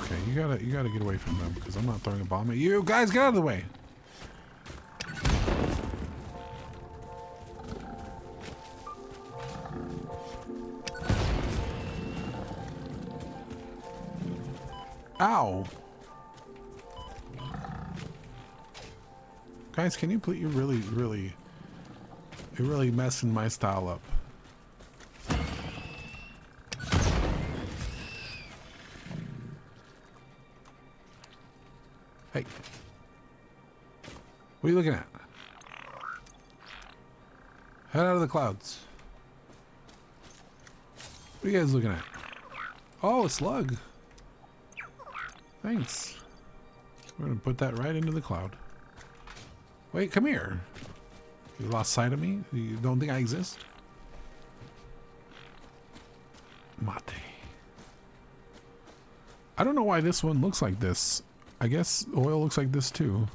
Okay, you gotta get away from them because I'm not throwing a bomb at you. Guys, get out of the way. Ow. Guys, can you please, you're really messing my style up. Hey. What are you looking at? Head out of the clouds. What are you guys looking at? Oh, a slug. Thanks. We're gonna put that right into the cloud. Wait, come here. You lost sight of me? You don't think I exist? Mate. I don't know why this one looks like this. I guess oil looks like this too.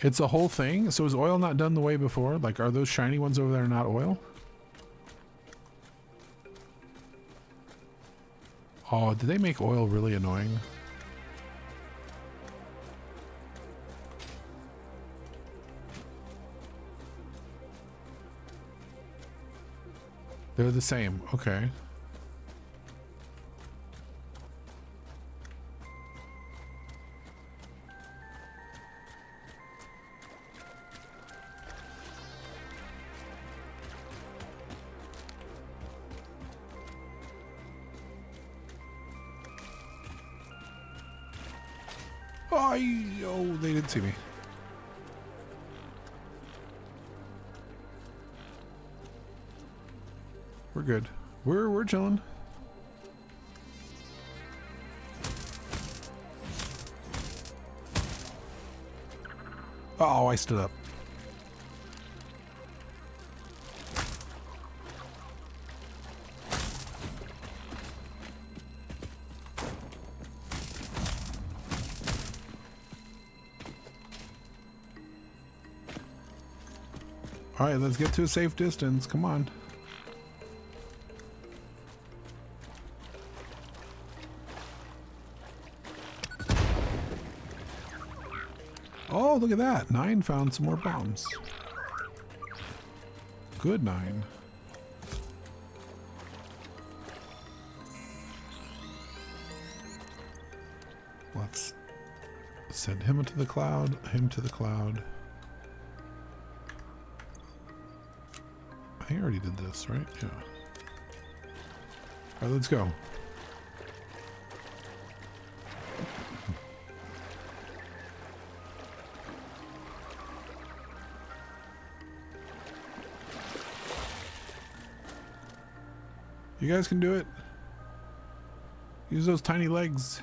It's a whole thing? So is oil not done the way before? Like, are those shiny ones over there not oil? Oh, did they make oil really annoying? They're the same. Okay. Oh, they didn't see me. We're good. We're chilling. Oh, I stood up. All right, let's get to a safe distance. Come on. Oh, look at that. 9 found some more bombs. Good 9. Let's send him into the cloud, him to the cloud. I think I already did this, right? Yeah. All right, let's go. You guys can do it. Use those tiny legs.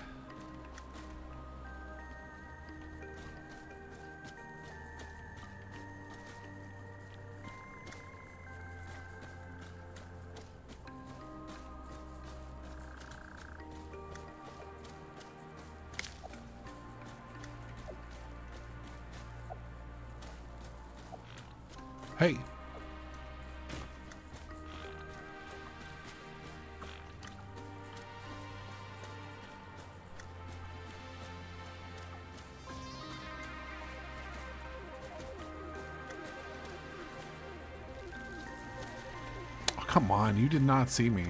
Hey. Oh, come on, you did not see me.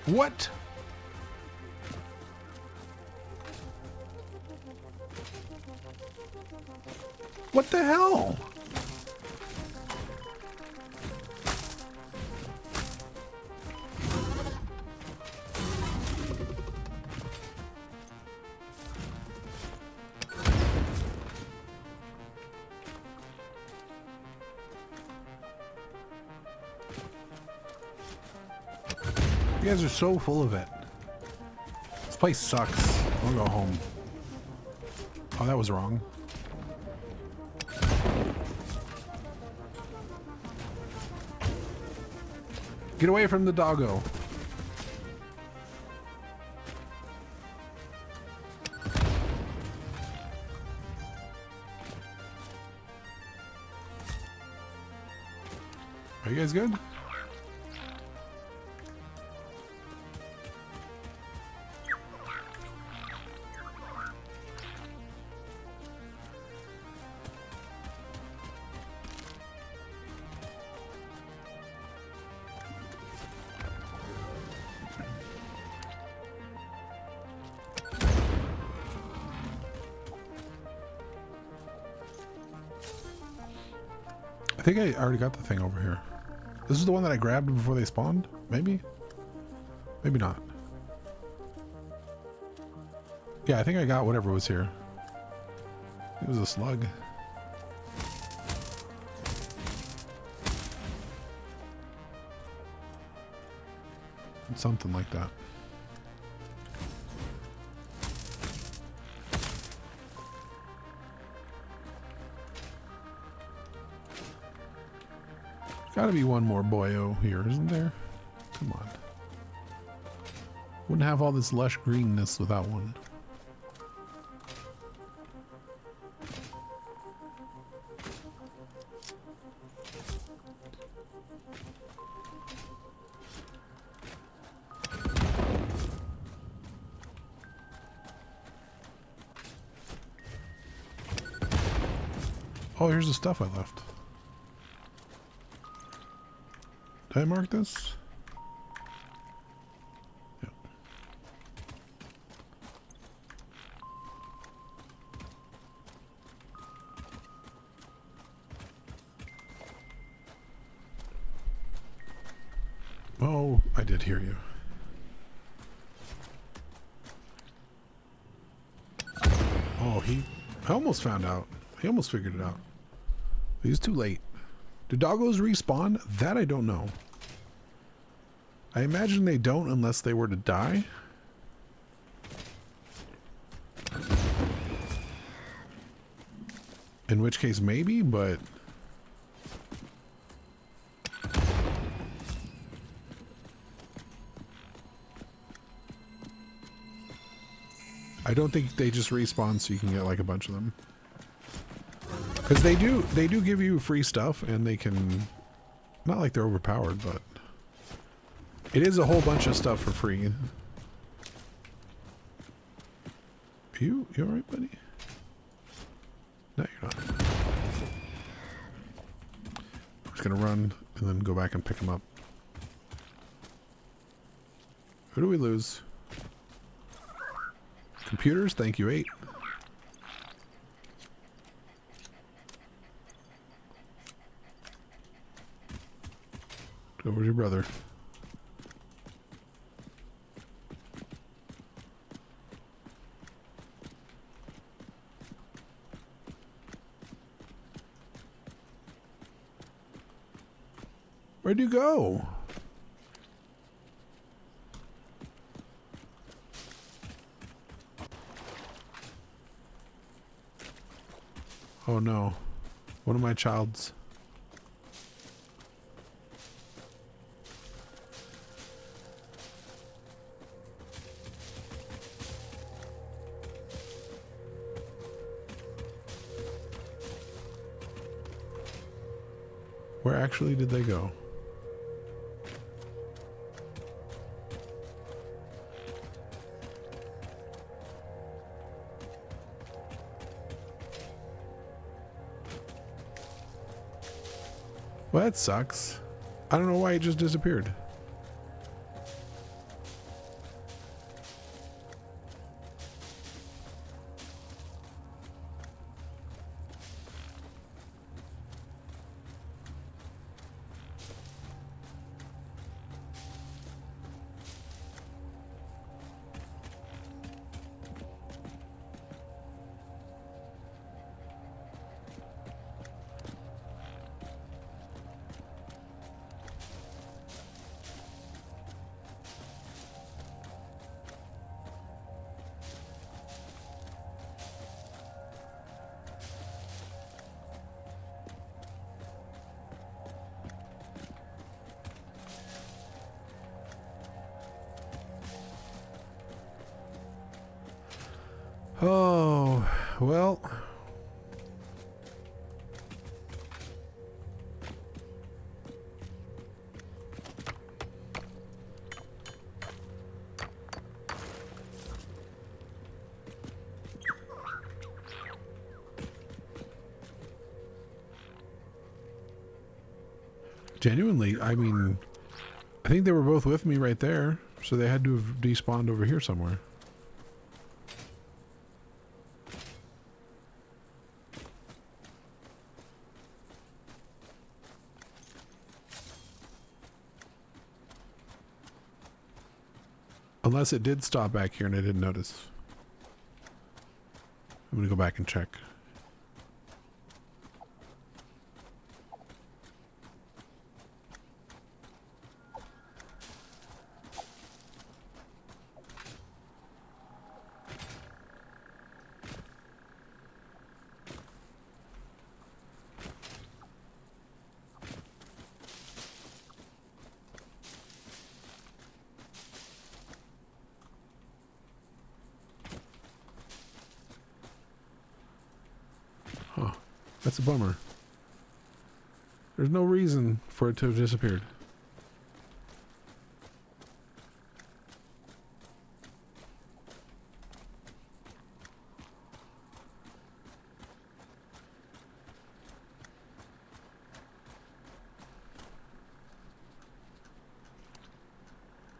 What? What the hell? You guys are so full of it. This place sucks. I'll go home. Oh, that was wrong. Get away from the doggo. Are you guys good? think I already got the thing over here. This is the one that I grabbed before they spawned? Maybe? Maybe not. Yeah, I think I got whatever was here. It was a slug. Something like that. Gotta be one more boyo here, isn't there? Come on. Wouldn't have all this lush greenness without one. Oh, here's the stuff I left. Did I mark this? Yeah. Oh, I did hear you. Oh, I almost found out. He almost figured it out. He's too late. Do doggos respawn? That I don't know. I imagine they don't unless they were to die. In which case maybe, but... I don't think they just respawn so you can get like a bunch of them. Because they do give you free stuff, and they can, not like they're overpowered, but it is a whole bunch of stuff for free. You alright, buddy? No, you're not. I'm just gonna run and then go back and pick him up. Who do we lose? Computers, thank you, 8. Where's your brother? Where'd you go? Oh no. One of my childs. Where actually did they go? Well, that sucks. I don't know why it just disappeared. Oh, well. Genuinely, I mean, I think they were both with me right there, so they had to have despawned over here somewhere. Unless it did stop back here and I didn't notice. I'm gonna go back and check. Huh. That's a bummer. There's no reason for it to have disappeared.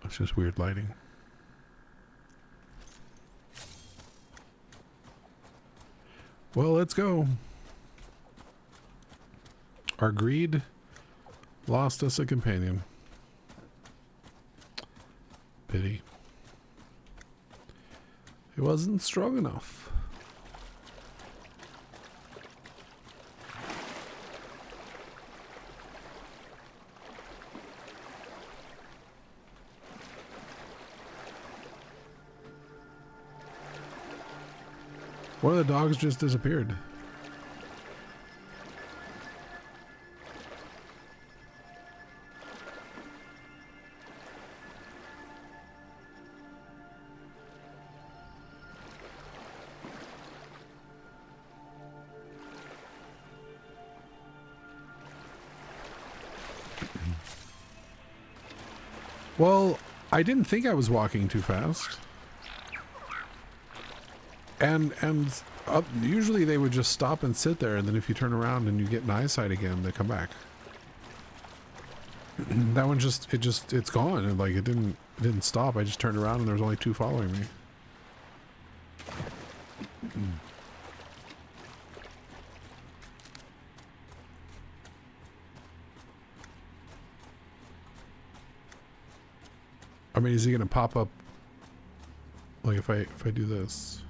It's just weird lighting. Well, let's go. Our greed lost us a companion. Pity. It wasn't strong enough. One of the dogs just disappeared. Well, I didn't think I was walking too fast. And usually they would just stop and sit there, and then if you turn around and you get an eyesight again, they come back. That one it's gone, and like it didn't stop. I just turned around and there was only two following me. I mean, is he gonna pop up like if I do this?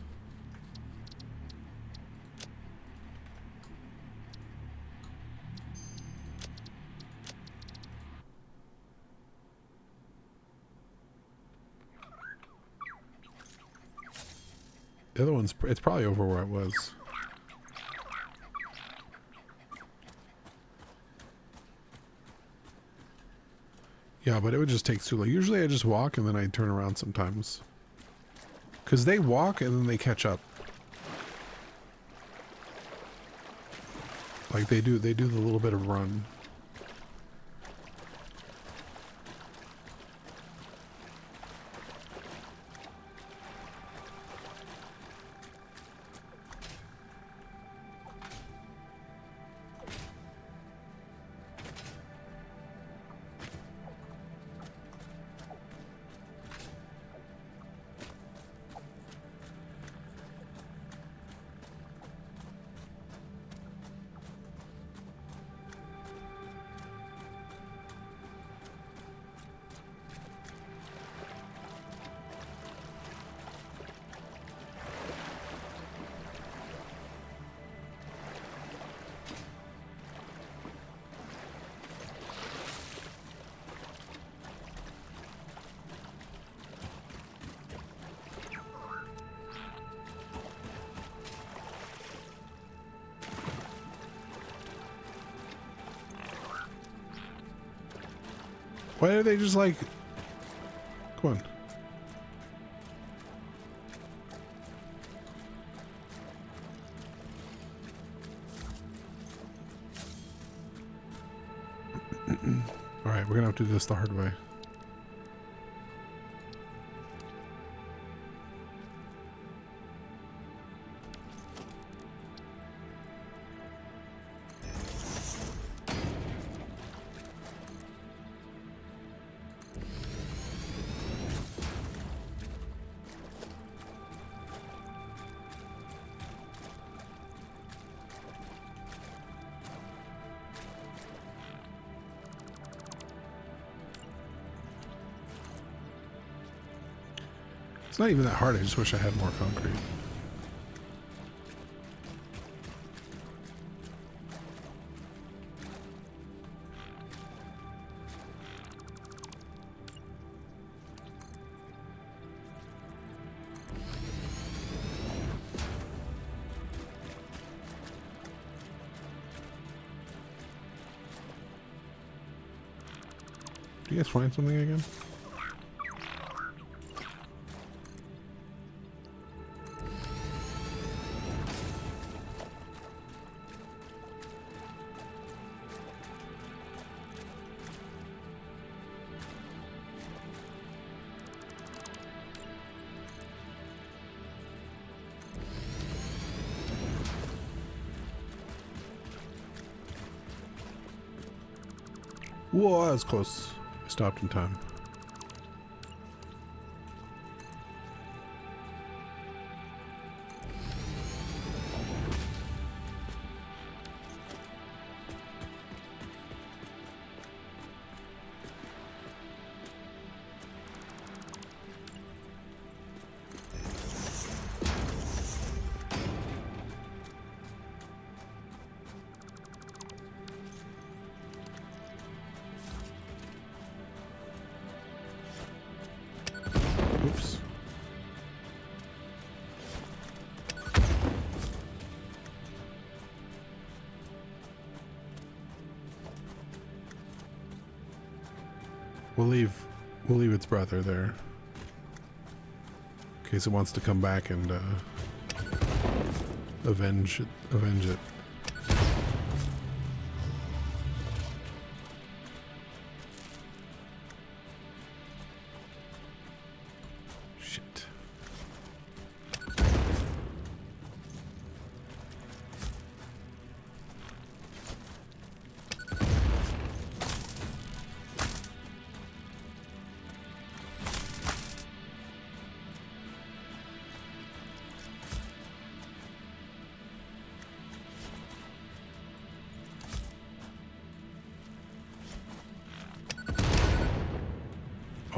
The other one's, it's probably over where it was. Yeah, but it would just take too long. Usually I just walk and then I turn around sometimes. Because they walk and then they catch up. Like they do the little bit of run. Why are they just like... Come on. Alright, we're gonna have to do this the hard way. It's not even that hard. I just wish I had more concrete. Do you guys find something again? Whoa, that was close. I stopped in time. Oops. We'll leave its brother there. In case it wants to come back and avenge it. Shit.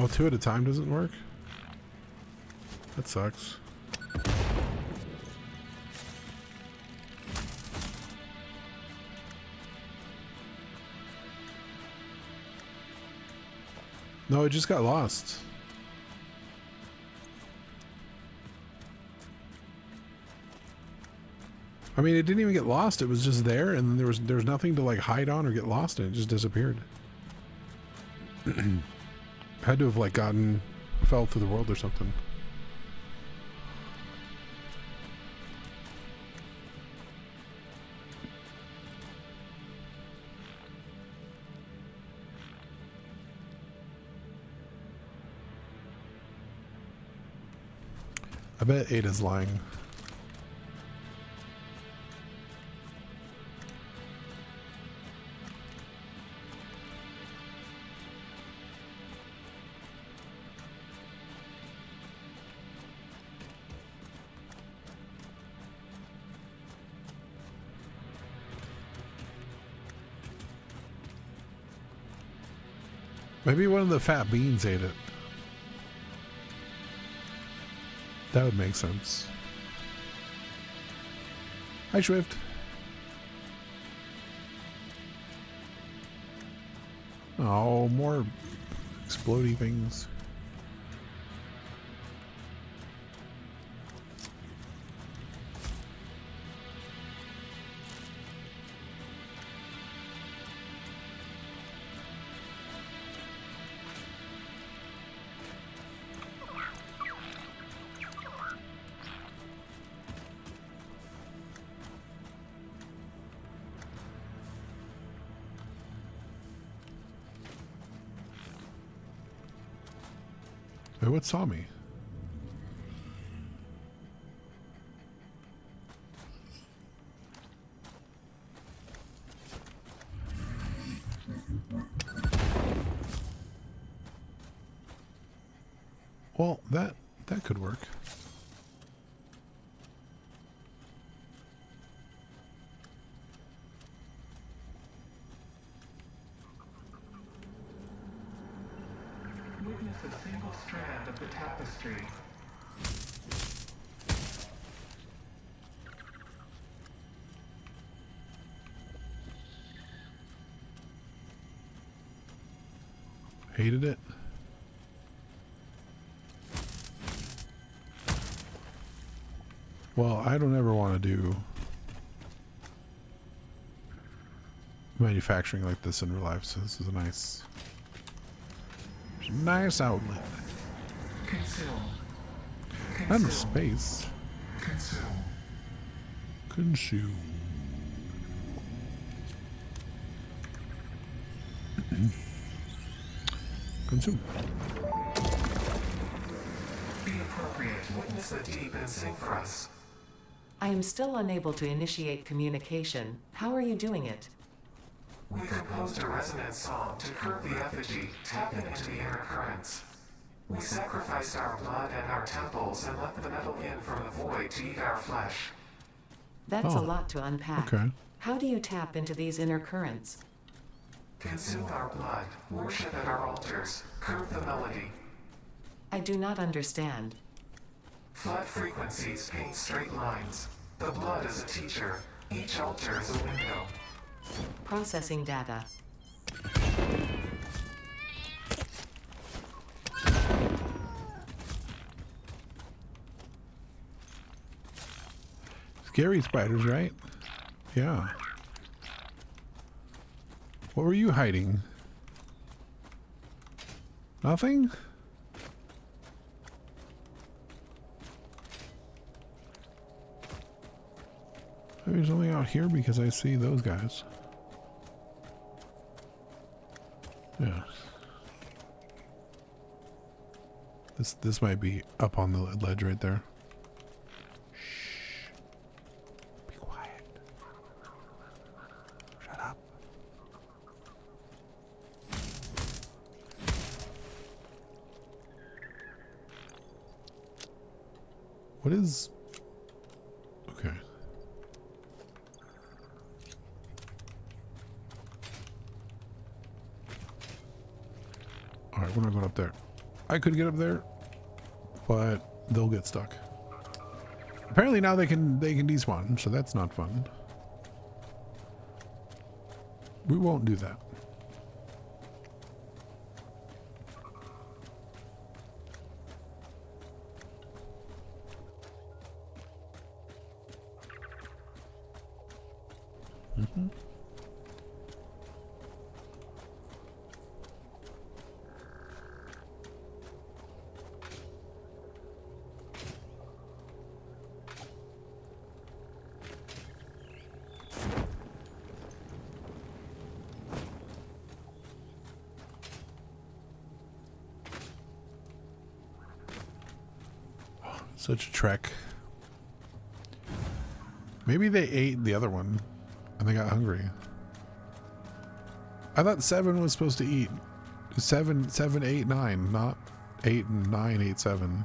Oh, 2 at a time doesn't work? That sucks. No, it just got lost. I mean, it didn't even get lost. It was just there, and then there was nothing to like hide on or get lost in. It just disappeared. Had to have like fell through the world or something. I bet Ada's lying. Maybe one of the fat beans ate it. That would make sense. Hi, Swift. Oh, more explodey things. Wait, what saw me? Well, that could work. Witness a single strand of the tapestry. Hated it. Well, I don't ever want to do manufacturing like this in real life, so this is a nice outlet. Consume. Not in space. Consume. Consume. Consume. Be appropriate. Witness the deep and sing for us. I am still unable to initiate communication. How are you doing it? We composed a resonance song to curb the effigy, tapping into the inner currents. We sacrificed our blood and our temples and let the metal in from the void to eat our flesh. That's a Oh, lot to unpack. okay. How do you tap into these inner currents? Consume our blood, worship at our altars, curb the melody. I do not understand. Flood frequencies paint straight lines. The blood is a teacher. Each altar is a window. Processing data. Scary spiders, right? Yeah. What were you hiding? Nothing? Maybe there's something out here because I see those guys. Yeah. This might be up on the ledge right there. Shh. Be quiet. Shut up. What is... Okay. Alright, we're not going up there. I could get up there, but they'll get stuck. Apparently now they can despawn, so that's not fun. We won't do that. Such a trek. Maybe they ate the other one and they got hungry. I thought 7 was supposed to eat. 7, 8, 9, not 8 and 9, 8, 7.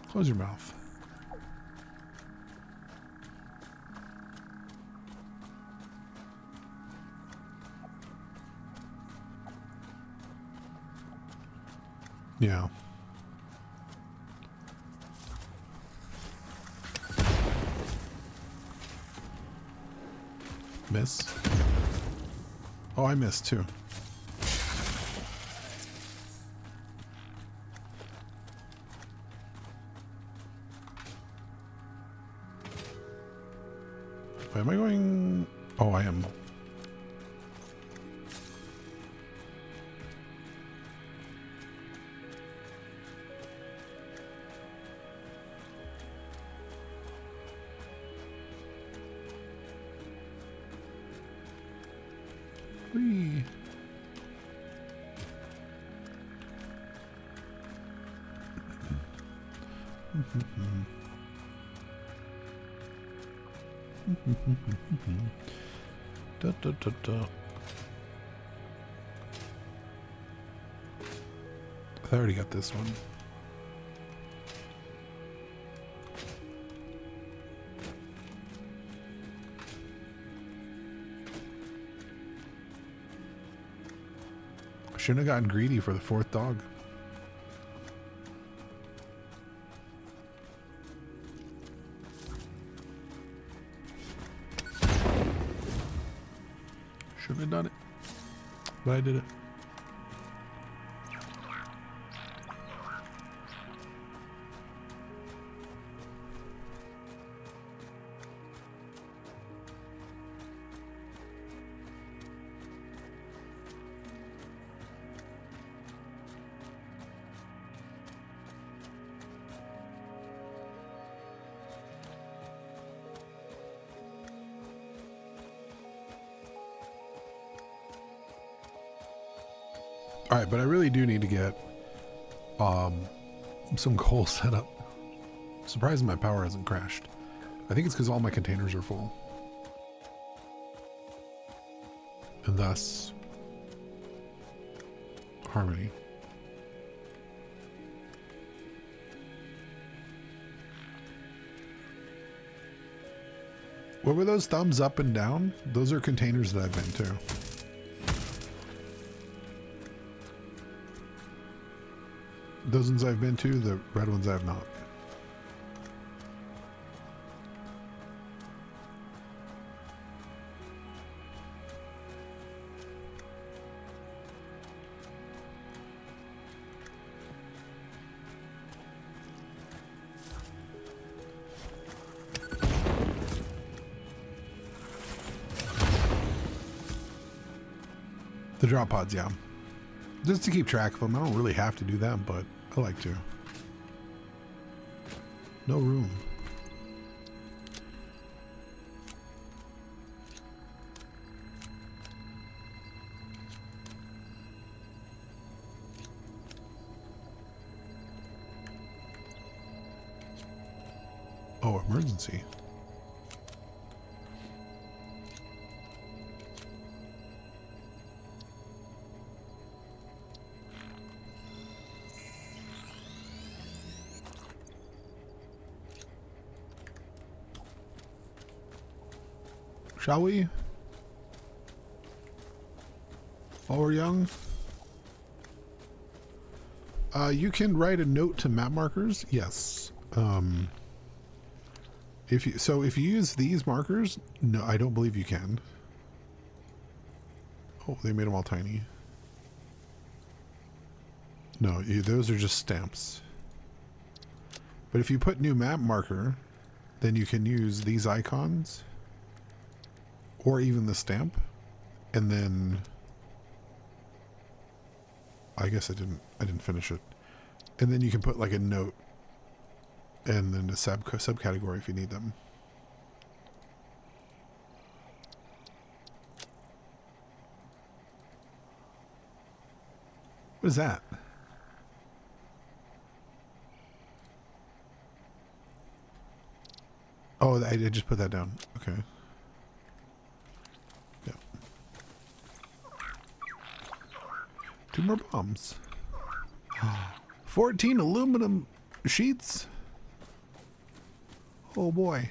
Close your mouth. Yeah. Miss. Oh, I missed too. Wait, am I going? Oh, I am. Whee. Da, da, da, da. I already got this one. Shouldn't have gotten greedy for the 4th dog. Shouldn't have done it. But I did it. All right, but I really do need to get some coal set up. Surprised my power hasn't crashed. I think it's because all my containers are full. And thus, harmony. What were those thumbs up and down? Those are containers that I've been to. Those ones I've been to, the red ones I have not. The drop pods, yeah. Just to keep track of them. I don't really have to do them, but I like to. No room. Oh, emergency. Shall we? While we're young? You can write a note to map markers. Yes. If you use these markers, no, I don't believe you can. Oh, they made them all tiny. No, those are just stamps. But if you put new map marker, then you can use these icons. Or even the stamp, and then I guess I didn't finish it. And then you can put like a note and then a subcategory if you need them. What is that? Oh, I just put that down. Okay. 2 more bombs. 14 aluminum sheets. Oh boy.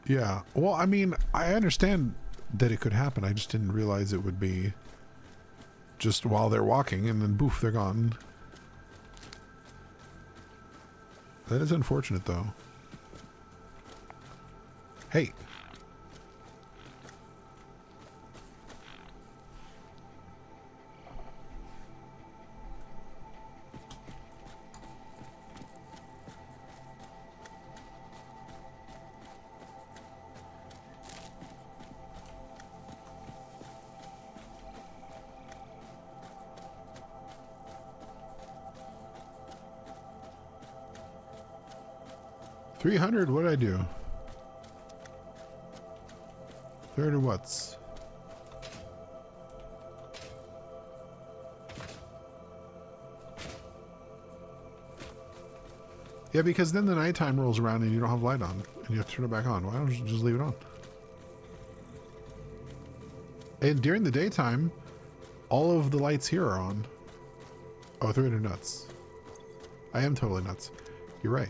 Yeah. Well, I mean, I understand that it could happen. I just didn't realize it would be just while they're walking and then boof, they're gone. That is unfortunate though. Hey. 300, what did I do? 30 watts. Yeah, because then the nighttime rolls around and you don't have light on and you have to turn it back on. Why don't you just leave it on? And during the daytime, all of the lights here are on. Oh, 300 nuts. I am totally nuts. You're right.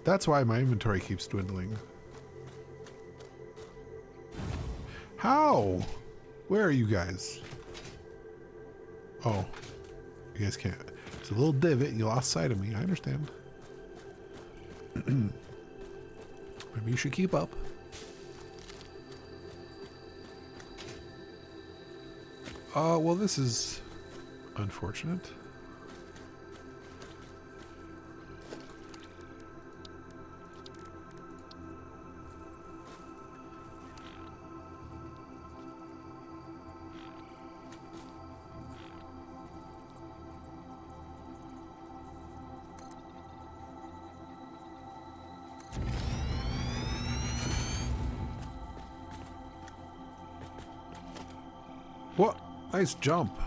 That's why my inventory keeps dwindling. How? Where are you guys? Oh, you guys can't. It's a little divot. You lost sight of me. I understand. Maybe you should keep up. Well, this is unfortunate. What? Nice jump.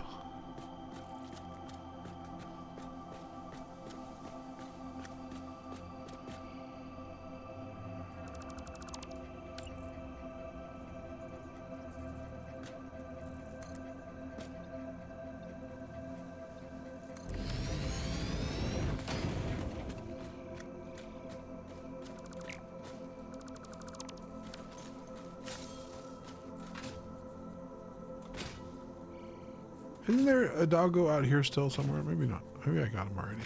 Isn't there a doggo out here still somewhere? Maybe not. Maybe I got him already.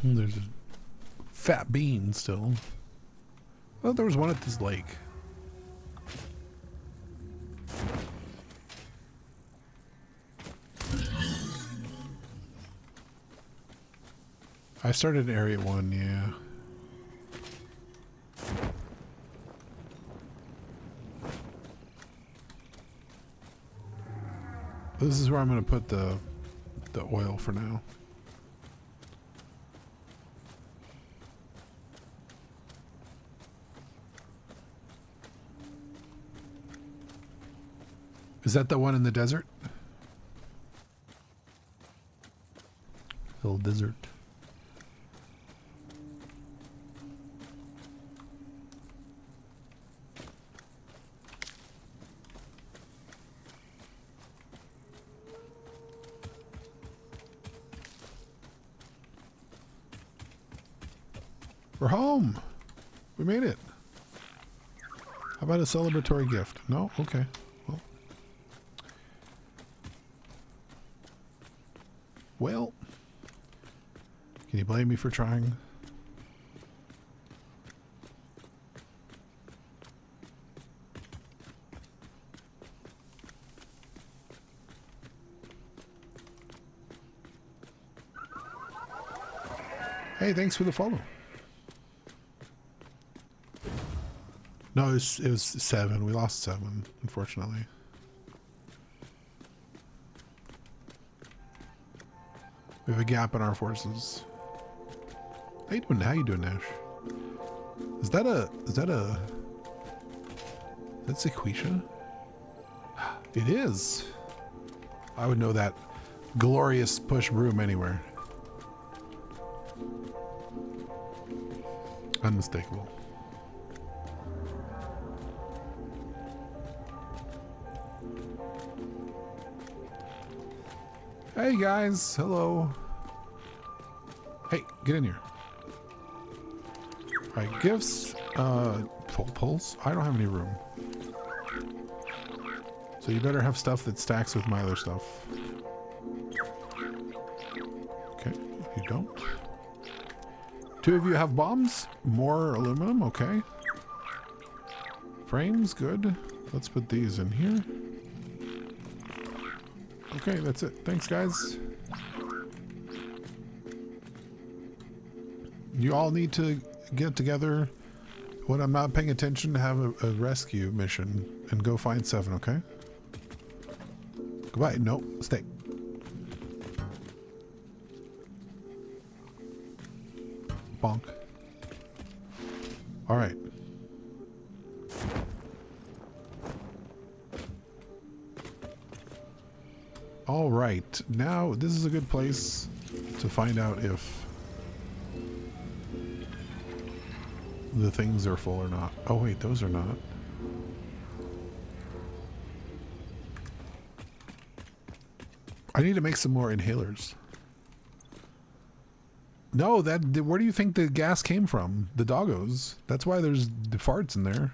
There's a fat bean still. Well, there was one at this lake. I started in Area 1, yeah. This is where I'm going to put the oil for now. Is that the one in the desert? Little desert. We're home. We made it. How about a celebratory gift? No? Okay. Well, can you blame me for trying? Hey, thanks for the follow. No, it was 7. We lost 7, unfortunately. We have a gap in our forces. How you doing? How you doing, Nash? Is that Sequisha? It is. I would know that glorious push broom anywhere. Unmistakable. Hey guys, hello. Hey, get in here. Alright, gifts, pulse. I don't have any room. So you better have stuff that stacks with my other stuff. Okay, you don't. 2 of you have bombs. More aluminum, okay. Frames, good. Let's put these in here. Okay, that's it. Thanks, guys. You all need to get together when I'm not paying attention to have a rescue mission and go find 7, okay? Goodbye. No, stay. Bonk. All right. All right. Now, this is a good place to find out if the things are full or not. Oh, wait, those are not. I need to make some more inhalers. No, where do you think the gas came from? The doggos. That's why there's the farts in there.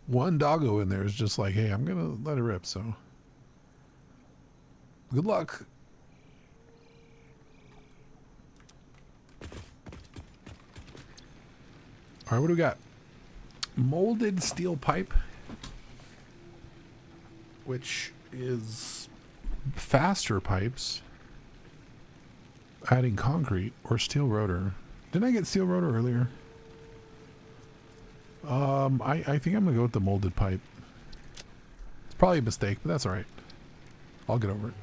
One doggo in there is just like, hey, I'm gonna let it rip, so good luck. All right, what do we got? Molded steel pipe, which is faster pipes. Adding concrete or steel rotor. Didn't I get steel rotor earlier? I think I'm gonna go with the molded pipe. It's probably a mistake, but that's all right. I'll get over it.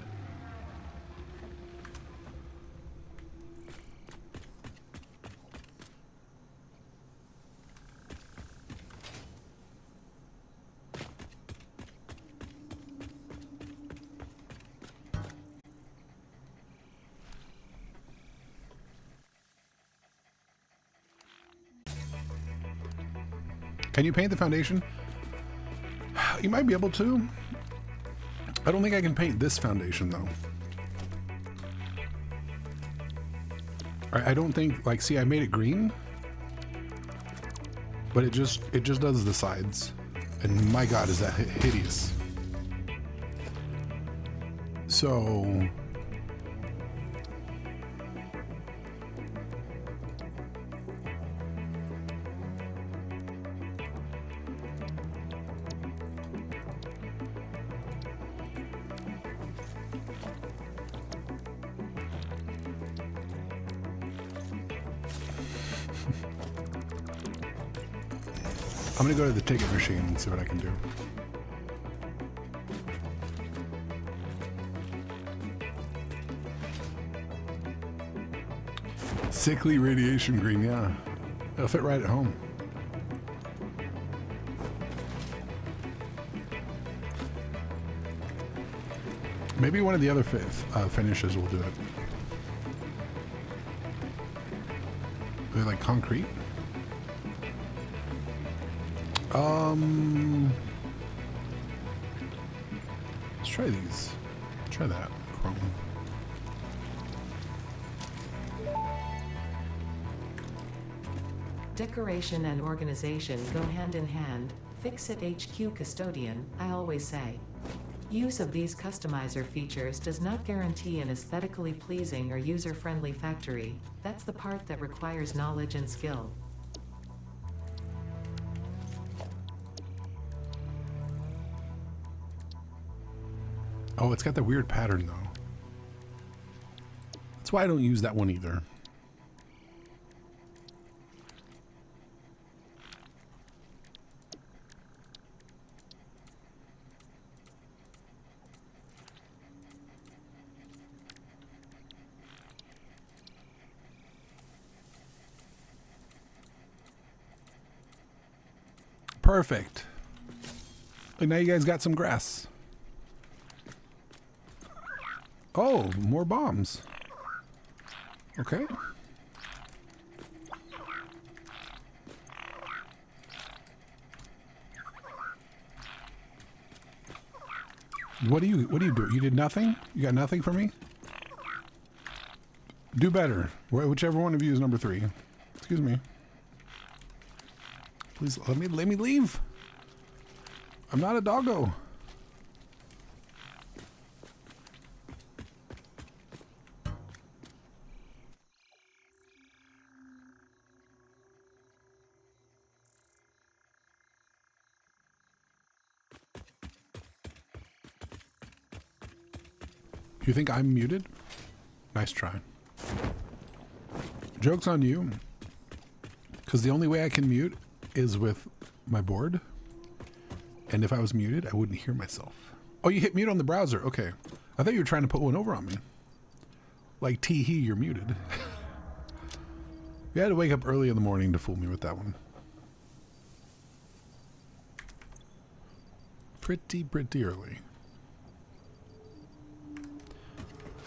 Can you paint the foundation? You might be able to. I don't think I can paint this foundation though. I don't think, like, see, I made it green, but it just does the sides, and my God, is that hideous. So I'm gonna go to the ticket machine and see what I can do. Sickly radiation green, yeah. It'll fit right at home. Maybe one of the other finishes will do it. Are they like concrete? Let's try these. Try that. Chrome. Decoration and organization go hand in hand. Fix it HQ custodian, I always say. Use of these customizer features does not guarantee an aesthetically pleasing or user-friendly factory. That's the part that requires knowledge and skill. Oh, it's got that weird pattern though. That's why I don't use that one either. Perfect. And now you guys got some grass. Oh, more bombs. Okay. What do you do? You did nothing? You got nothing for me? Do better. Whichever one of you is number 3. Excuse me. Please let me leave. I'm not a doggo. You think I'm muted? Nice try. Joke's on you. Because the only way I can mute is with my board. And if I was muted, I wouldn't hear myself. Oh, you hit mute on the browser. Okay. I thought you were trying to put one over on me. Like, tee-hee, you're muted. You had to wake up early in the morning to fool me with that one. Pretty early.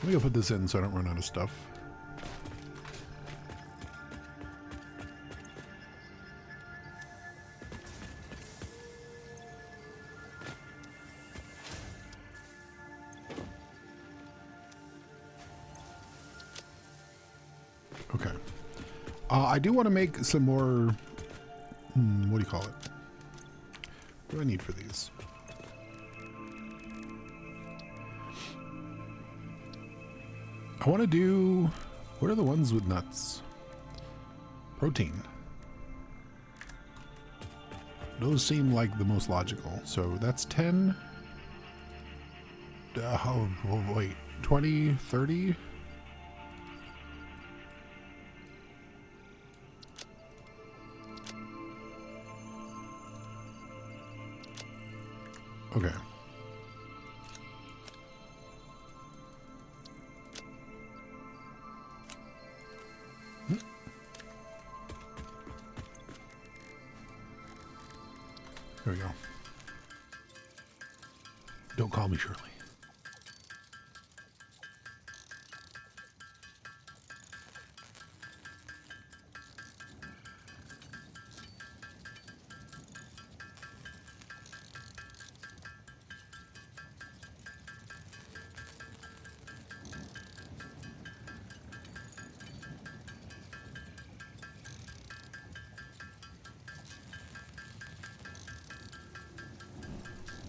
Let me go put this in so I don't run out of stuff. Okay. I do want to make some more, what do you call it? What do I need for these? I want to do... What are the ones with nuts? Protein. Those seem like the most logical. So that's 10. Oh, wait. 20, 30? Okay. There we go. Don't call me Shirley.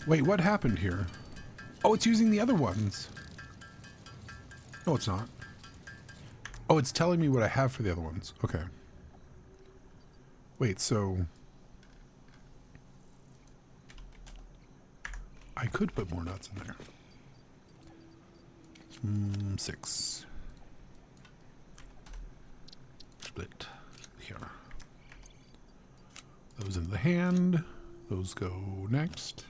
Wait, what happened here? Oh, it's using the other ones. No, it's not. Oh, it's telling me what I have for the other ones. Okay. Wait, so... I could put more nuts in there. 6. Split here. Those in the hand. Those go next.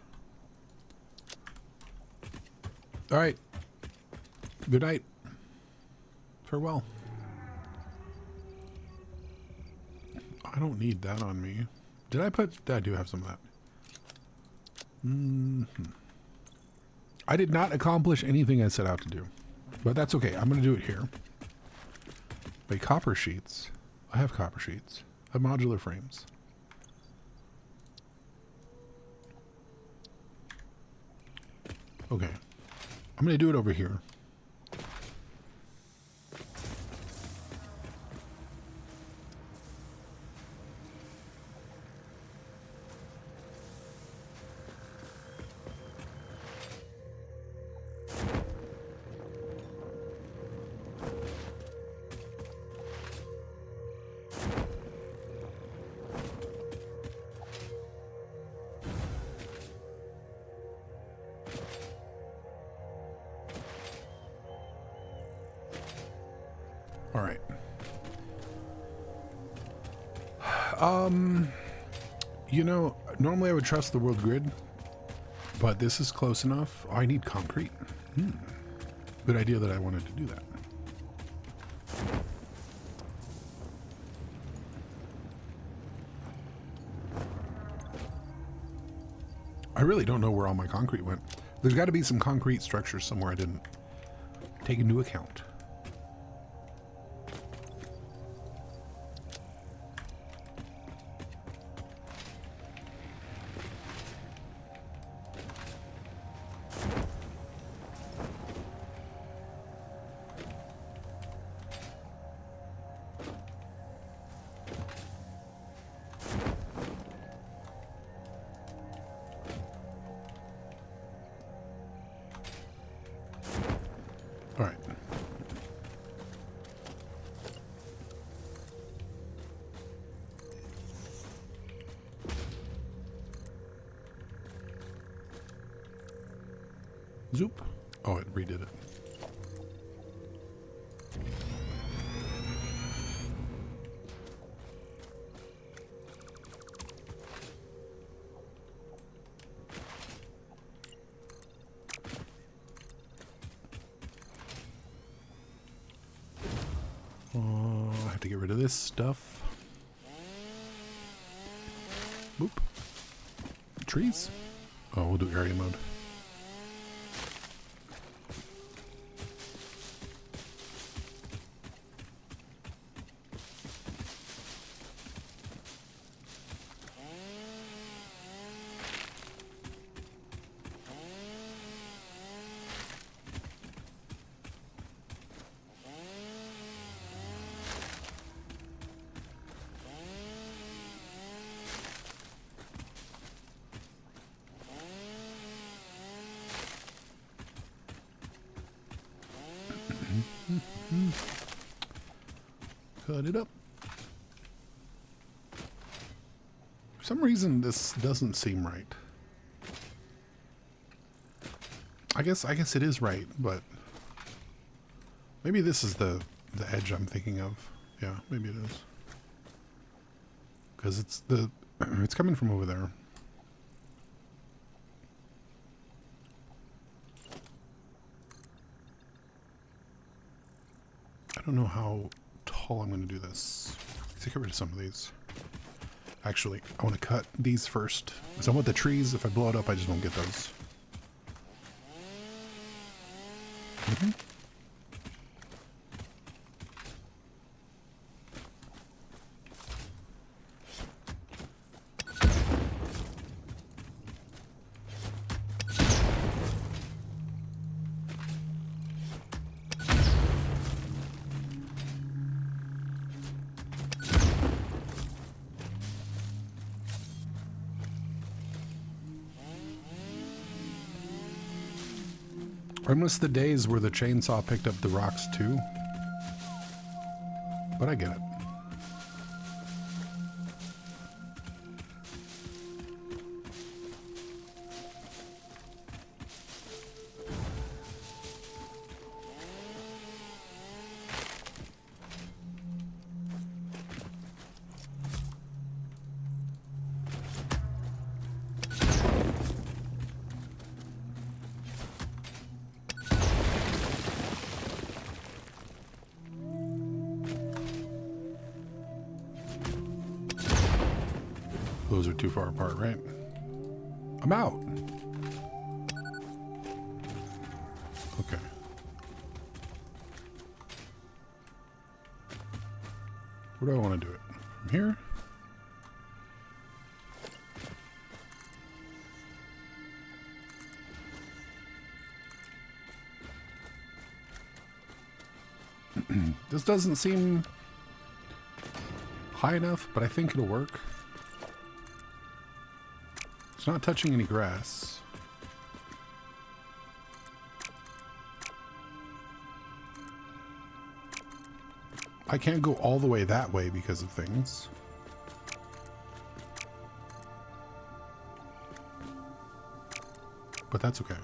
All right. Good night. Farewell. I don't need that on me. Did I put... I do have some of that. I did not accomplish anything I set out to do. But that's okay. I'm going to do it here. Wait, copper sheets. I have copper sheets. I have modular frames. Okay. I'm going to do it over here. All right. You know, normally I would trust the world grid, but this is close enough. Oh, I need concrete. Good idea that I wanted to do that. I really don't know where all my concrete went. There's got to be some concrete structures somewhere I didn't take into account. All right. Zoop. Oh, it redid it. I have to get rid of this stuff. Boop. Trees. Oh, we'll do area mode. Cut it up. For some reason, this doesn't seem right. I guess it is right, but maybe this is the edge I'm thinking of. Yeah, maybe it is. Because it's coming from over there. I don't know how tall I'm going to do this. Let's get rid of some of these. Actually, I want to cut these first. Because I want the trees. If I blow it up, I just won't get those. I miss the days where the chainsaw picked up the rocks too. But I get it. Those are too far apart, right? I'm out. Okay. Where do I want to do it? From here? This doesn't seem high enough, but I think it'll work. It's not touching any grass. I can't go all the way that way because of things. But that's okay.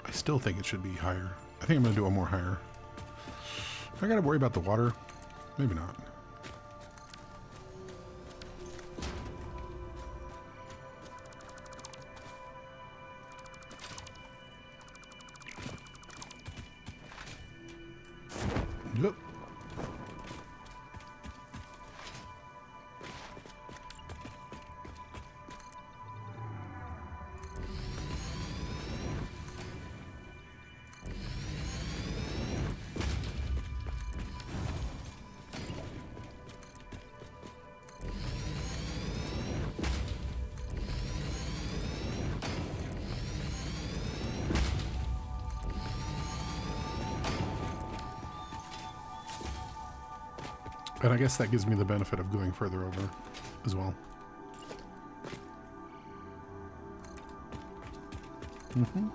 I still think it should be higher. I think I'm going to do one more higher. I gotta worry about the water. Maybe not. Yep. And I guess that gives me the benefit of going further over as well. Mm-hmm.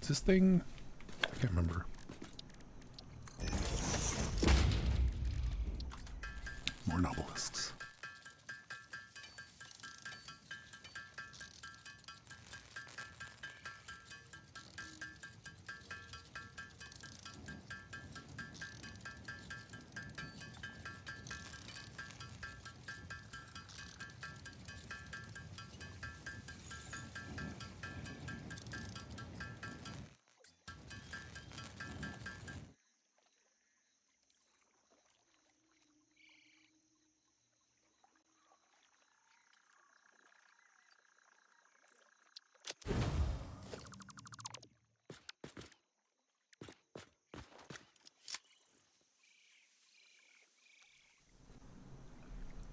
this thing? I can't remember. More obelisks.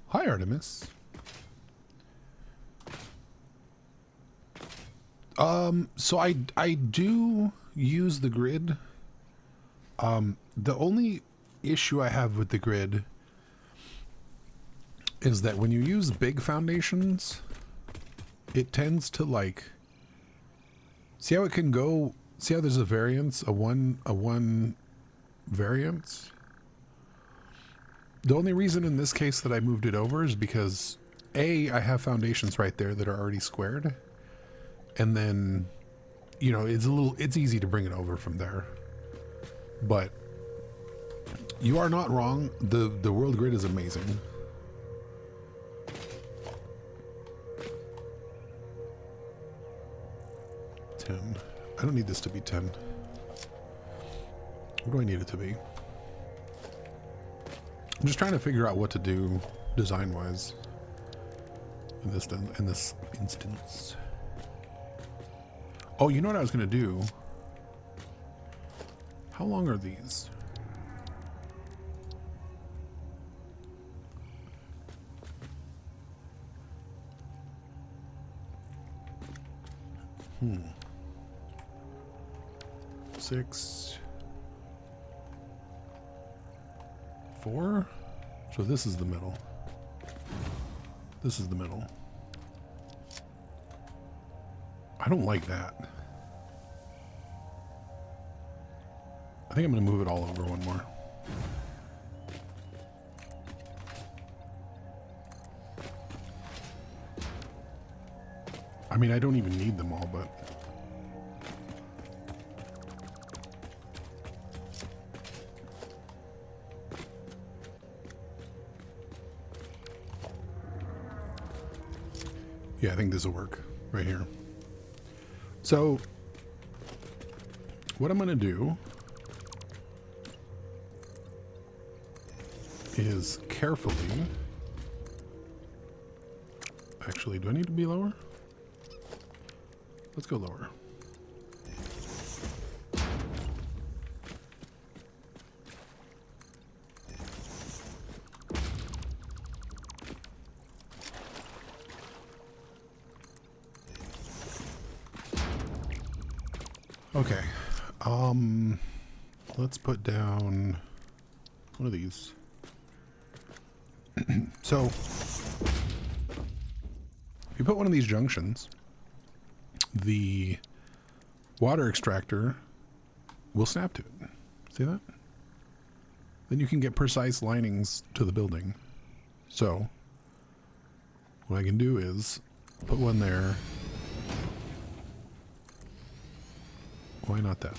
Hi, Artemis. So I do use the grid. The only issue I have with the grid is that when you use big foundations, it tends to like, see how it can go, see how there's a variance, a one variance? The only reason in this case that I moved it over is because A, I have foundations right there that are already squared. And then, you know, it's easy to bring it over from there. But you are not wrong. The world grid is amazing. I don't need this to be 10. What do I need it to be? I'm just trying to figure out what to do design-wise in this instance. Oh, you know what I was going to do? How long are these? Six. 4. So this is the middle. This is the middle. I don't like that. I think I'm going to move it all over one more. I mean, I don't even need them all, but... yeah, I think this will work right here. So, what I'm going to do is carefully... actually, do I need to be lower? Let's go lower. Okay. Let's put down one of these. So, if you put one of these junctions, the water extractor will snap to it. See that? Then you can get precise linings to the building. So, what I can do is put one there. Why not that?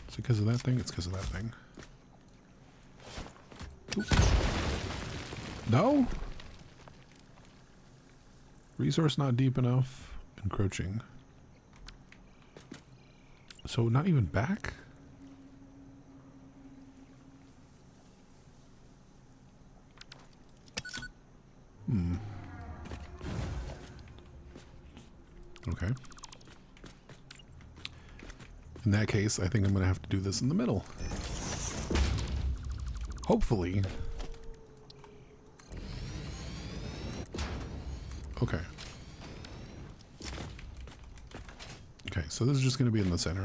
Is it because of that thing? It's because of that thing. Ooh. No? Resource not deep enough. Encroaching. So not even back? Okay. In that case, I think I'm going to have to do this in the middle. Hopefully. Okay. Okay, so this is just going to be in the center.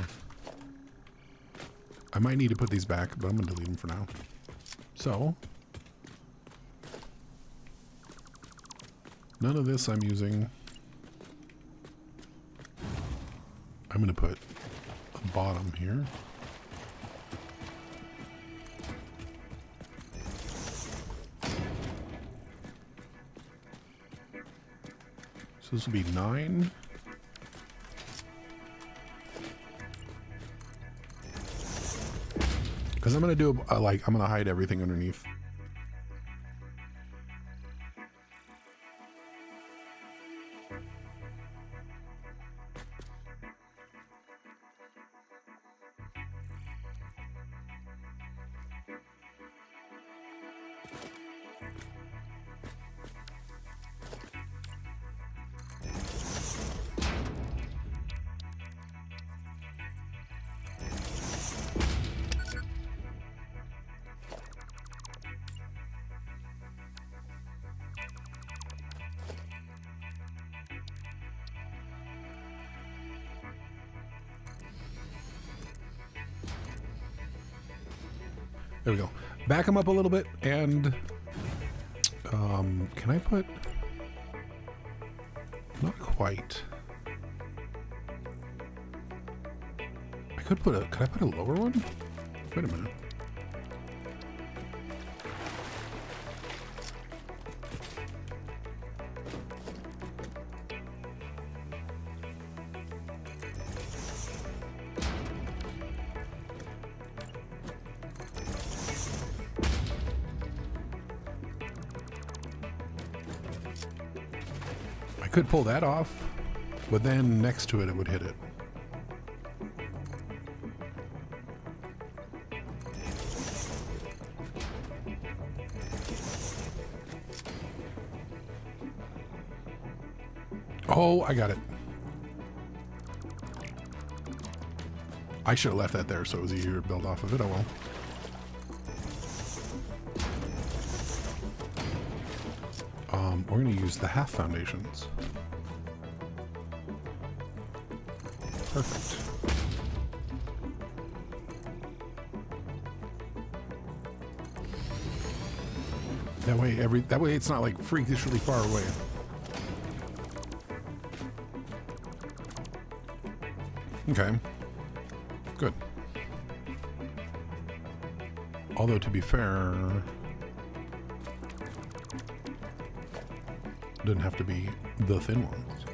I might need to put these back, but I'm going to delete them for now. So, none of this I'm using. I'm going to put a bottom here. So this will be 9. Because I'm going to do I'm going to hide everything underneath. There we go. Back them up a little bit, and can I put? Not quite. Could I put a lower one? Wait a minute. I could pull that off, but then next to it, it would hit it. Oh, I got it. I should have left that there so it was easier to build off of it. Oh well. We're going to use the half foundations. Perfect. That way it's not like freakishly far away. Okay. Good. Although to be fair, doesn't have to be the thin ones.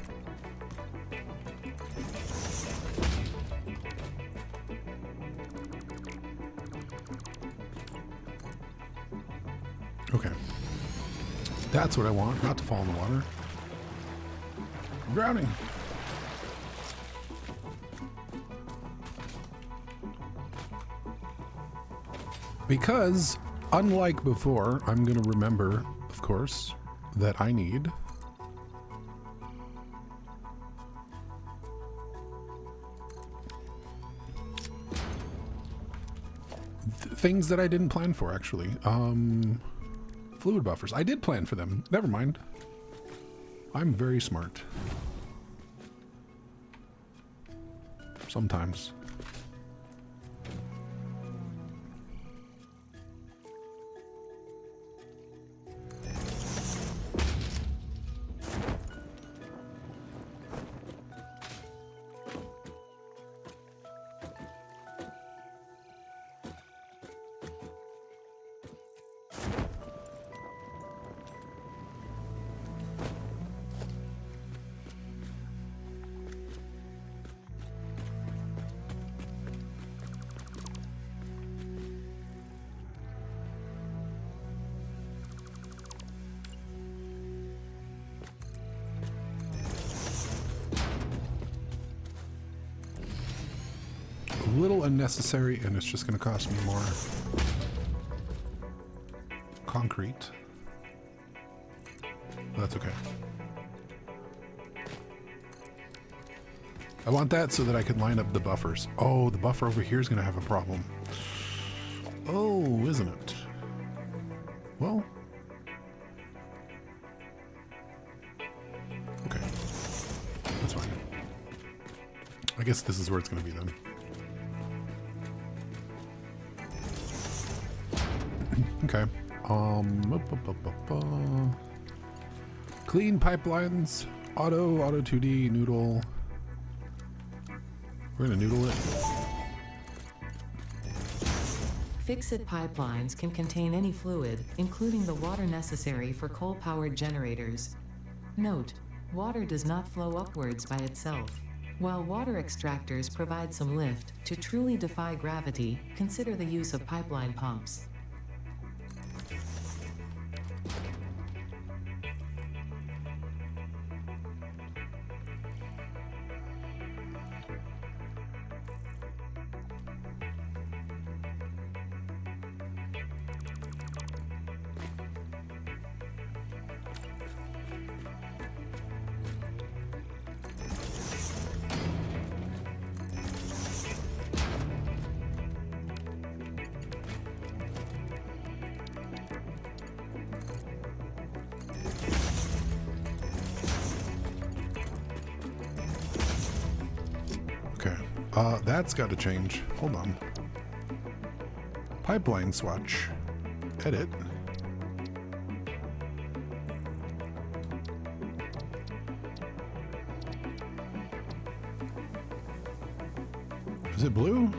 Okay. That's what I want, not to fall in the water. I'm drowning. Because, unlike before, I'm going to remember, of course, that I need things that I didn't plan for, actually. Fluid buffers. I did plan for them. Never mind. I'm very smart. Sometimes. A little unnecessary, and it's just going to cost me more concrete. But that's okay. I want that so that I can line up the buffers. Oh, the buffer over here is going to have a problem. Oh, isn't it? Well. Okay. That's fine. I guess this is where it's going to be then. Okay. Clean pipelines, auto 2D, noodle. We're gonna noodle it. Fix-it pipelines can contain any fluid, including the water necessary for coal-powered generators. Note: water does not flow upwards by itself. While water extractors provide some lift, to truly defy gravity, consider the use of pipeline pumps. Okay. That's got to change. Hold on. Pipeline swatch. Edit. Is it blue?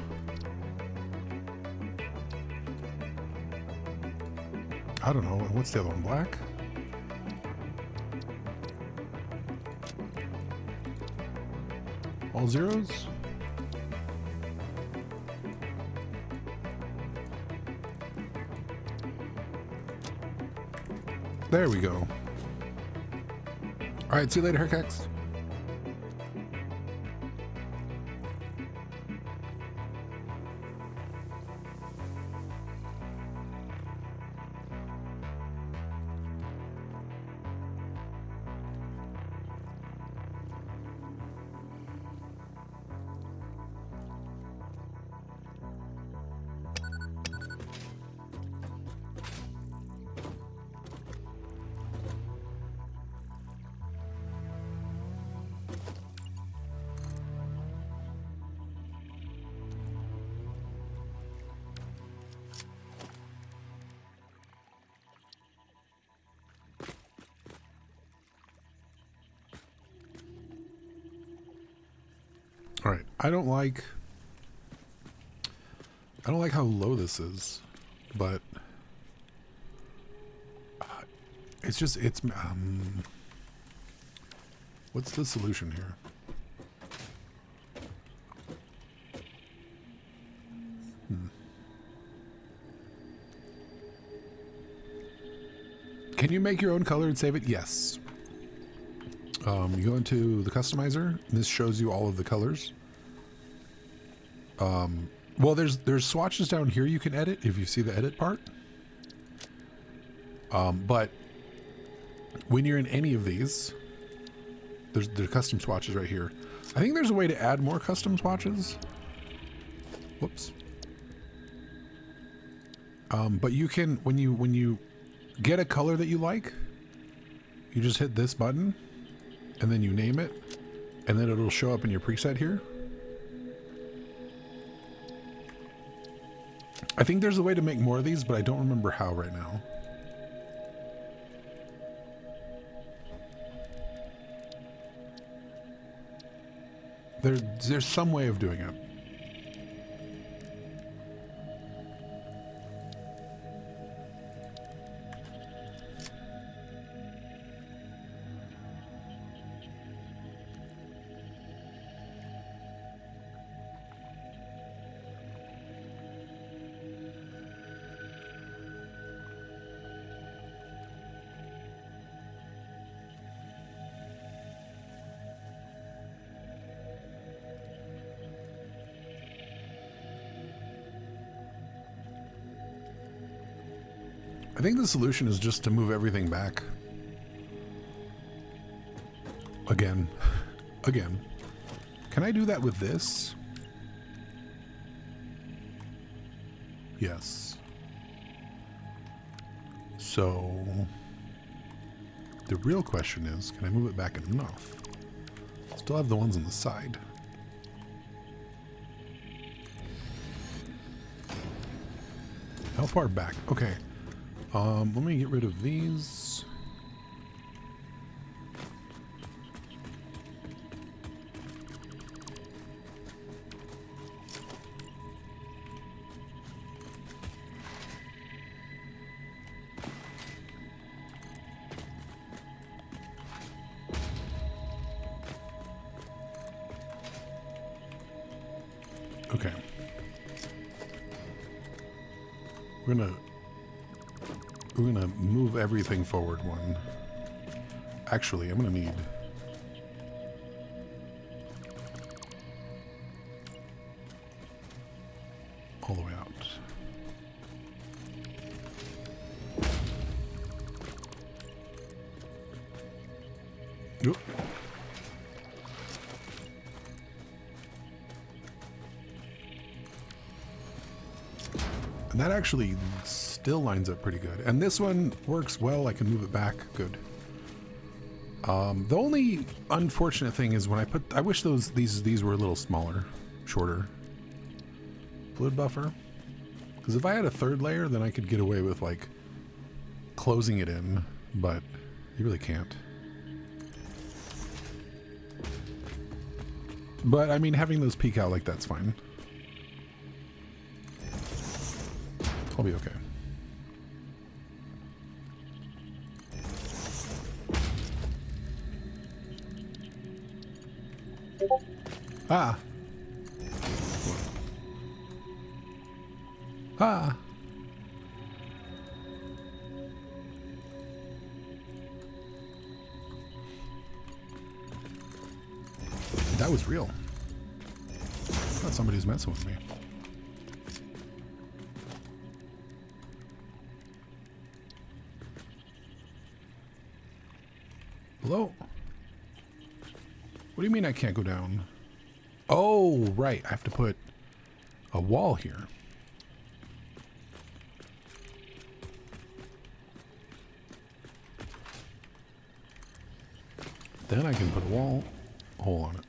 I don't know. What's the other one? Black? All zeros? There we go. All right, see you later, Hercax. All right, I don't like how low this is, but it's what's the solution here? Can you make your own color and save it? Yes. You go into the customizer. This shows you all of the colors. Well, there's swatches down here you can edit if you see the edit part. But when you're in any of these, there's custom swatches right here. I think there's a way to add more custom swatches. Whoops. But you can, when you get a color that you like, you just hit this button and then you name it, and then it'll show up in your preset here. I think there's a way to make more of these, but I don't remember how right now. There's some way of doing it. I think the solution is just to move everything back. Again. Again. Can I do that with this? Yes. So the real question is, can I move it back enough? Still have the ones on the side. How far back? Okay. Let me get rid of these. Okay. We're gonna move everything forward one. Actually, I'm gonna need all the way out. Oop. And that actually still lines up pretty good. And this one works well. I can move it back. Good. The only unfortunate thing is when I wish these were a little smaller, shorter. Fluid buffer. Because if I had a third layer, then I could get away with like closing it in, but you really can't. But I mean, having those peek out like that's fine. I'll be okay. Ah. Ah. That was real. I thought somebody was messing with me. Hello? What do you mean I can't go down? Oh, right. I have to put a wall here. Then I can put a wall hole on it.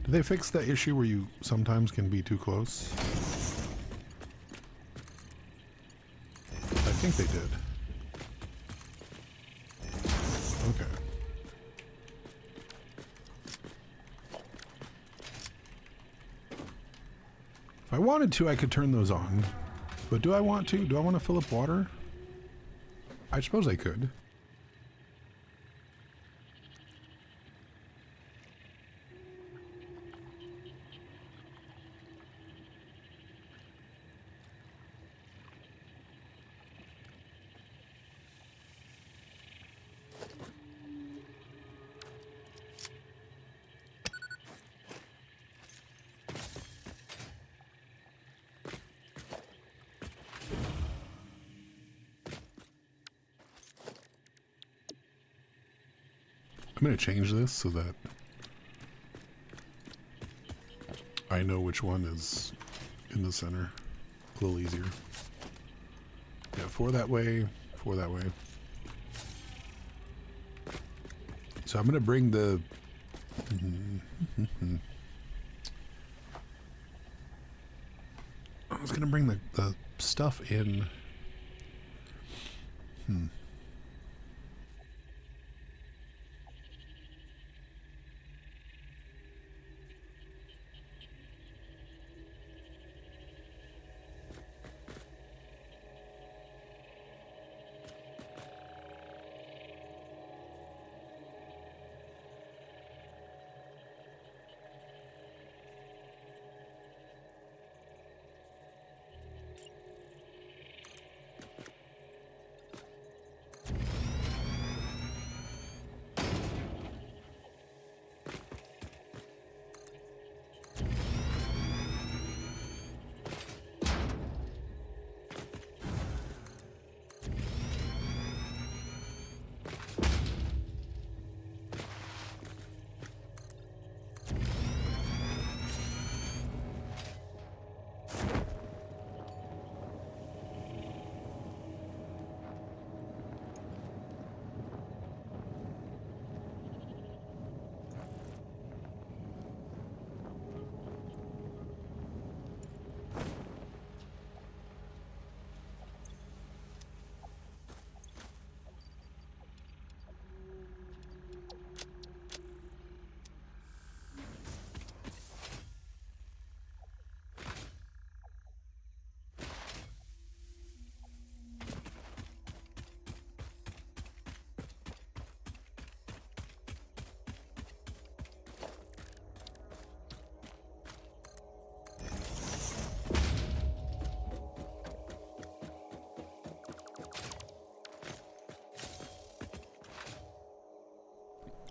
Did they fix that issue where you sometimes can be too close? I think they did. Okay. If I wanted to, I could turn those on. But do I want to? Do I want to fill up water? I suppose I could. I'm going to change this so that I know which one is in the center. A little easier. Yeah, 4 that way, 4 that way. So I'm going to bring the... I was going to bring the stuff in.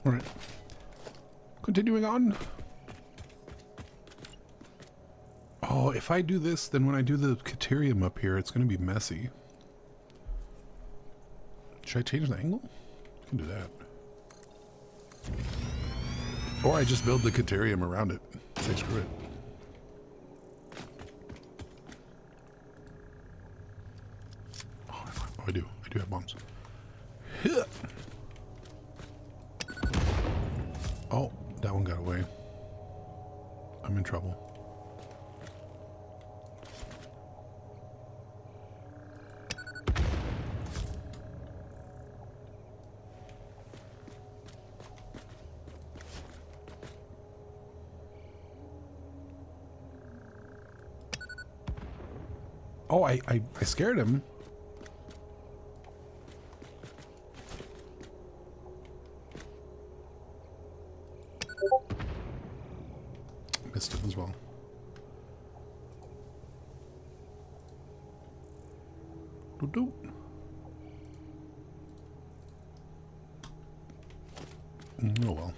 All right. Continuing on. Oh, if I do this, then when I do the Caterium up here, it's going to be messy. Should I change the angle? I can do that. Or I just build the Caterium around it. Say screw it. Oh, I do. I do have bombs. Oh, that one got away. I'm in trouble. Oh, I scared him. Missed him as well. Doo-doo. Oh well.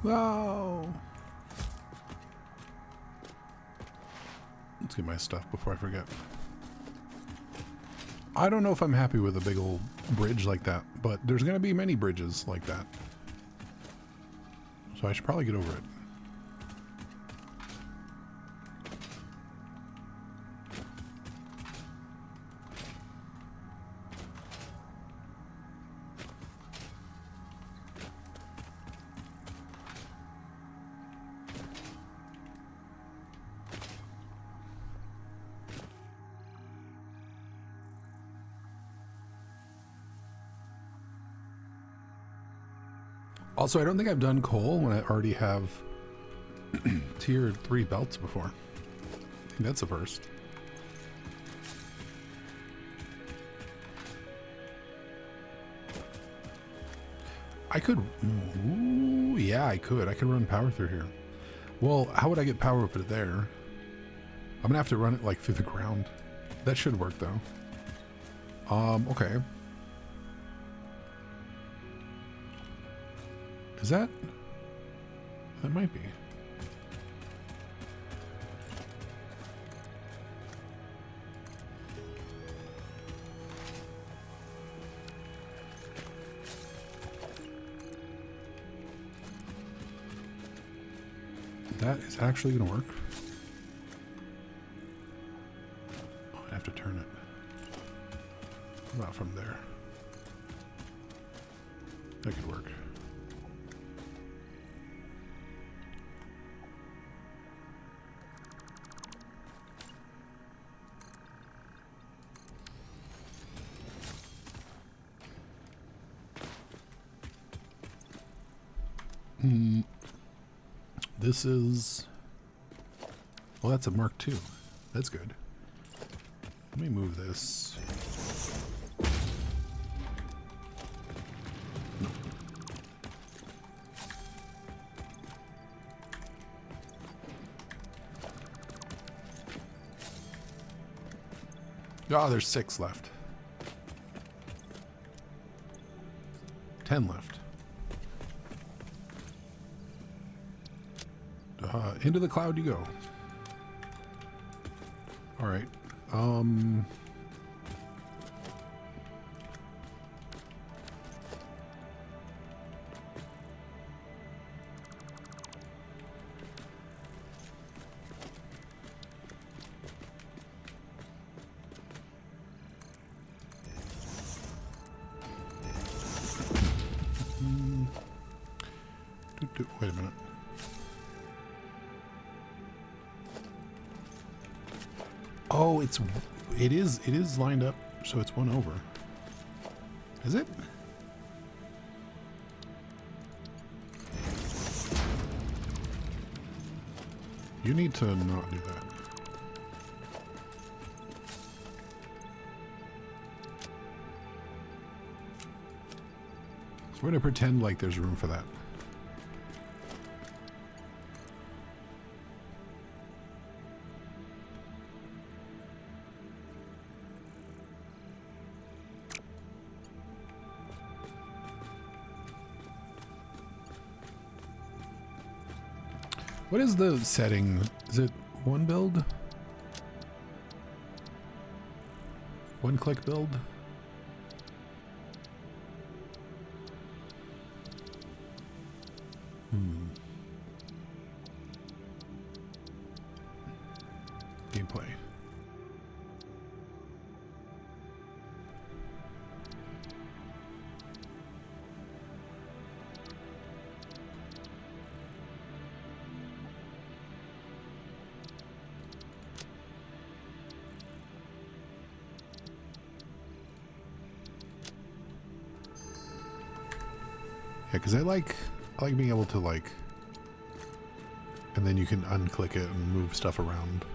Wow. Let's get my stuff before I forget. I don't know if I'm happy with a big old bridge like that, but there's going to be many bridges like that. So I should probably get over it. Also, I don't think I've done coal when I already have tier 3 belts before. I think that's a first. I could... Ooh, yeah, I could. I could run power through here. Well, how would I get power over there? I'm going to have to run it, like, through the ground. That should work, though. Okay. Is that? That might be. That is actually going to work. Oh, I'd have to turn it. What about from there? That could work. This is... Well, that's a Mark II. That's good. Let me move this. Oh, there's 6 left. 10 left. Into the cloud you go. All right. Wait a minute. Oh, it is lined up, so it's 1 over. Is it? You need to not do that. we're gonna pretend like there's room for that. What is the setting? Is it one build? One click build? Gameplay. Yeah, because I like being able to like, and then you can unclick it and move stuff around.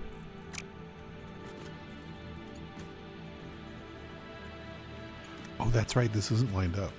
Oh, that's right. This isn't lined up.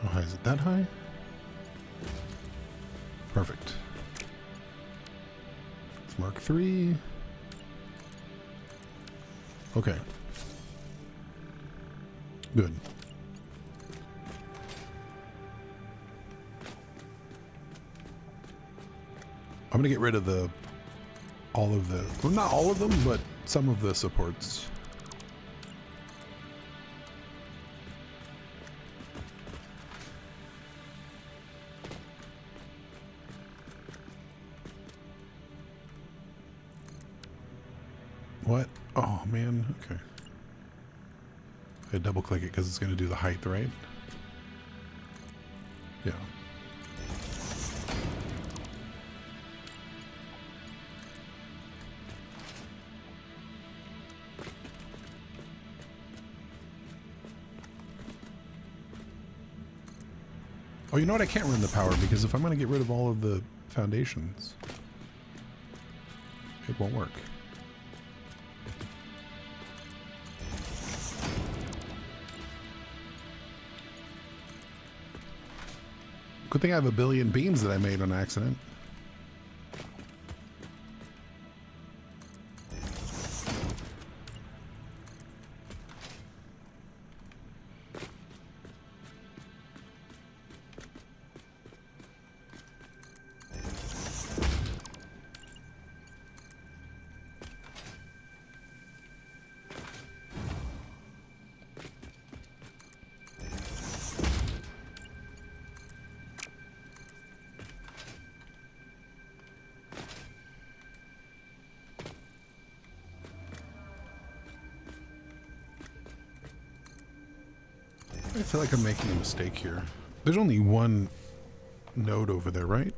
How high is it? That high? Perfect. It's Mark III. Okay. Good. I'm gonna get rid of all of the, well, not all of them, but some of the supports. What? Oh man, okay. I double click it because it's going to do the height, right? Yeah. Oh, you know what? I can't run the power because if I'm going to get rid of all of the foundations, it won't work. Good thing I have a billion beams that I made on accident. I feel like I'm making a mistake here. There's only one node over there, right?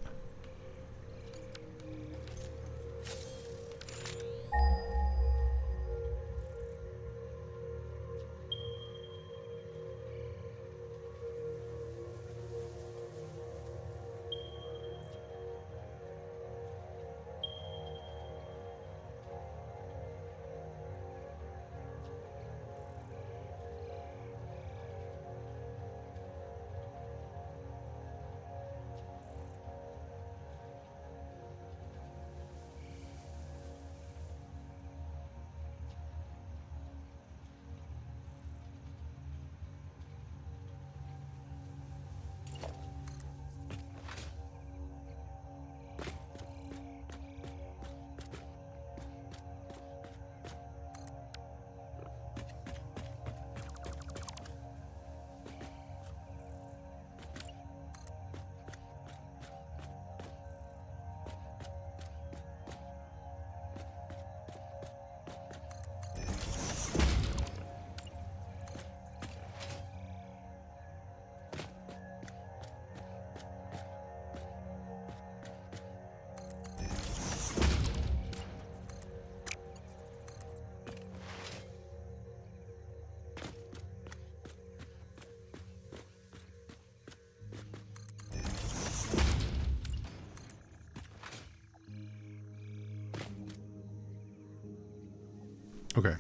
Okay.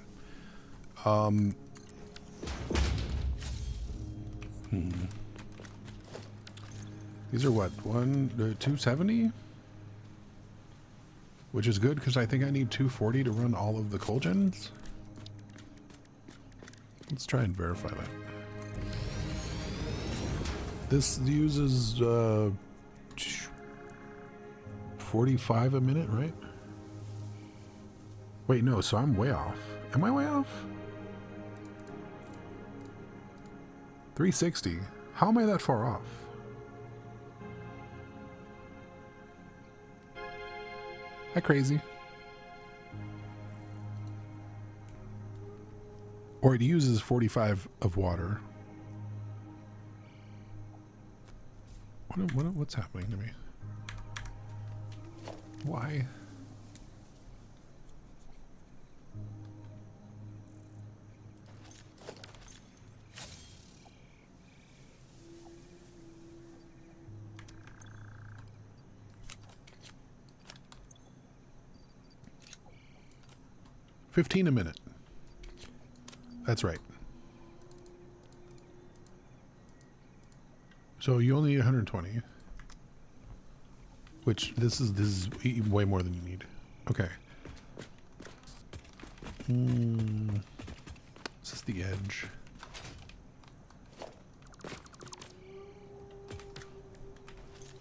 These are what? 270? Which is good because I think I need 240 to run all of the coal gens. Let's try and verify that. This uses 45 a minute, right? Wait, no, so I'm way off. Am I way off? 360. How am I that far off? Hi, crazy. Or it uses 45 of water. What's happening to me? Why? $15 a minute. That's right. So you only need 120. Which this is way more than you need. Okay. Is this the edge?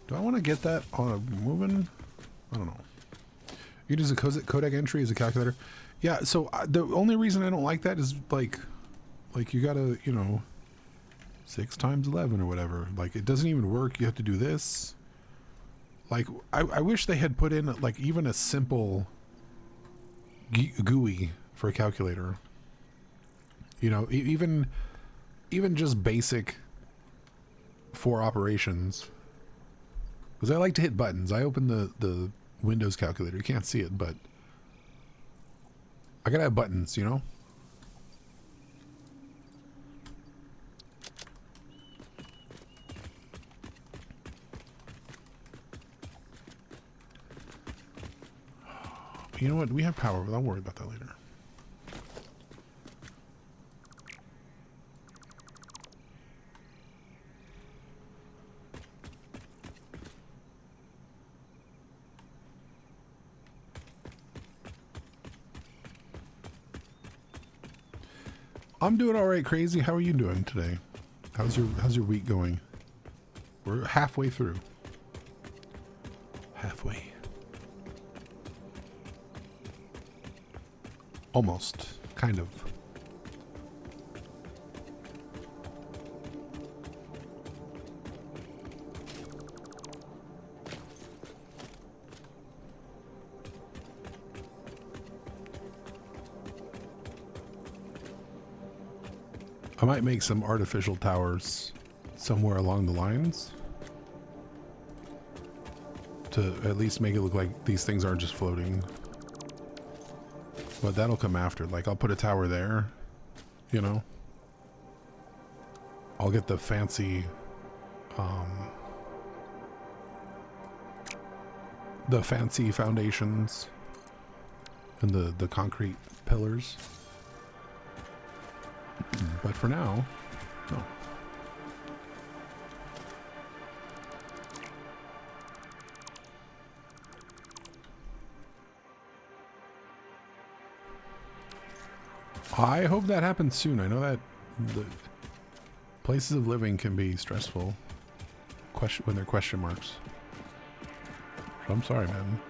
Do I want to get that on a moving? I don't know. You can use a codec entry as a calculator. Yeah, so the only reason I don't like that is like you gotta, 6 times 11 or whatever. Like, it doesn't even work. You have to do this. Like, I wish they had put in, like, even a simple GUI for a calculator. Even just basic for operations. Because I like to hit buttons. I open the Windows calculator. You can't see it, but I gotta have buttons, You know what? We have power, but I'll worry about that later. I'm doing all right, crazy. How are you doing today? How's your week going? We're halfway through. Halfway. Almost. Kind of. I might make some artificial towers somewhere along the lines to at least make it look like these things aren't just floating. But that'll come after. Like, I'll put a tower there, I'll get the fancy, foundations and the concrete pillars. But for now, no. I hope that happens soon. I know that the places of living can be stressful when they're question marks. So I'm sorry, man.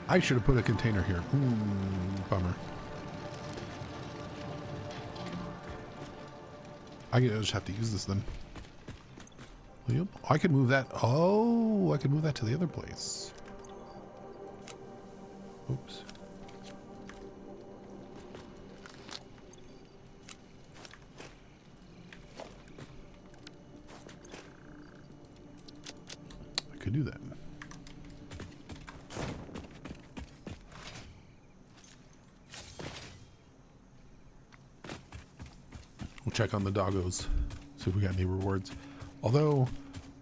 I should have put a container here. Bummer. I just have to use this then. Yep. I can move that. Oh, I can move that to the other place. Oops. I could do that. We'll check on the doggos, see if we got any rewards. Although,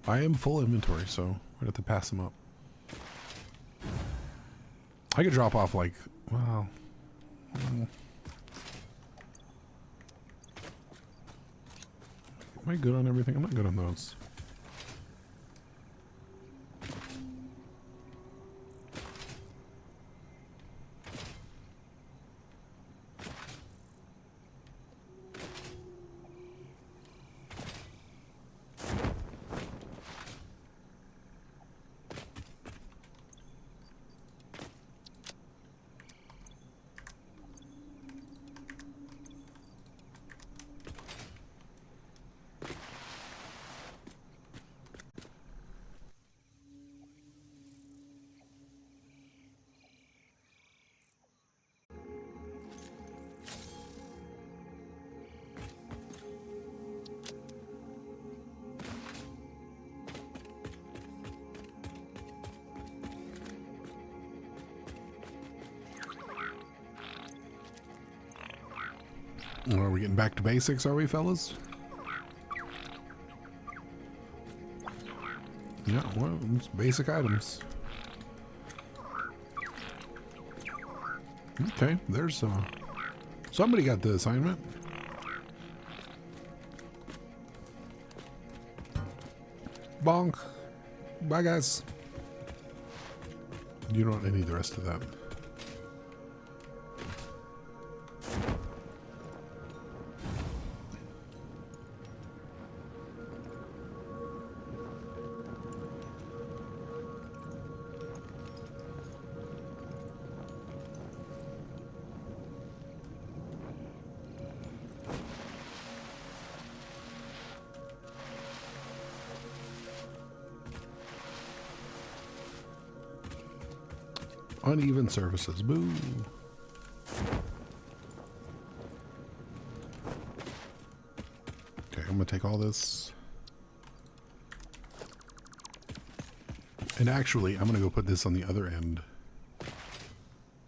I am full inventory, so we're gonna have to pass them up. I could drop off like, wow. Am I good on everything? I'm not good on those. Are we getting back to basics, are we, fellas? Yeah, well, it's basic items. Okay, there's somebody got the assignment. Bonk. Bye, guys. You don't need the rest of that. Uneven surfaces. Boo. Okay, I'm gonna take all this. And actually, I'm gonna go put this on the other end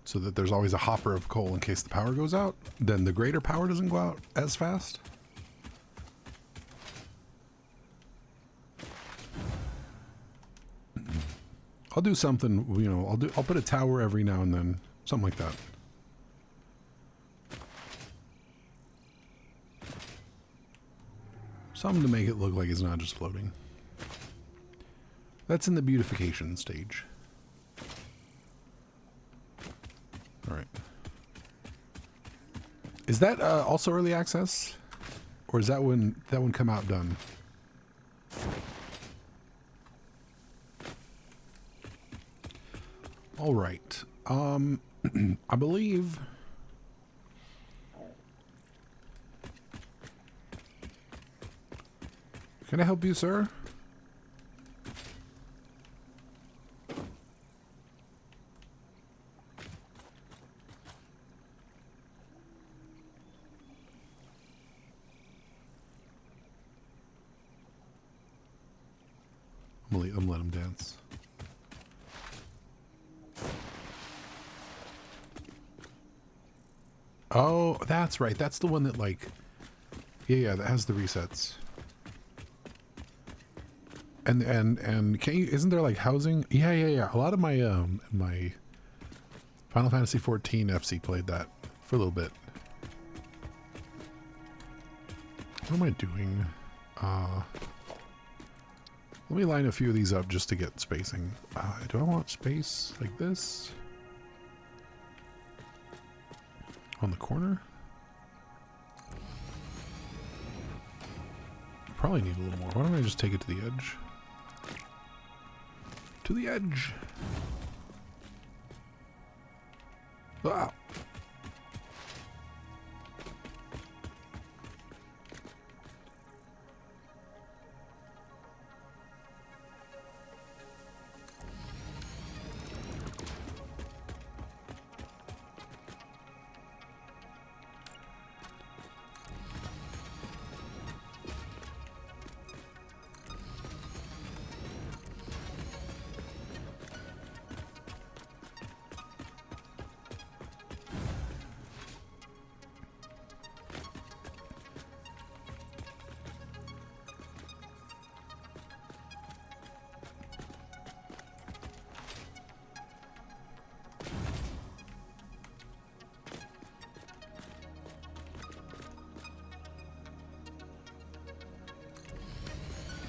so that there's always a hopper of coal in case the power goes out. Then the greater power doesn't go out as fast. I'll do something, you know, I'll put a tower every now and then, something like that. Something to make it look like it's not just floating. That's in the beautification stage. All right. Is that also early access, or is that one come out done? All right. I believe. Can I help you, sir? I'm gonna let him dance. Oh, that's right. That's the one that, like, yeah, that has the resets. And can you, isn't there like housing? Yeah. A lot of my my Final Fantasy 14 FC played that for a little bit. What am I doing? Let me line a few of these up just to get spacing. Do I want space like this? On the corner? Probably need a little more. Why don't I just take it to the edge? To the edge! Ah!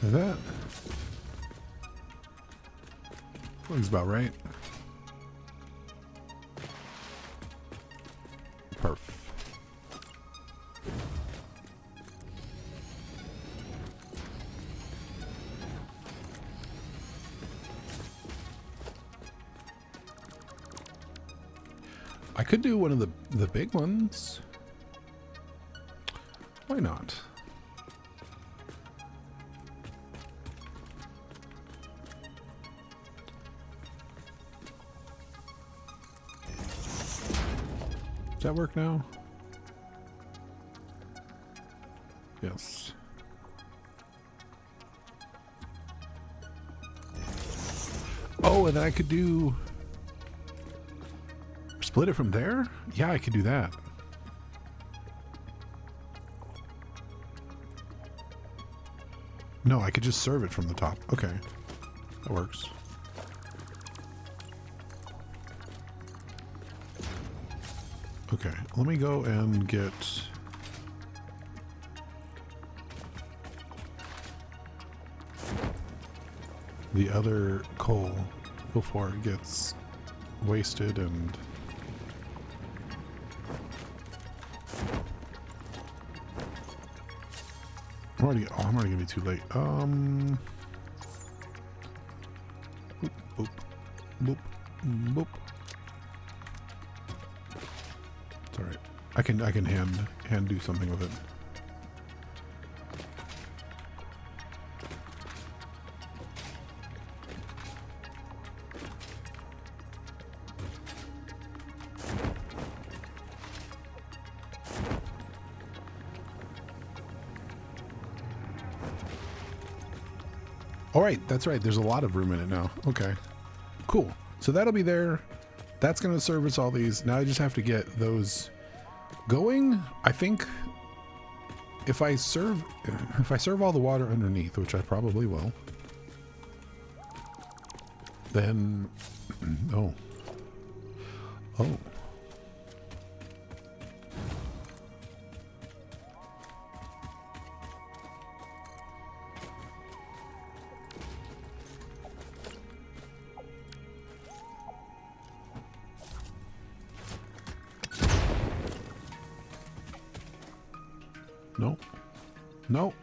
Like that. Looks about right. Perf. I could do one of the big ones. Why not? Does that work now? Yes. Oh, and then I could do... Split it from there? Yeah, I could do that. No, I could just serve it from the top. Okay. That works. Okay, let me go and get... the other coal before it gets wasted and... I'm already gonna be too late. Boop, boop, boop, boop. It's alright. I can hand do something with it. All right, that's right. There's a lot of room in it now. Okay, cool. So that'll be there. That's going to service all these. Now I just have to get those going. I think if I serve all the water underneath, which I probably will, then oh. No. No.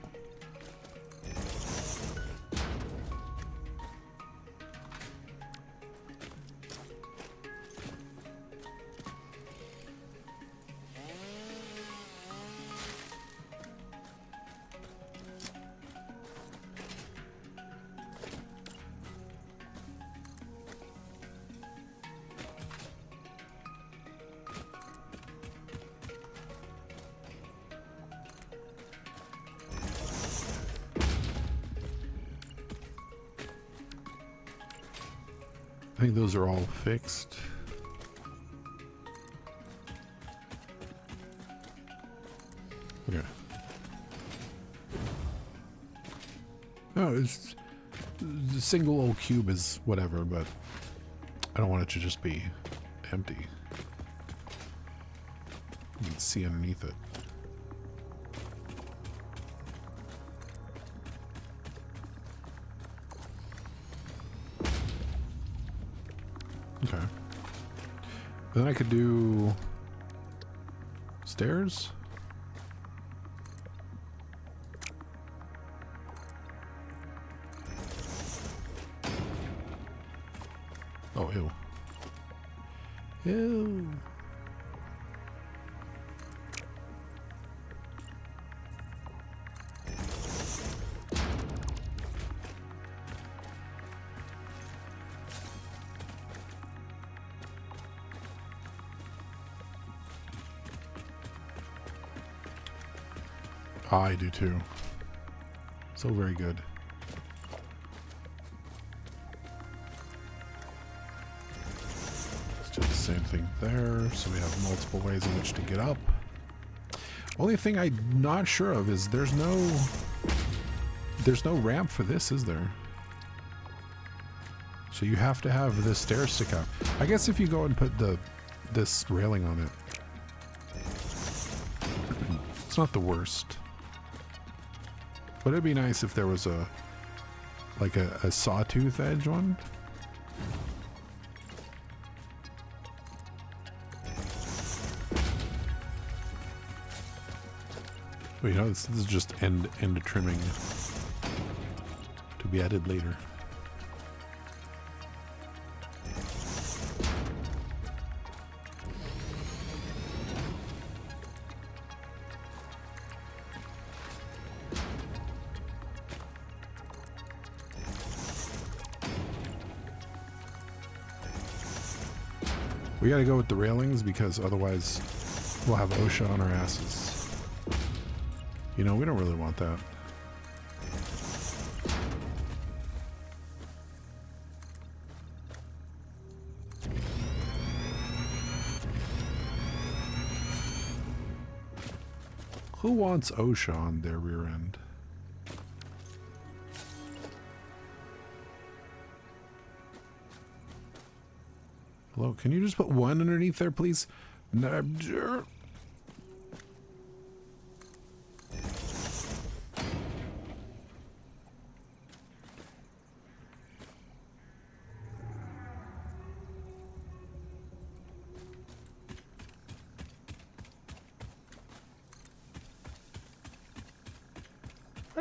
I think those are all fixed. Okay. No, it's the single old cube is whatever, but I don't want it to just be empty. You can see underneath it. Okay. Then I could do stairs. Oh, ew. Ew. I do too. So very good. Let's do the same thing there, so we have multiple ways in which to get up. Only thing I'm not sure of is there's no ramp for this, is there? So you have to have the stairs stick out. I guess if you go and put this railing on it, it's not the worst. But it'd be nice if there was a like a sawtooth edge one. Well, you know, this is just end trimming to be added later. We gotta go with the railings because otherwise we'll have OSHA on our asses. You know, we don't really want that. Who wants OSHA on their rear end? Hello, can you just put one underneath there, please? I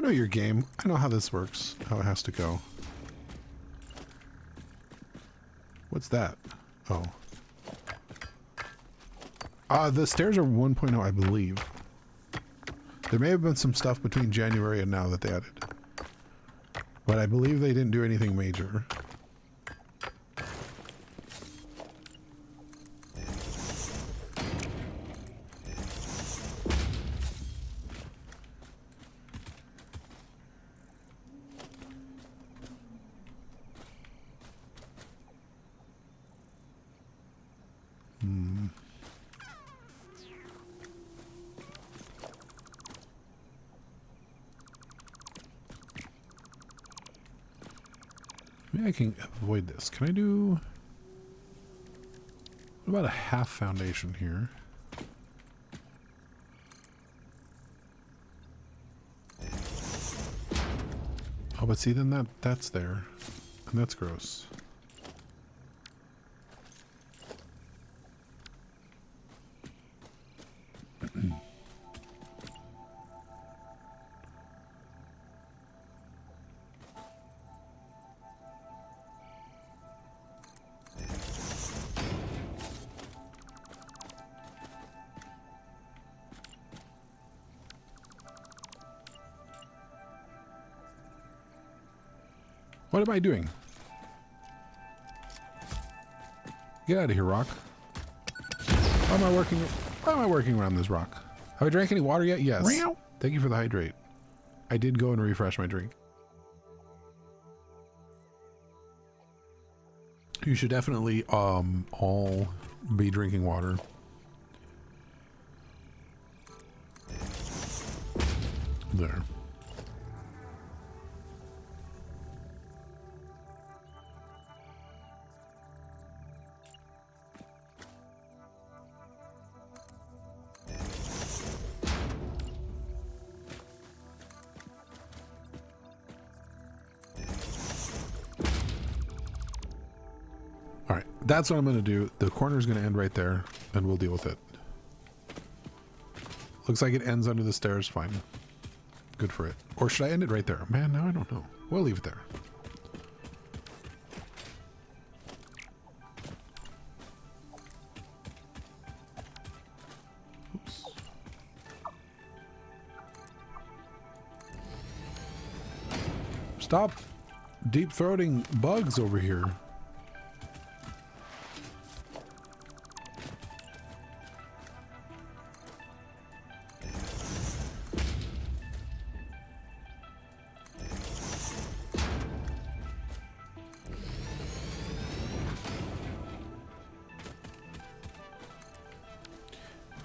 know your game. I know how this works, how it has to go. What's that? Oh. The stairs are 1.0, I believe. There may have been some stuff between January and now that they added. But I believe they didn't do anything major. Maybe I can avoid this. Can I do... What about a half foundation here? Oh, but see, then that's there. And that's gross. What am I doing? Get out of here, rock. Why am I working around this rock? Have I drank any water yet? Yes. Meow. Thank you for the hydrate. I did go and refresh my drink. You should definitely all be drinking water. There. That's what I'm going to do. The corner is going to end right there, and we'll deal with it. Looks like it ends under the stairs. Fine. Good for it. Or should I end it right there? Man, now I don't know. We'll leave it there. Oops. Stop deep-throating bugs over here.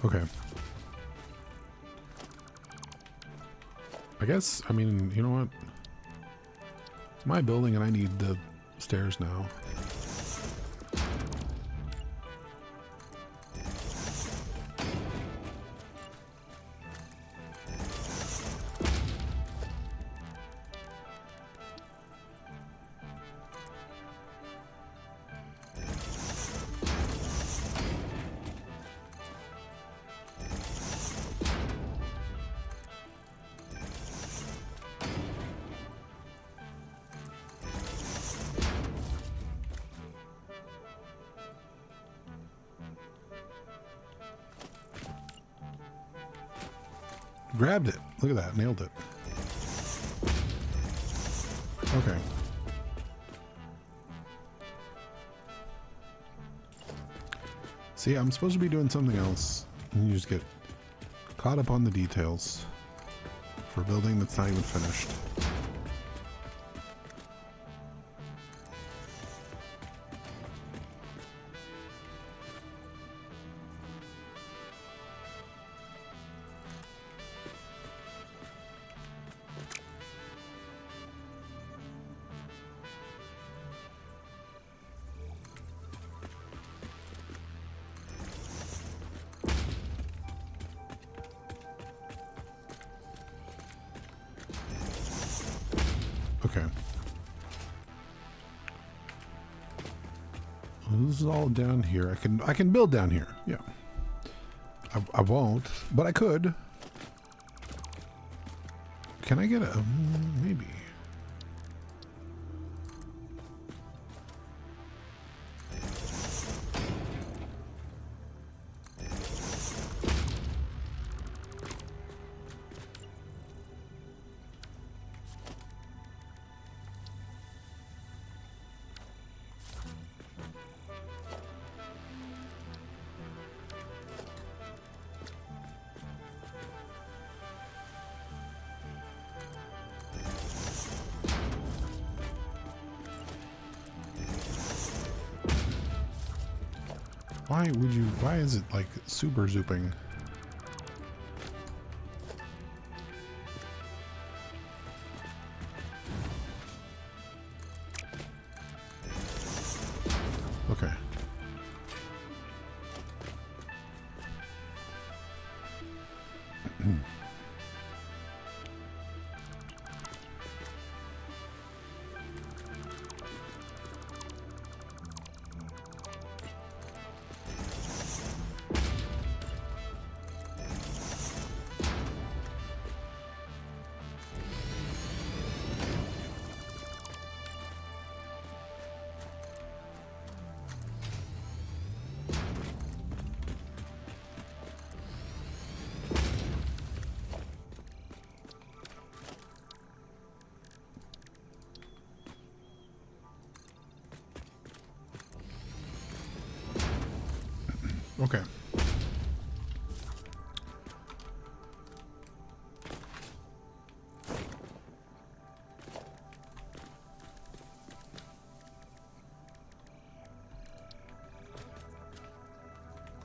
Okay. I guess, I mean, you know what? It's my building and I need the stairs now. grabbed it. Look at that. Nailed it. Okay. See, I'm supposed to be doing something else. And you just get caught up on the details for a building that's not even finished. Okay. Well, this is all down here. I can build down here. Yeah. I won't, but I could. Can I get a maybe? Why is it like super zooping? Okay. Okay.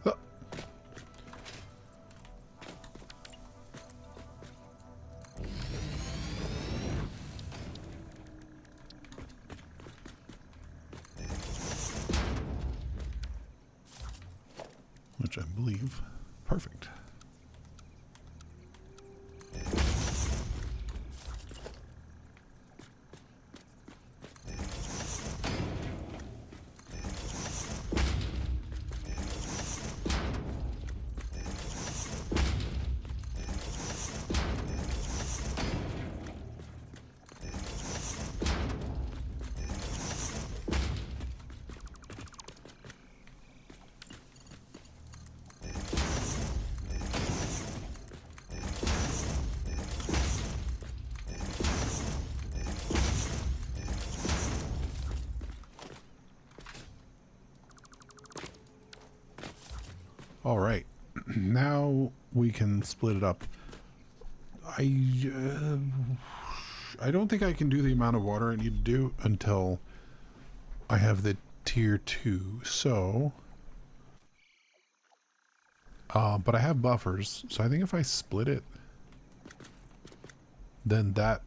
Oh. Which I believe. Perfect. All right, now we can split it up. I don't think I can do the amount of water I need to do until I have the tier 2. So, but I have buffers, so I think if I split it, then that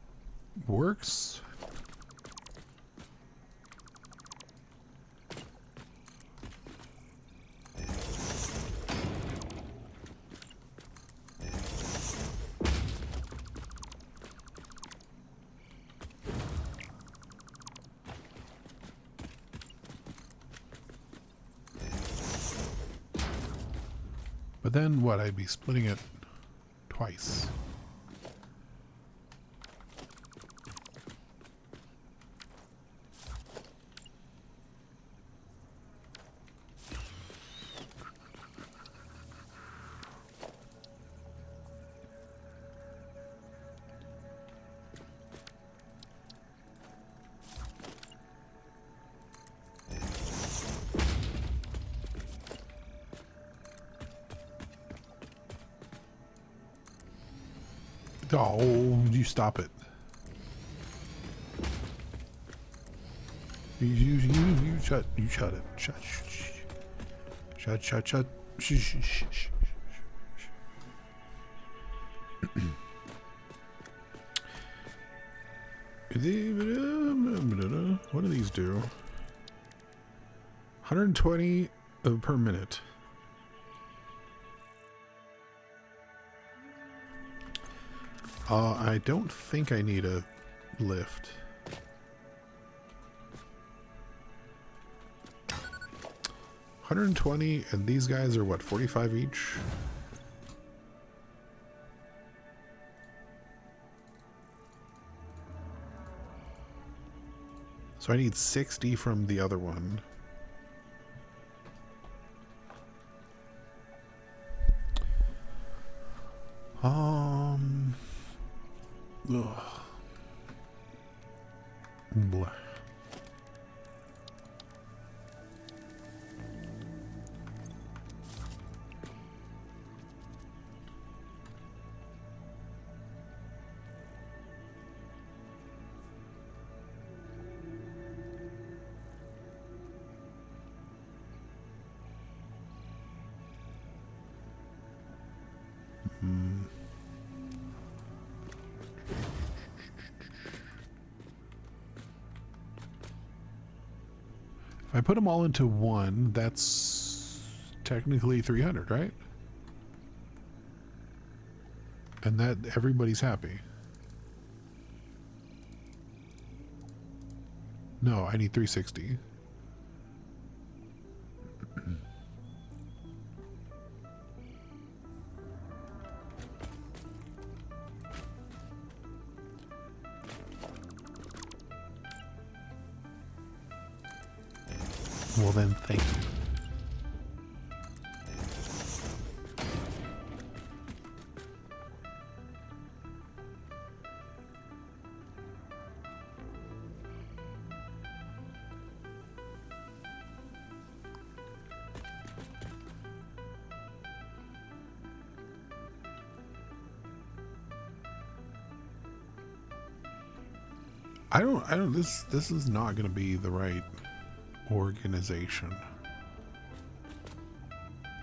works. But then what? I'd be splitting it twice. Oh, you stop it. You shut it. Shut. Shut. Shh. What do these do? 120 per minute. I don't think I need a lift. $120, and these guys are what, 45 each? So I need 60 from the other one. Ugh. Blah. If I put them all into one, that's technically 300, right? And that everybody's happy. No, I need 360. Well then, thank you. I don't, this is not going to be the right organization.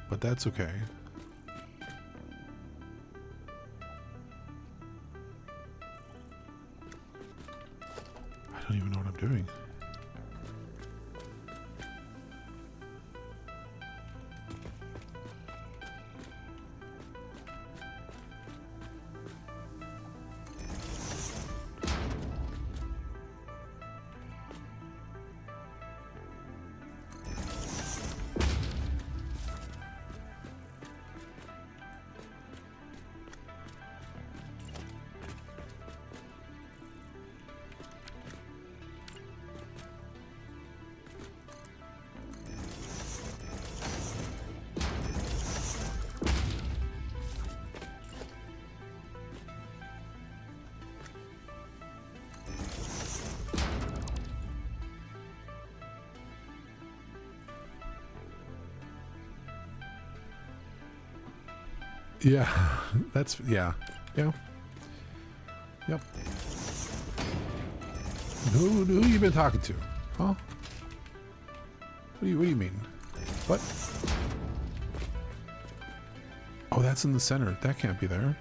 But that's okay. I don't even know what I'm doing. Yeah, that's, yeah. Yep. Who you been talking to? Huh? What do you mean? What? Oh, that's in the center. That can't be there.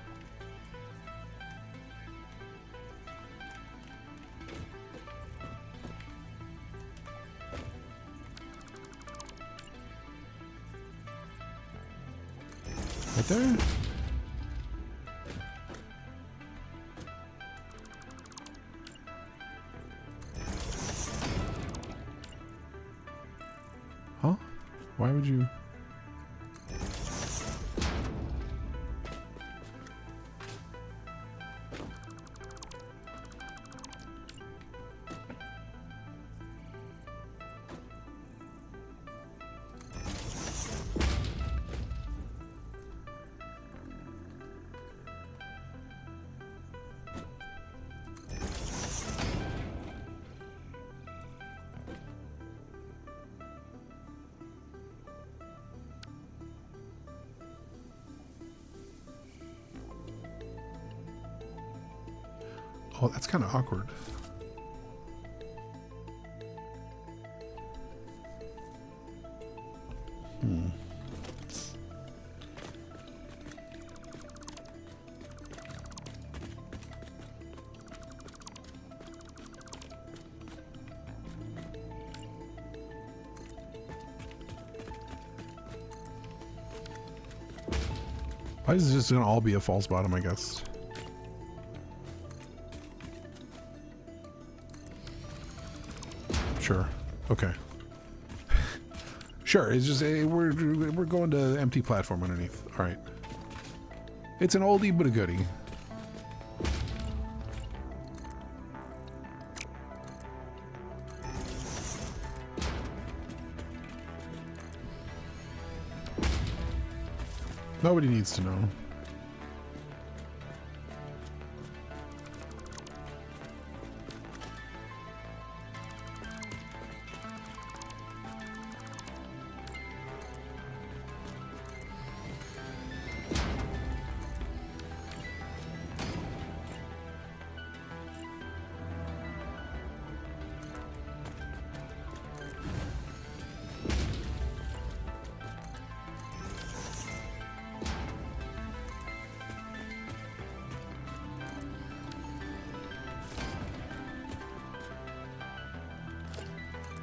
Right there? Huh? Why would you? Oh, that's kind of awkward. Why is this gonna all be a false bottom, I guess? Sure. Okay. Sure, it's just we're going to empty platform underneath. All right. It's an oldie but a goodie. Nobody needs to know.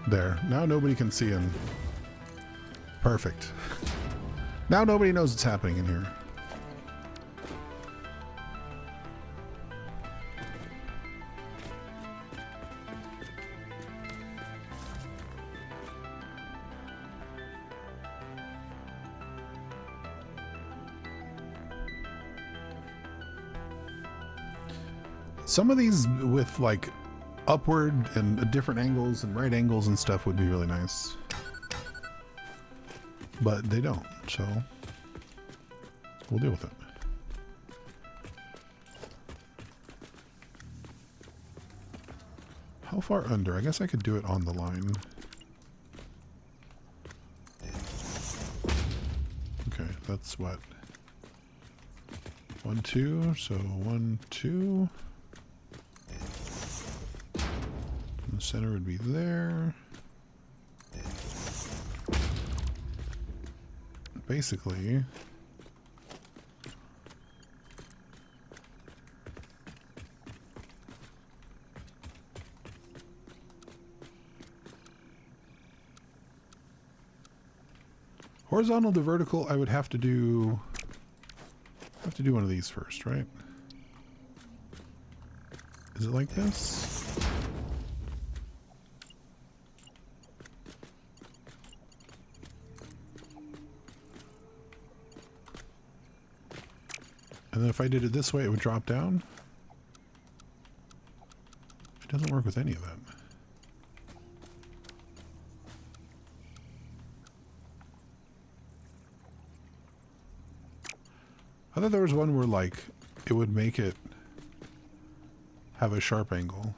There. Now nobody can see him. Perfect. Now nobody knows what's happening in here. Some of these with like upward and different angles and right angles and stuff would be really nice, but they don't, so we'll deal with it. How far under? I guess I could do it on the line. Okay, that's what, 1 2, so 1 2. The center would be there. Basically, horizontal to vertical, I would have to do one of these first, right? Is it like this? And then if I did it this way, it would drop down. It doesn't work with any of that. I thought there was one where like it would make it have a sharp angle.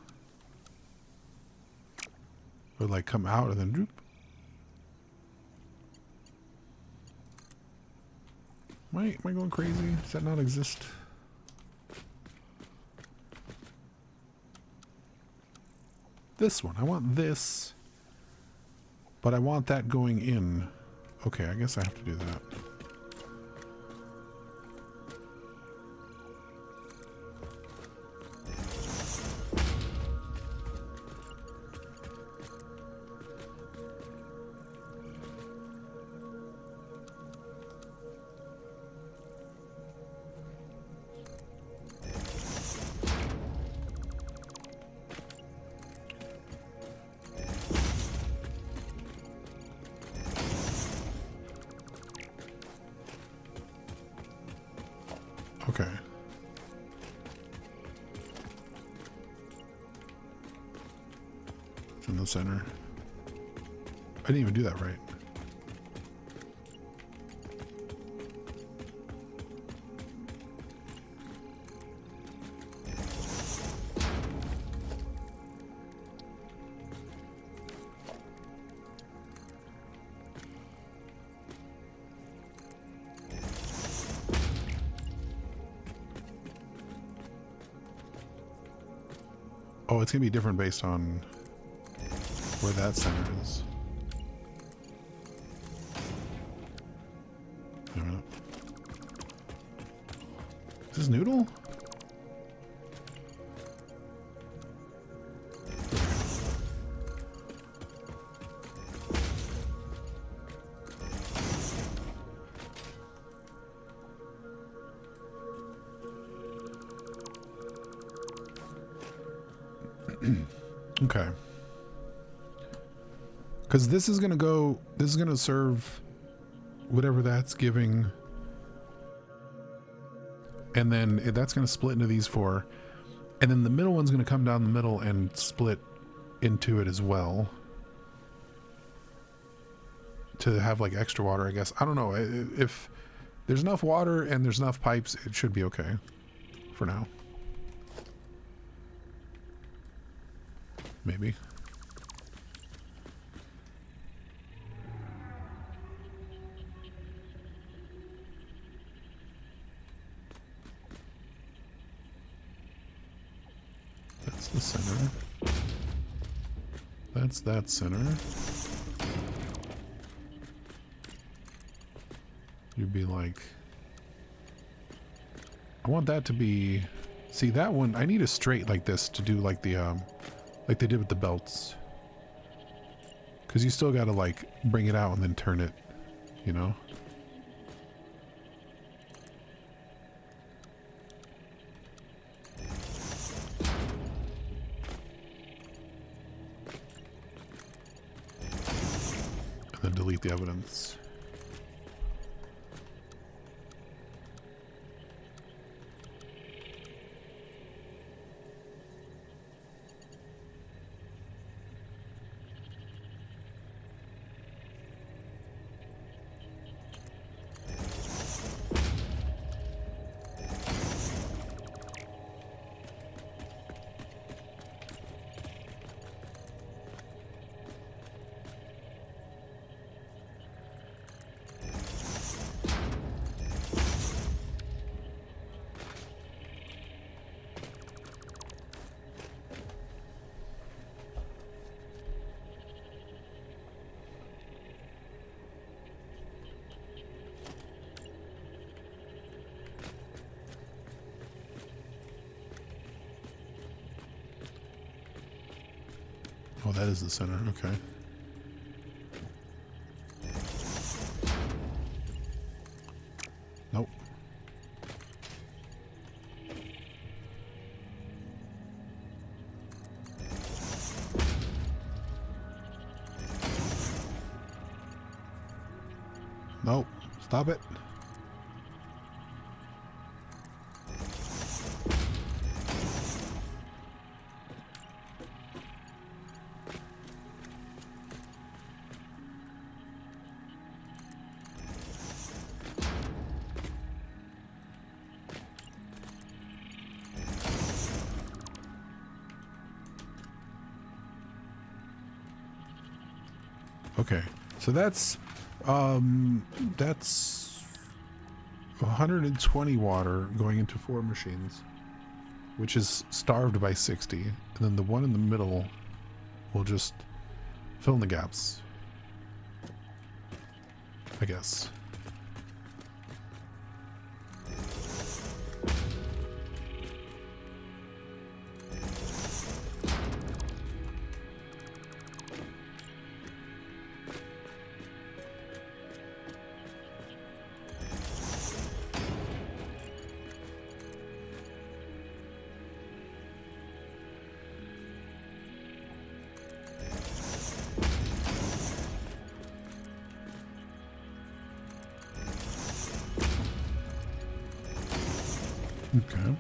Or like come out and then droop. Am I going crazy? Does that not exist? This one. I want this. But I want that going in. Okay, I guess I have to do that. Okay. It's in the center. I didn't even do that right. Oh, it's gonna be different based on where that center is. Wait a minute. Is this noodle? Okay. Because this is going to serve whatever that's giving. And then that's going to split into these four. And then the middle one's going to come down the middle and split into it as well. To have like extra water, I guess. I don't know. If there's enough water and there's enough pipes, it should be okay for now. Maybe. That's the center. That's that center. You'd be like, I want that to be, see that one, I need a straight like this to do like the, like they did with the belts. Because you still got to like bring it out and then turn it, you know? And then delete the evidence. Oh, that is the center. Okay. Nope. Nope. Stop it. Okay, so that's 120 water going into 4 machines, which is starved by 60, and then the one in the middle will just fill in the gaps, I guess. Okay.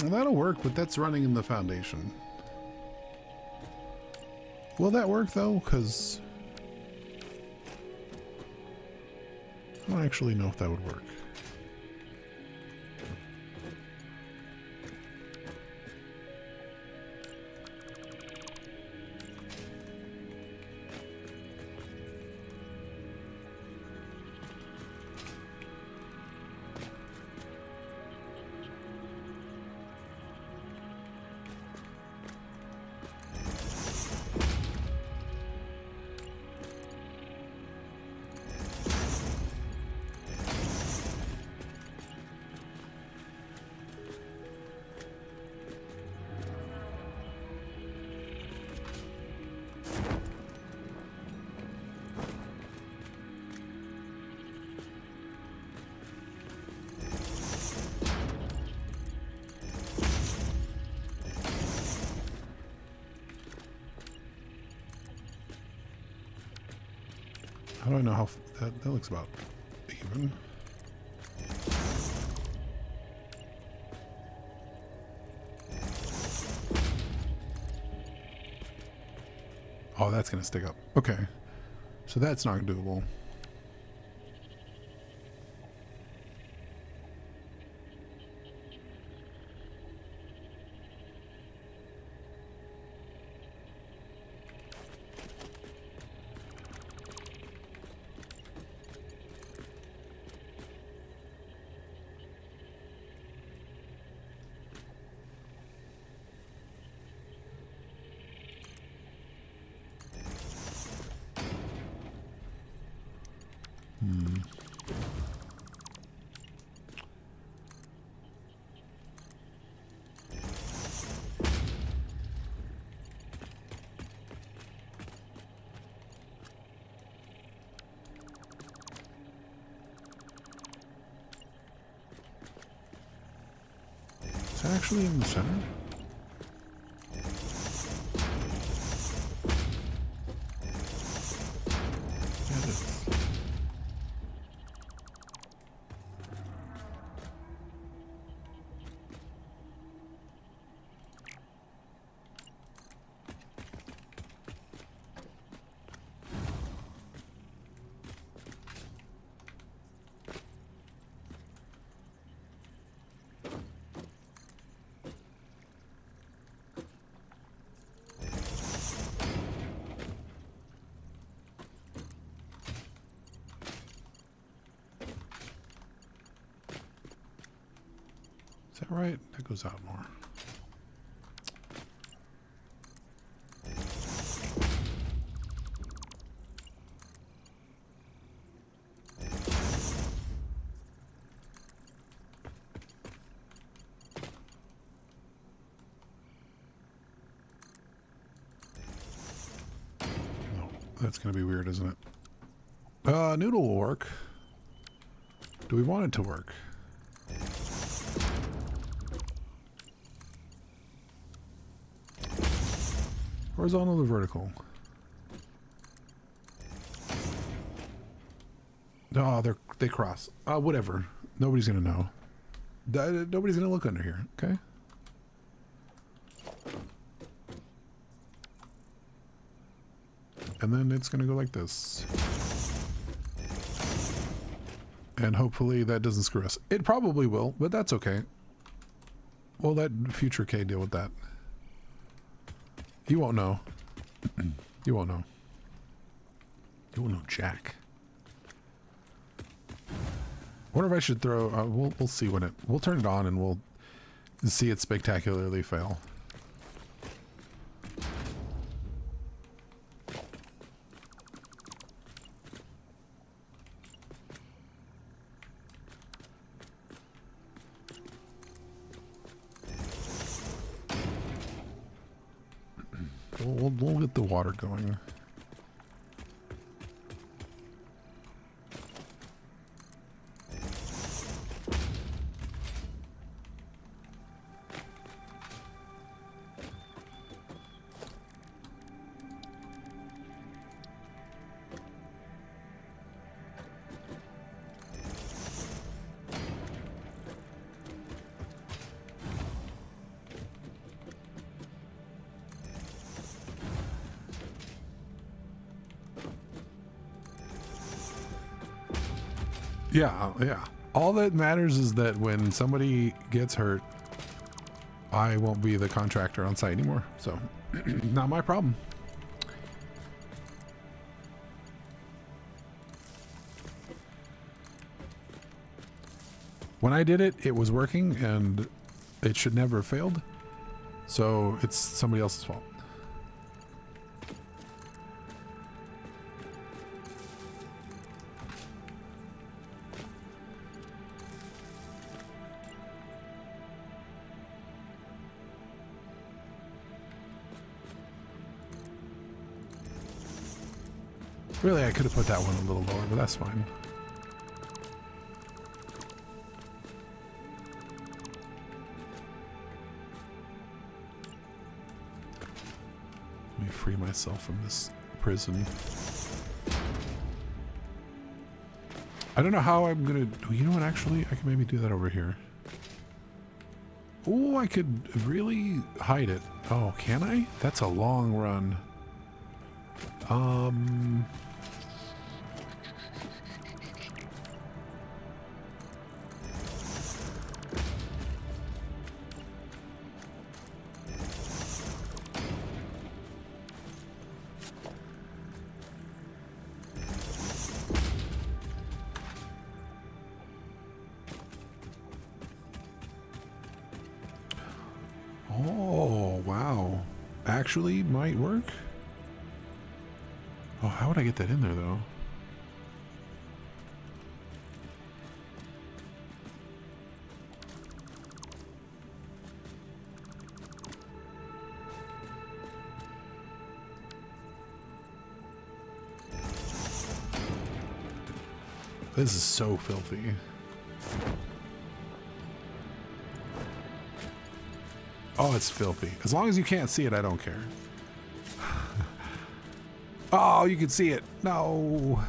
That'll work, but that's running in the foundation. Will that work though? Because I don't actually know if that would work. How do I know how that looks about even? Oh, that's gonna stick up. Okay, so that's not doable. Is that actually in the center? Yeah, it is. Is that right? That goes out more. No, that's going to be weird, isn't it? Noodle will work. Do we want it to work? Horizontal or vertical? No, they cross. Whatever. Nobody's gonna know. Nobody's gonna look under here. Okay. And then it's gonna go like this. And hopefully that doesn't screw us. It probably will, but that's okay. We'll let future K deal with that. You won't know. You won't know. You won't know jack. I wonder if I should throw... we'll see when it... We'll turn it on and we'll see it spectacularly fail. We'll get the water going. Yeah. All that matters is that when somebody gets hurt, I won't be the contractor on site anymore. So, not my problem. When I did it, it was working and it should never have failed. So, it's somebody else's fault. Really, I could have put that one a little lower, but that's fine. Let me free myself from this prison. I don't know how I'm gonna... You know what, actually? I can maybe do that over here. Oh, I could really hide it. Oh, can I? That's a long run. Oh, wow. Actually might work. Oh, how would I get that in there, though? This is so filthy. Oh, it's filthy. As long as you can't see it, I don't care. Oh, you can see it. No.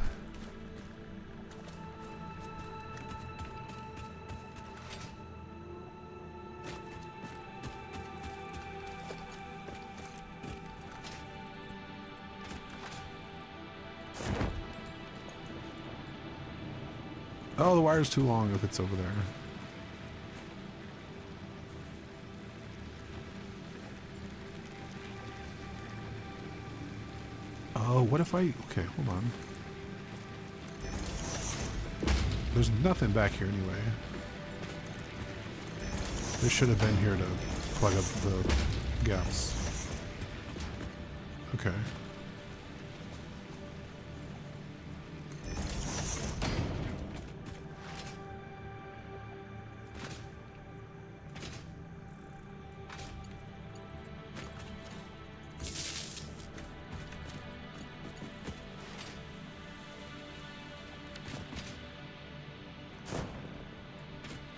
Oh, the wire's too long if it's over there. Oh, what if I... Okay, hold on. There's nothing back here anyway. This should have been here to plug up the gaps. Okay.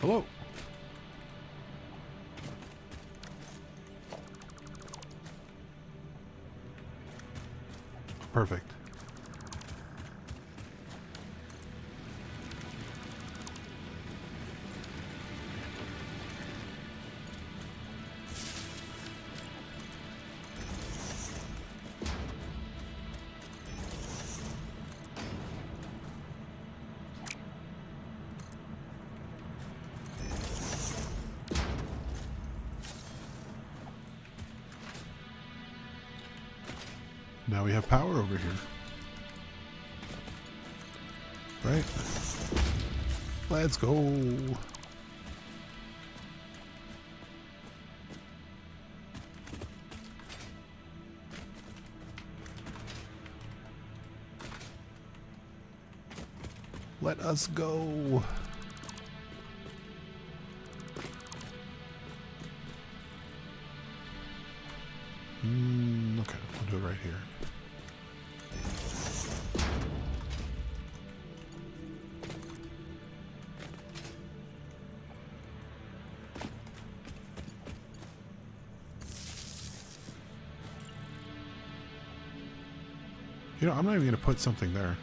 Hello. Perfect. Now we have power over here. Right? Let's go. Let us go. Okay. do it right here. You know, I'm not even going to put something there.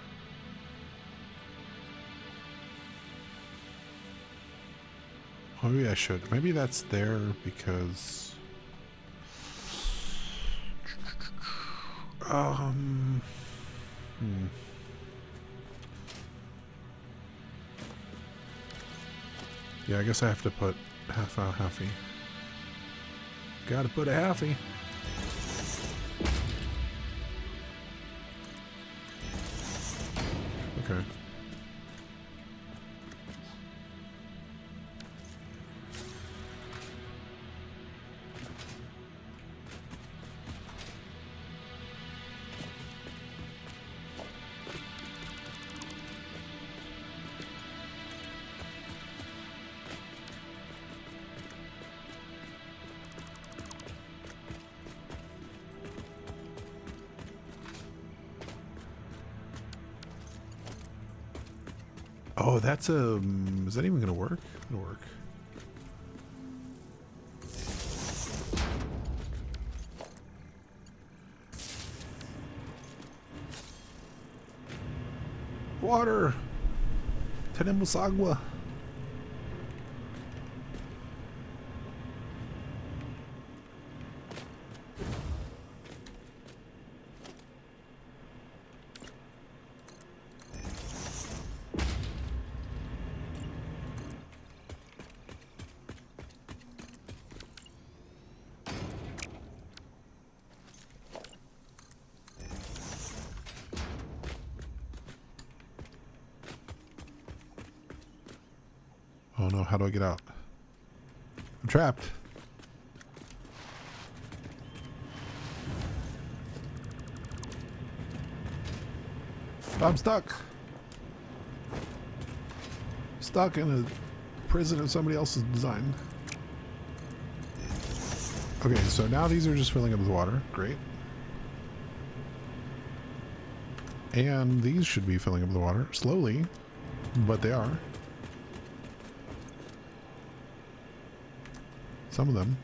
Oh, maybe I should. Maybe that's there because... Yeah, I guess I have to put halfy. Gotta put a halfy. Okay. Oh, that's a... is that even gonna work? It'll work. Water! Tenemos agua. Oh no, how do I get out? I'm trapped. I'm stuck. Stuck in a prison of somebody else's design. Okay, so now these are just filling up with water. Great. And these should be filling up with water. Slowly, but they are. Some of them.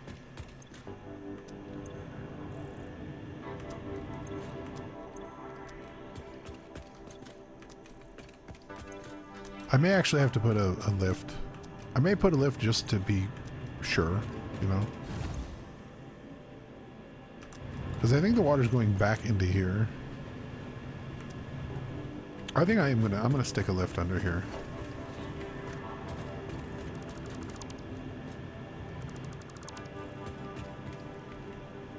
I may actually have to put a lift. I may put a lift just to be sure, you know. Because I think the water's going back into here. I think I'm gonna stick a lift under here.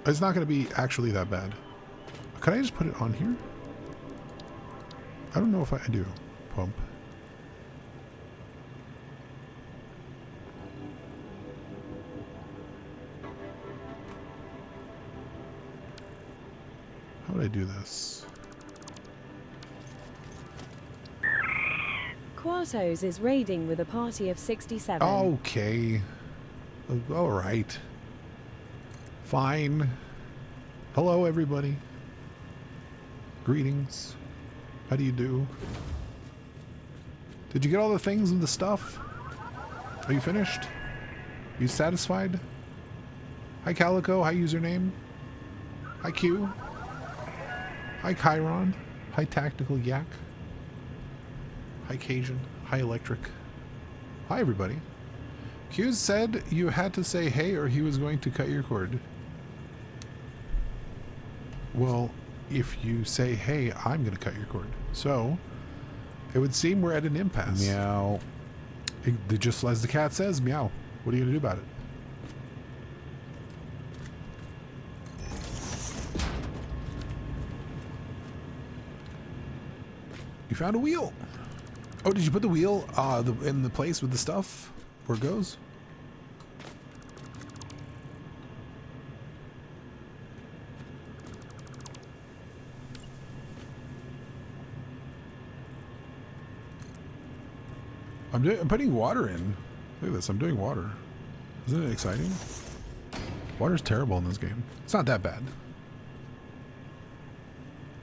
It's not going to be actually that bad. Can I just put it on here? I don't know if I do. Pump. How would I do this? Quartos is raiding with a party of 67. Okay. All right. Fine. Hello, everybody. Greetings. How do you do? Did you get all the things and the stuff? Are you finished? You satisfied? Hi, Calico. Hi, username. Hi, Q. Hi, Chiron. Hi, Tactical Yak. Hi, Cajun. Hi, Electric. Hi, everybody. Q said you had to say hey or he was going to cut your cord. Well, if you say hey, I'm going to cut your cord. So, it would seem we're at an impasse. Meow. Just as the cat says, meow. What are you going to do about it? You found a wheel. Oh, did you put the wheel in the place with the stuff where it goes? I'm putting water in. Look at this. I'm doing water. Isn't it exciting? Water's terrible in this game. It's not that bad.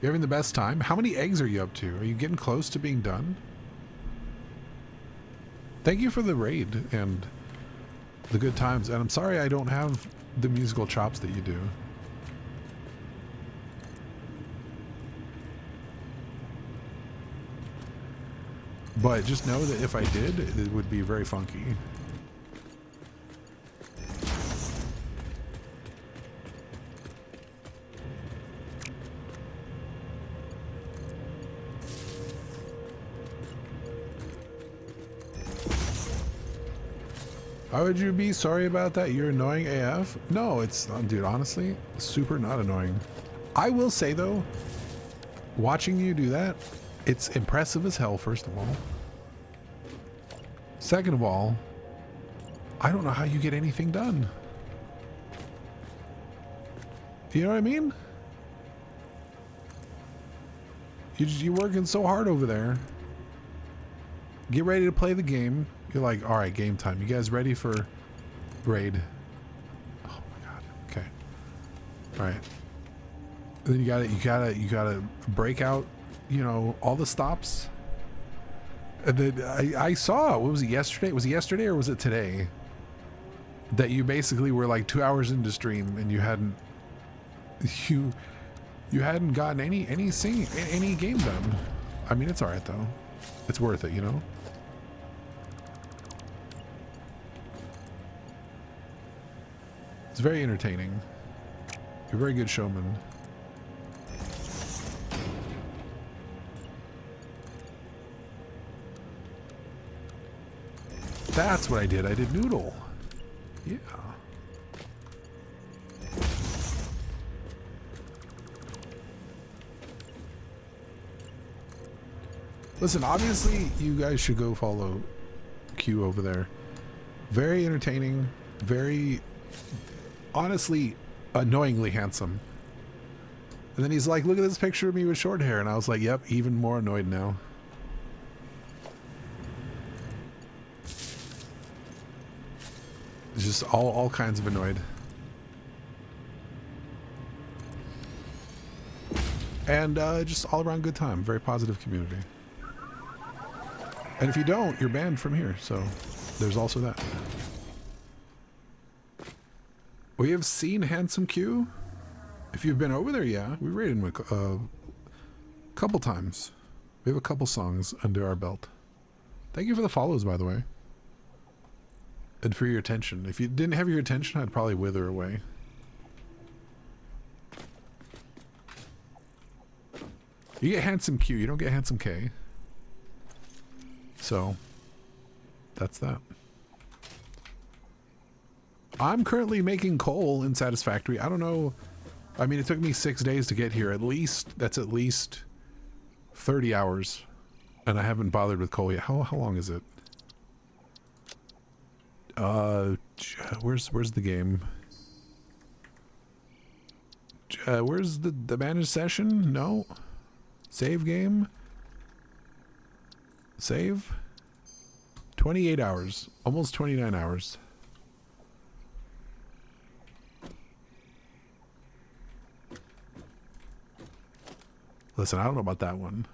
You having the best time? How many eggs are you up to? Are you getting close to being done? Thank you for the raid and the good times. And I'm sorry I don't have the musical chops that you do. But just know that if I did, it would be very funky. How would you be sorry about that? You're annoying AF? No, it's, dude, honestly, super not annoying. I will say though, watching you do that, it's impressive as hell, first of all. Second of all, I don't know how you get anything done. You know what I mean? You're working so hard over there. Get ready to play the game. You're like, all right, game time. You guys ready for raid? Oh my god. Okay. All right. Then you gotta break out, you know, all the stops. And then I saw, what was it, yesterday? Was it yesterday or was it today? That you basically were like 2 hours into stream and you hadn't gotten any game done. I mean, it's all right though. It's worth it, you know? It's very entertaining. You're a very good showman. That's what I did. I did noodle. Yeah. Listen, obviously you guys should go follow Q over there. Very entertaining, very, honestly, annoyingly handsome. And then he's like, look at this picture of me with short hair. And I was like, yep, even more annoyed now. Just all kinds of annoyed. And just all around good time. Very positive community. And if you don't, you're banned from here. So there's also that. We have seen Handsome Q. If you've been over there, yeah. We raided him a couple times. We have a couple songs under our belt. Thank you for the follows, by the way. And for your attention. If you didn't have your attention, I'd probably wither away. You get Handsome Q, you don't get Handsome K. So, that's that. I'm currently making coal in Satisfactory. I don't know. I mean, it took me 6 days to get here. At least, that's at least 30 hours. And I haven't bothered with coal yet. How long is it? Where's the game? Where's the managed session? No. Save game. Save. 28 hours. Almost 29 hours. Listen, I don't know about that one.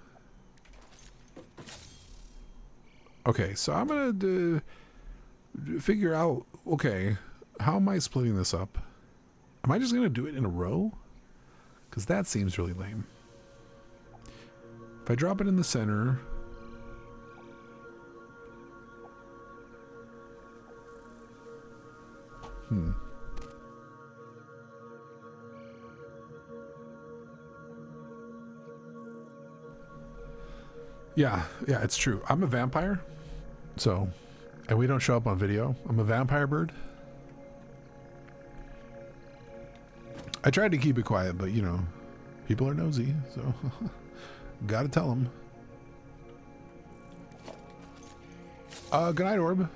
Okay, so I'm gonna figure out, okay, how am I splitting this up? Am I just gonna do it in a row? Because that seems really lame. If I drop it in the center, Yeah, it's true. I'm a vampire, so, and we don't show up on video. I'm a vampire bird. I tried to keep it quiet, but you know, people are nosy, so gotta tell them. Good night, Orb.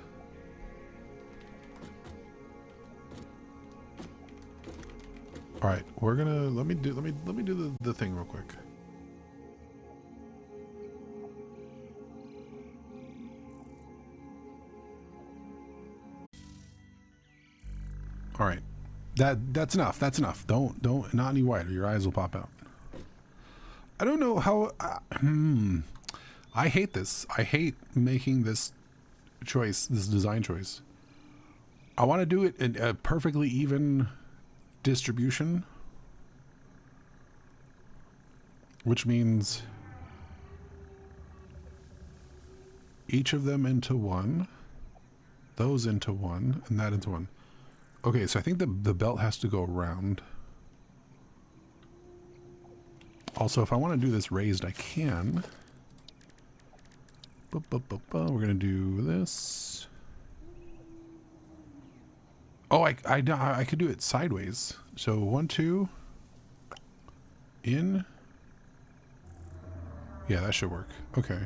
All right, we're gonna let me do the thing real quick. All right, that's enough. That's enough. Don't not any wider. Your eyes will pop out. I don't know how. I hate this. I hate making this choice, this design choice. I want to do it in a perfectly even distribution, which means each of them into one, those into one, and that into one. Okay, so I think the belt has to go around. Also, if I want to do this raised, I can. We're going to do this. Oh, I could do it sideways. So 1, 2, in. Yeah, that should work. Okay.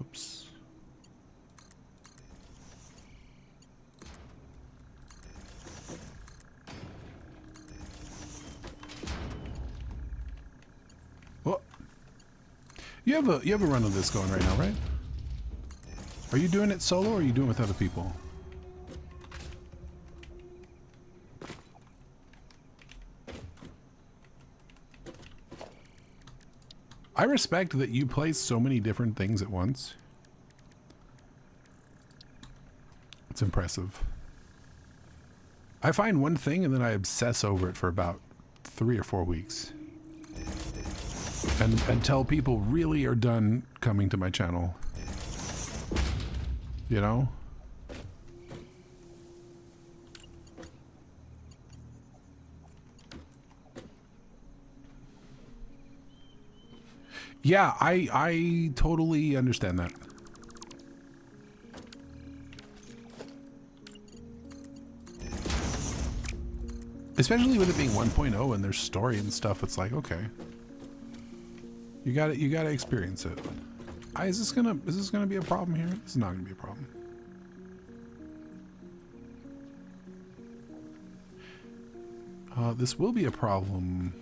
Oops. Well, you have a run of this going right now, right? Are you doing it solo or are you doing it with other people? I respect that you play so many different things at once. It's impressive. I find one thing and then I obsess over it for about 3 or 4 weeks. And until people really are done coming to my channel. You know? Yeah, I totally understand that. Especially with it being 1.0 and there's story and stuff, it's like, okay. You gotta experience it. Is this gonna be a problem here? This is not gonna be a problem. This will be a problem.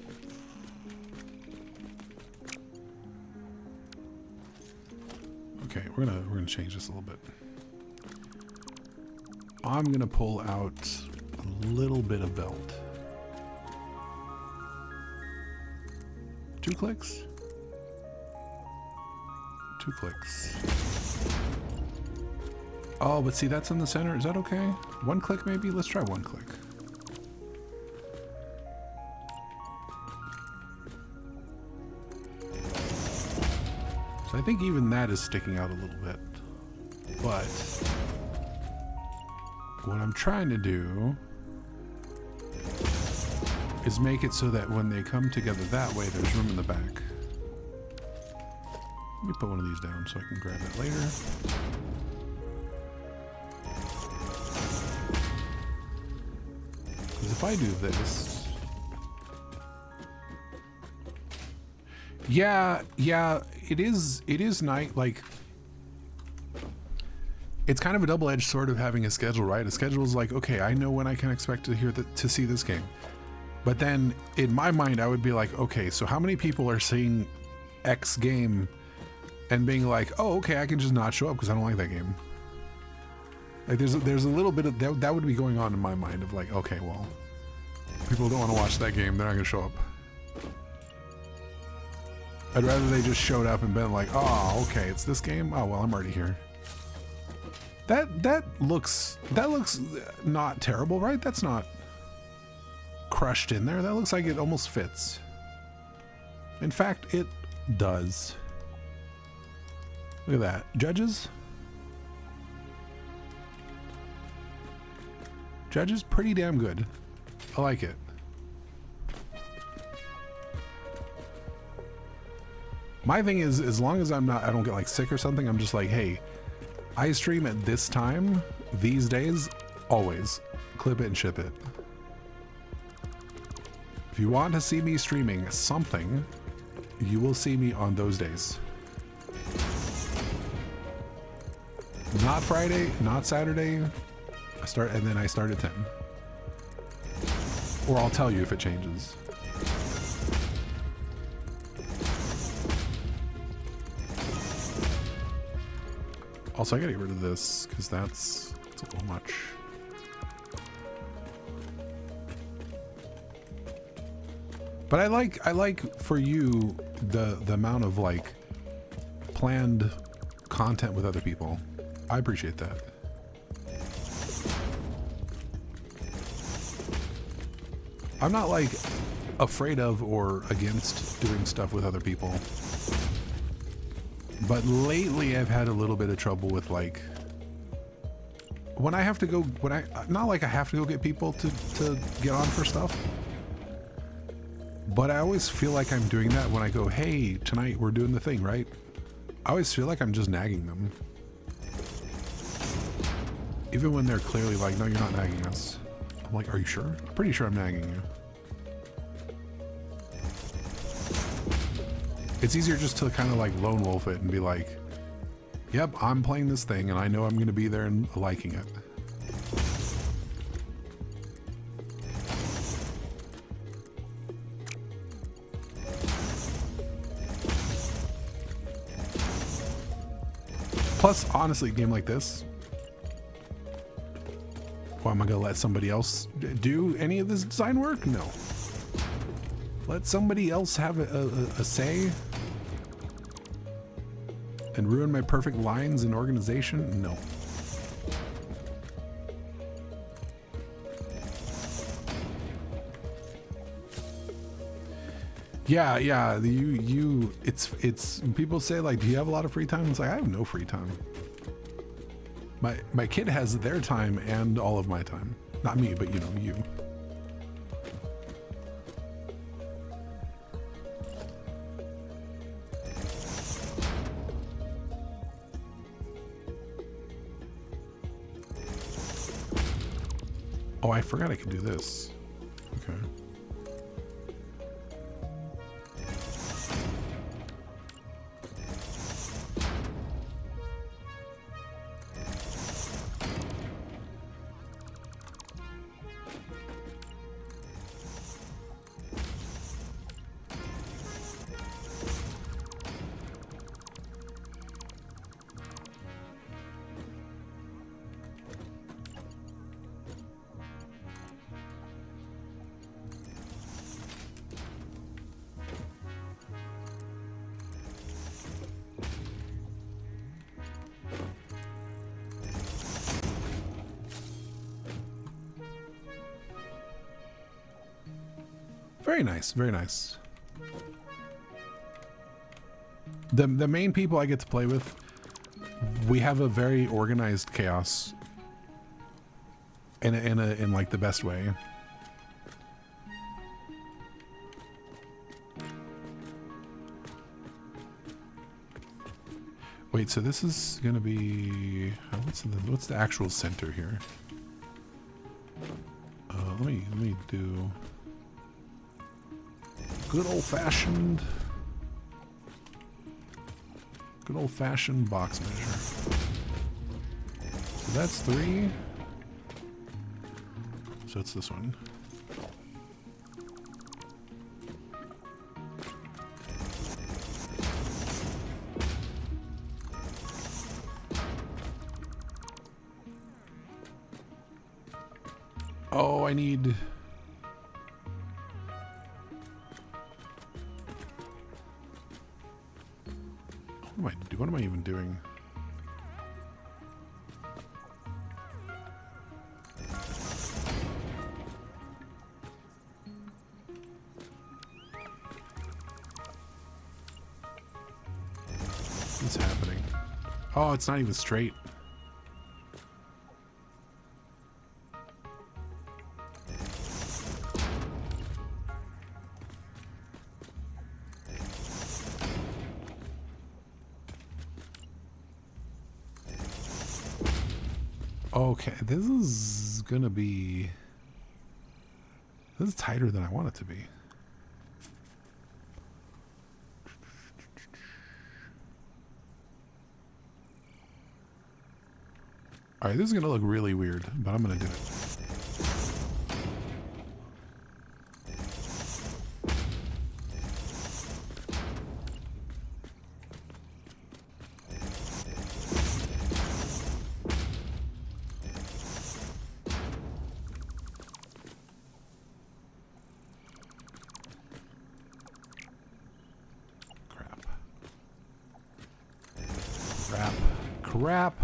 Okay, we're gonna change this a little bit. I'm gonna pull out a little bit of belt. 2 clicks. 2 clicks. Oh, but see, that's in the center. Is that okay? 1 click maybe? Let's try 1 click. So I think even that is sticking out a little bit. But what I'm trying to do is make it so that when they come together that way, there's room in the back. Let me put one of these down so I can grab it later. Because if I do this... Yeah, it is nice, like... It's kind of a double-edged sword of having a schedule, right? A schedule is like, okay, I know when I can expect to see this game. But then, in my mind, I would be like, okay, so how many people are seeing X game and being like, oh, okay, I can just not show up because I don't like that game. Like, there's a little bit of that would be going on in my mind of like, okay, well, people don't want to watch that game, they're not going to show up. I'd rather they just showed up and been like, oh, okay, it's this game. Oh, well, I'm already here. That looks not terrible, right? That's not crushed in there. That looks like it almost fits. In fact, it does. Look at that. Judges? Judges, pretty damn good. I like it. My thing is, as long as I don't get like sick or something, I'm just like, hey, I stream at this time, these days, always. Clip it and ship it. If you want to see me streaming something, you will see me on those days. Not Friday, not Saturday. I start at 10. Or I'll tell you if it changes. Also, I gotta get rid of this because that's a little much. But I like for you the amount of like planned content with other people. I appreciate that. I'm not like afraid of or against doing stuff with other people. But lately I've had a little bit of trouble with like when I have to go, not like I have to go get people to get on for stuff. But I always feel like I'm doing that when I go, hey, tonight we're doing the thing, right? I always feel like I'm just nagging them. Even when they're clearly like, no, you're not nagging us. I'm like, are you sure? I'm pretty sure I'm nagging you. It's easier just to kind of like lone wolf it and be like, yep, I'm playing this thing and I know I'm going to be there and liking it. Plus, honestly, a game like this, well, am I going to let somebody else do any of this design work? No. Let somebody else have a say and ruin my perfect lines and organization? No. Yeah, it's people say like, do you have a lot of free time? It's like, I have no free time. My kid has their time and all of my time. Not me, but you know, you. Oh, I forgot I could do this. Okay. Very nice, very nice. The main people I get to play with, we have a very organized chaos in like the best way. Wait, so this is gonna be what's the actual center here? Let me do good old-fashioned box measure. So that's 3. So it's this one. Oh, I need... What am I even doing? What's happening? Oh, it's not even straight. Okay, this is gonna be... This is tighter than I want it to be. Alright, this is gonna look really weird, but I'm gonna do it. Crap. Crap.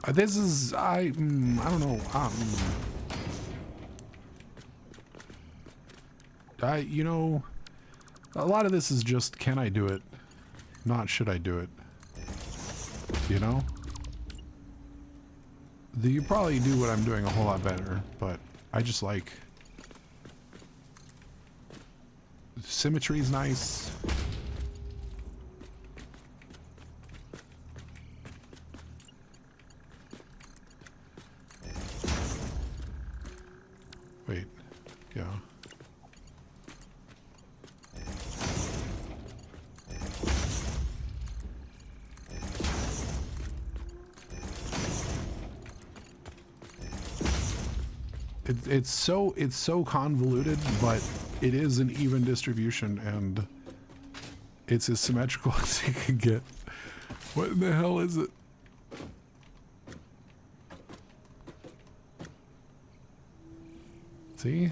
This is, I don't know. You know, a lot of this is just, can I do it? Not should I do it? You know? You probably do what I'm doing a whole lot better, but I just like... Symmetry's nice. Wait, yeah. It's so convoluted, but it is an even distribution, and it's as symmetrical as you can get. What in the hell is it? See?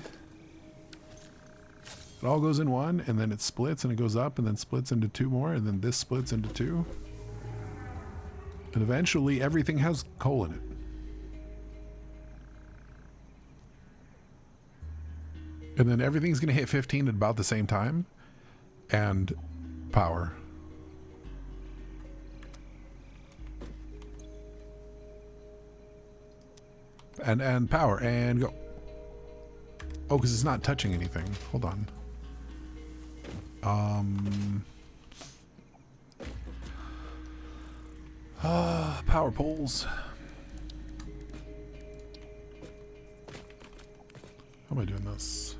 It all goes in one, and then it splits, and it goes up, and then splits into two more, and then this splits into two. And eventually, everything has coal in it. And then everything's going to hit 15 at about the same time. And power. And power. And go. Oh, because it's not touching anything. Hold on. Power poles. How am I doing this?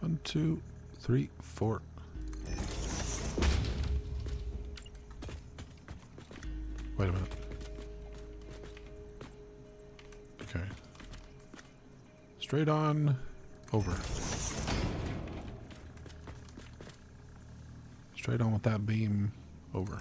1, 2, 3, 4. Wait a minute. Okay. Straight on, over. Straight on with that beam, over.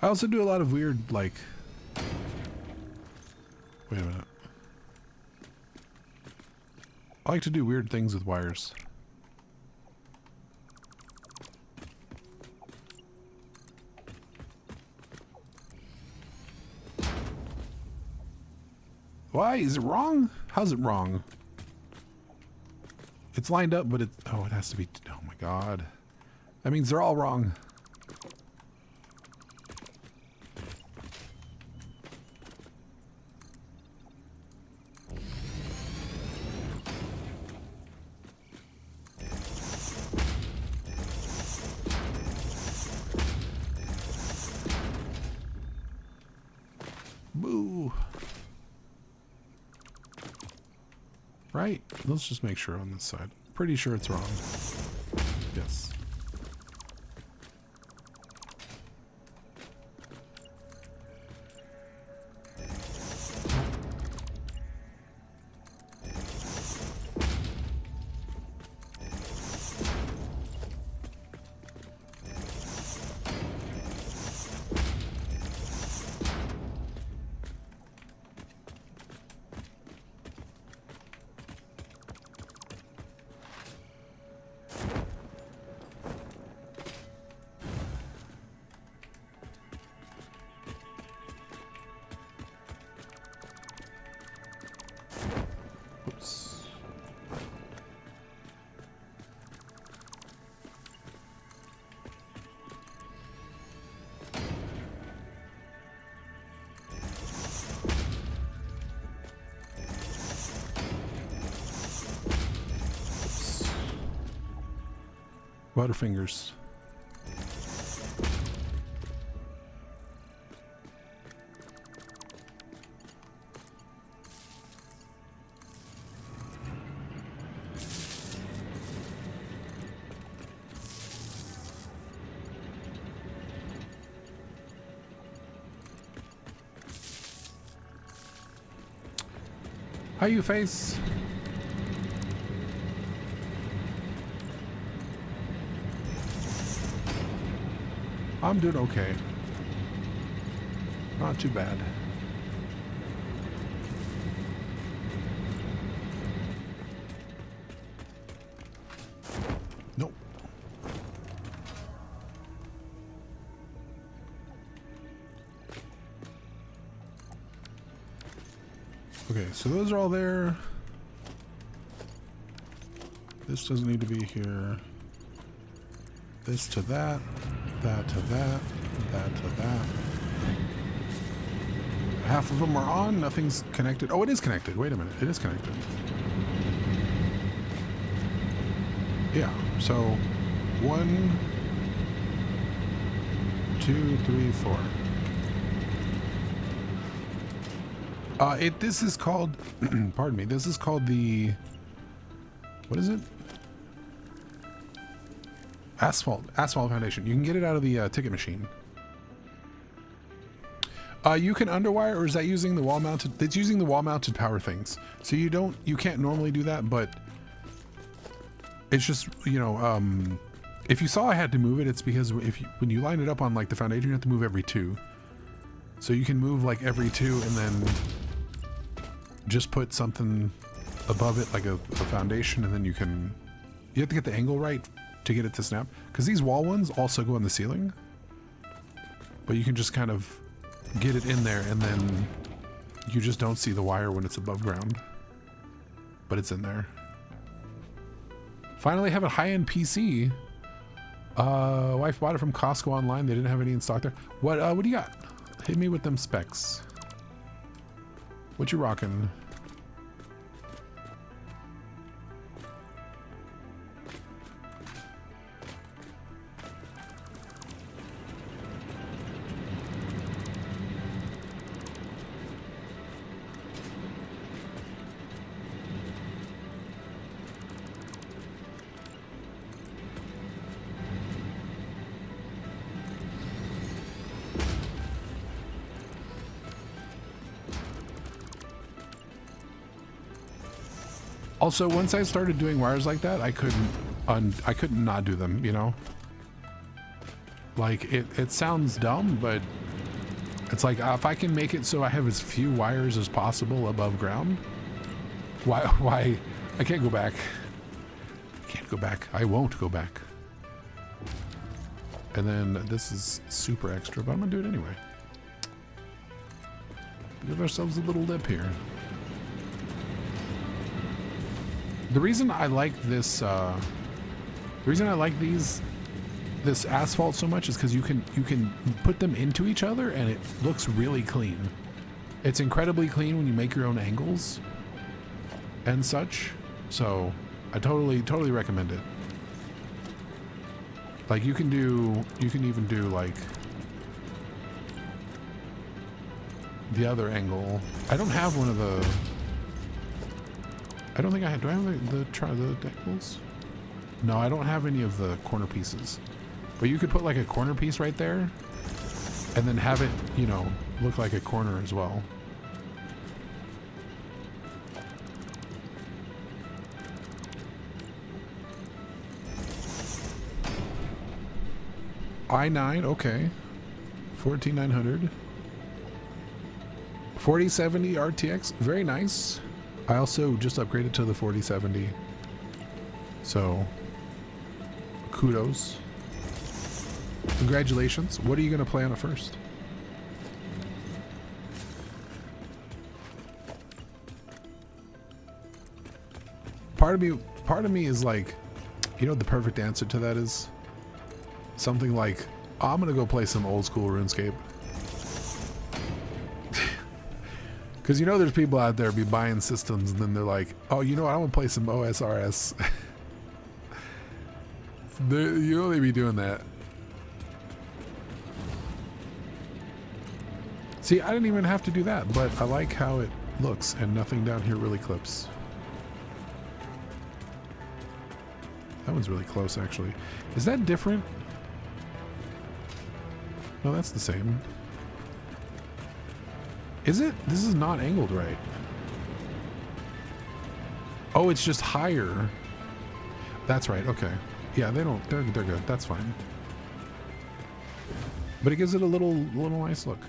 I also do a lot of weird, like... Wait a minute. I like to do weird things with wires. Why? Is it wrong? How's it wrong? It's lined up, but it... Oh, it has to be... Oh my god. That means they're all wrong. Boo. Right? Let's just make sure on this side. Pretty sure it's wrong. Yes. Oops. Butterfingers. How you face? I'm doing okay. Not too bad. Nope. Okay, so those are all there. This doesn't need to be here. This to that, that to that, that to that. Half of them are on, nothing's connected. Oh, it is connected. Wait a minute, it is connected. Yeah, so 1, 2, 3, 4. This is called, pardon me, this is called the, what is it? Asphalt foundation. You can get it out of the ticket machine. You can underwire, or is that using the wall mounted? It's using the wall mounted power things. So you can't normally do that, but it's just, you know, if you saw I had to move it, it's because when you line it up on like the foundation, you have to move every 2. So you can move like every 2 and then just put something above it, like a foundation, and then you have to get the angle right to get it to snap, because these wall ones also go on the ceiling, but you can just kind of get it in there and then you just don't see the wire when it's above ground, but it's in there. Finally have a high-end PC. Wife bought it from Costco online. They didn't have any in stock there. What do you got? Hit me with them specs. What you rocking? Also, once I started doing wires like that, I couldn't not do them, you know? Like, it sounds dumb, but it's like, if I can make it so I have as few wires as possible above ground, why, I can't go back. I can't go back. I won't go back. And then this is super extra, but I'm gonna do it anyway. Give ourselves a little lip here. The reason I like this, the reason I like this asphalt so much is because you can put them into each other and it looks really clean. It's incredibly clean when you make your own angles and such. So I totally recommend it. Like you can even do like the other angle. I don't have one of the. I don't think I have. Do I have the angles? No, I don't have any of the corner pieces. But you could put like a corner piece right there, and then have it, you know, look like a corner as well. i9, okay. 14900. 4070 RTX, very nice. I also just upgraded to the 4070. So, kudos. Congratulations. What are you going to play on it first? Part of me is like, you know what the perfect answer to that is? Something like, oh, I'm going to go play some old school RuneScape. Because you know there's people out there be buying systems and then they're like, oh, you know what, I want to play some OSRS. You know they be doing that. See, I didn't even have to do that, but I like how it looks and nothing down here really clips. That one's really close, actually. Is that different? No, that's the same. Is it? This is not angled right. Oh, it's just higher. That's right. Okay. Yeah, they're good. That's fine. But it gives it a little nice look.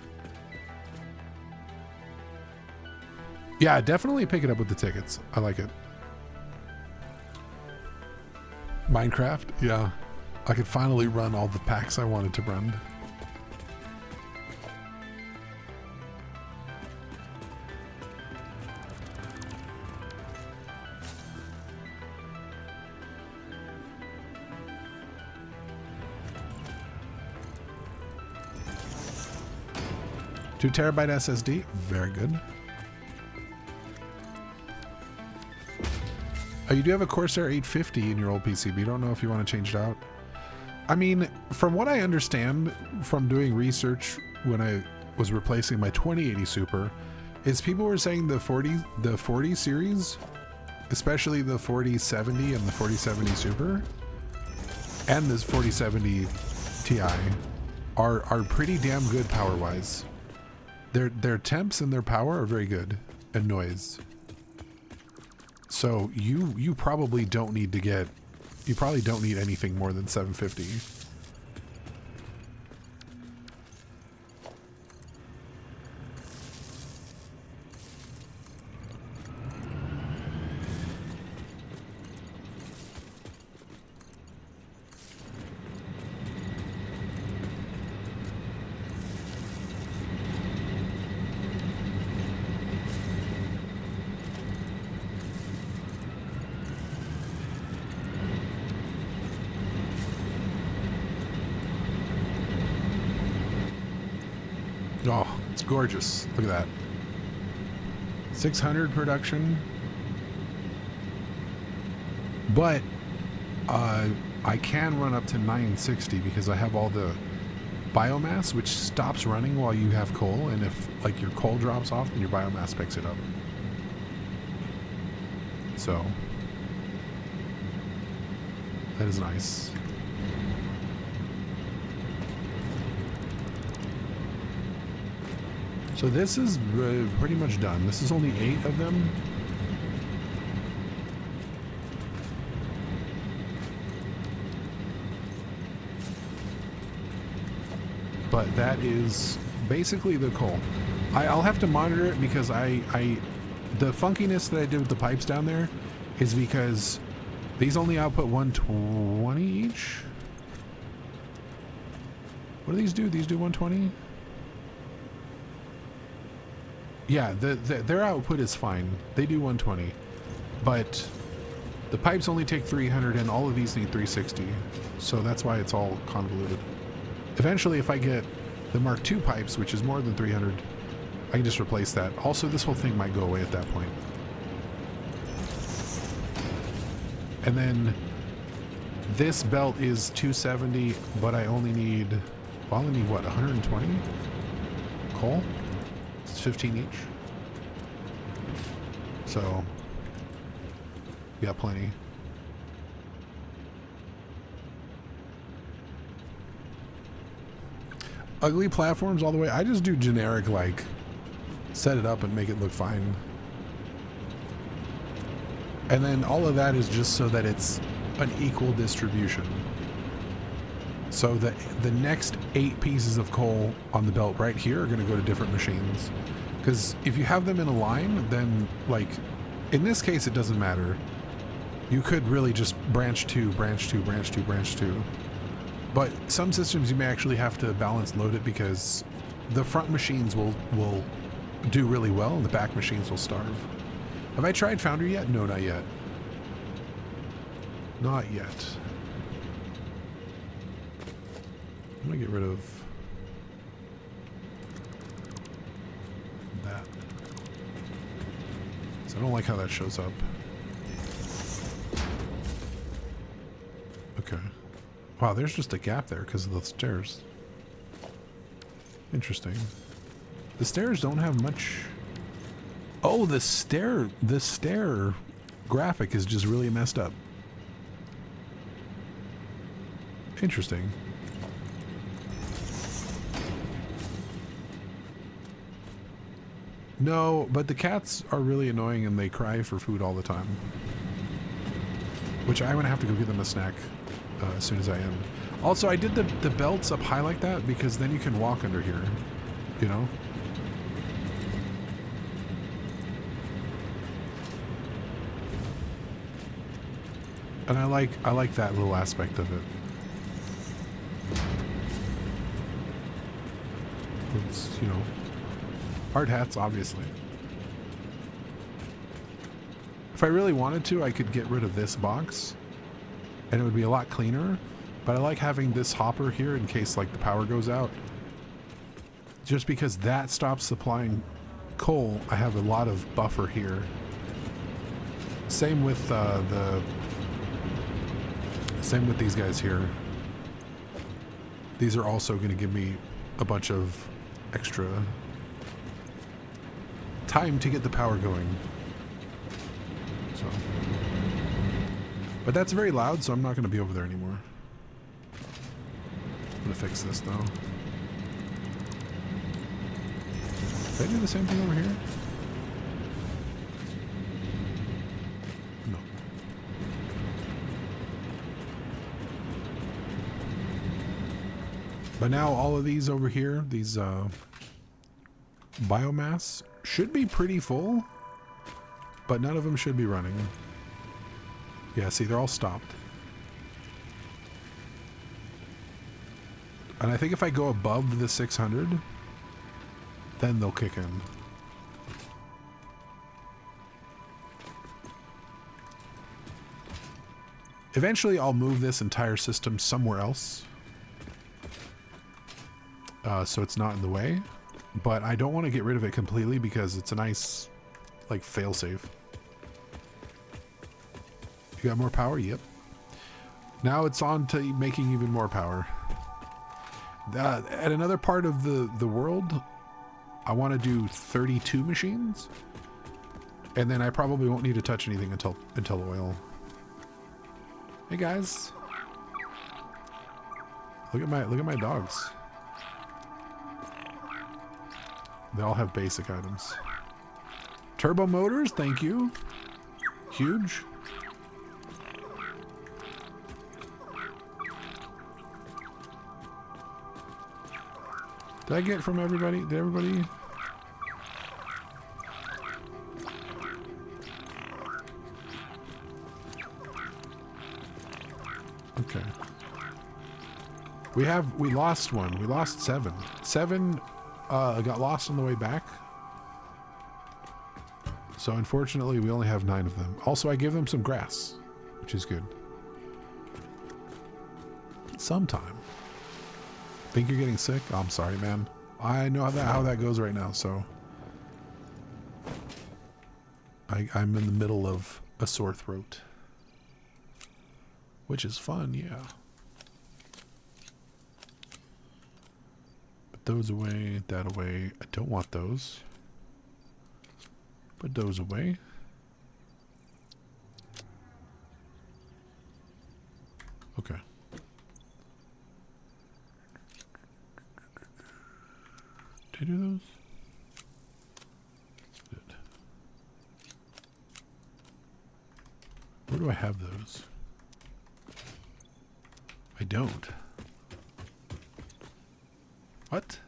Yeah, definitely pick it up with the tickets. I like it. Minecraft, yeah. I could finally run all the packs I wanted to run. Two terabyte SSD, very good. Oh, you do have a Corsair 850 in your old PC, but you don't know if you want to change it out. I mean, from what I understand from doing research when I was replacing my 2080 Super, is people were saying the 40 series, especially the 4070 and the 4070 Super, and this 4070 Ti, are pretty damn good power-wise. Their temps and their power are very good, and noise. So you probably don't need to get, you probably don't need anything more than 750. Oh, it's gorgeous. Look at that. 600 production. But I can run up to 960 because I have all the biomass, which stops running while you have coal, and if like your coal drops off, then your biomass picks it up. So that is nice. So this is pretty much done. This is only 8 of them. But that is basically the coal. I'll have to monitor it because the funkiness that I did with the pipes down there is because these only output 120 each. What do these do? These do 120? Yeah, their output is fine. They do 120, but the pipes only take 300 and all of these need 360. So that's why it's all convoluted. Eventually, if I get the Mark II pipes, which is more than 300, I can just replace that. Also, this whole thing might go away at that point. And then this belt is 270, but I only need, well, I only need what, 120 coal? It's 15 each. So, we got plenty. Ugly platforms all the way. I just do generic, like, set it up and make it look fine. And then all of that is just so that it's an equal distribution. So the next 8 pieces of coal on the belt right here are going to go to different machines. Because if you have them in a line, then, like, in this case, it doesn't matter. You could really just branch 2, branch 2, branch 2, branch 2. But some systems you may actually have to balance load it because the front machines will do really well and the back machines will starve. Have I tried Foundry yet? No, not yet. Not yet. I'm gonna get rid of that. So I don't like how that shows up. Okay. Wow, there's just a gap there because of the stairs. Interesting. The stairs don't have much. Oh, the stair graphic is just really messed up. Interesting. No, but the cats are really annoying and they cry for food all the time. Which I'm gonna have to go get them a snack as soon as I end. Also, I did the belts up high like that because then you can walk under here, you know? And I like that little aspect of it. It's, you know, hard hats, obviously. If I really wanted to, I could get rid of this box and it would be a lot cleaner, but I like having this hopper here in case like the power goes out. Just because that stops supplying coal, I have a lot of buffer here. Same with same with these guys here. These are also going to give me a bunch of extra time to get the power going. So, but that's very loud, so I'm not going to be over there anymore. I'm going to fix this though. Did I do the same thing over here? No. But now all of these over here, these biomass should be pretty full, but none of them should be running. Yeah, see, they're all stopped. And I think if I go above the 600, then they'll kick in. Eventually, I'll move this entire system somewhere else. So it's not in the way. But I don't want to get rid of it completely because it's a nice, like, failsafe. You got more power? Yep. Now it's on to making even more power. At another part of the world, I want to do 32 machines. And then I probably won't need to touch anything until oil. Hey guys. Look at my dogs. They all have basic items. Turbo motors, thank you. Huge. Did I get from everybody? Did everybody? Okay. We lost one. We lost 7. 7 got lost on the way back. So unfortunately, we only have 9 of them. Also, I give them some grass, which is good. Sometime. Think you're getting sick? Oh, I'm sorry, man. I know how that goes right now, so I'm in the middle of a sore throat, which is fun, yeah. Put those away, that away. I don't want those. Put those away. Okay. Did I do those? Good. Where do I have those? I don't. What?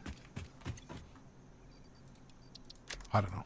I don't know.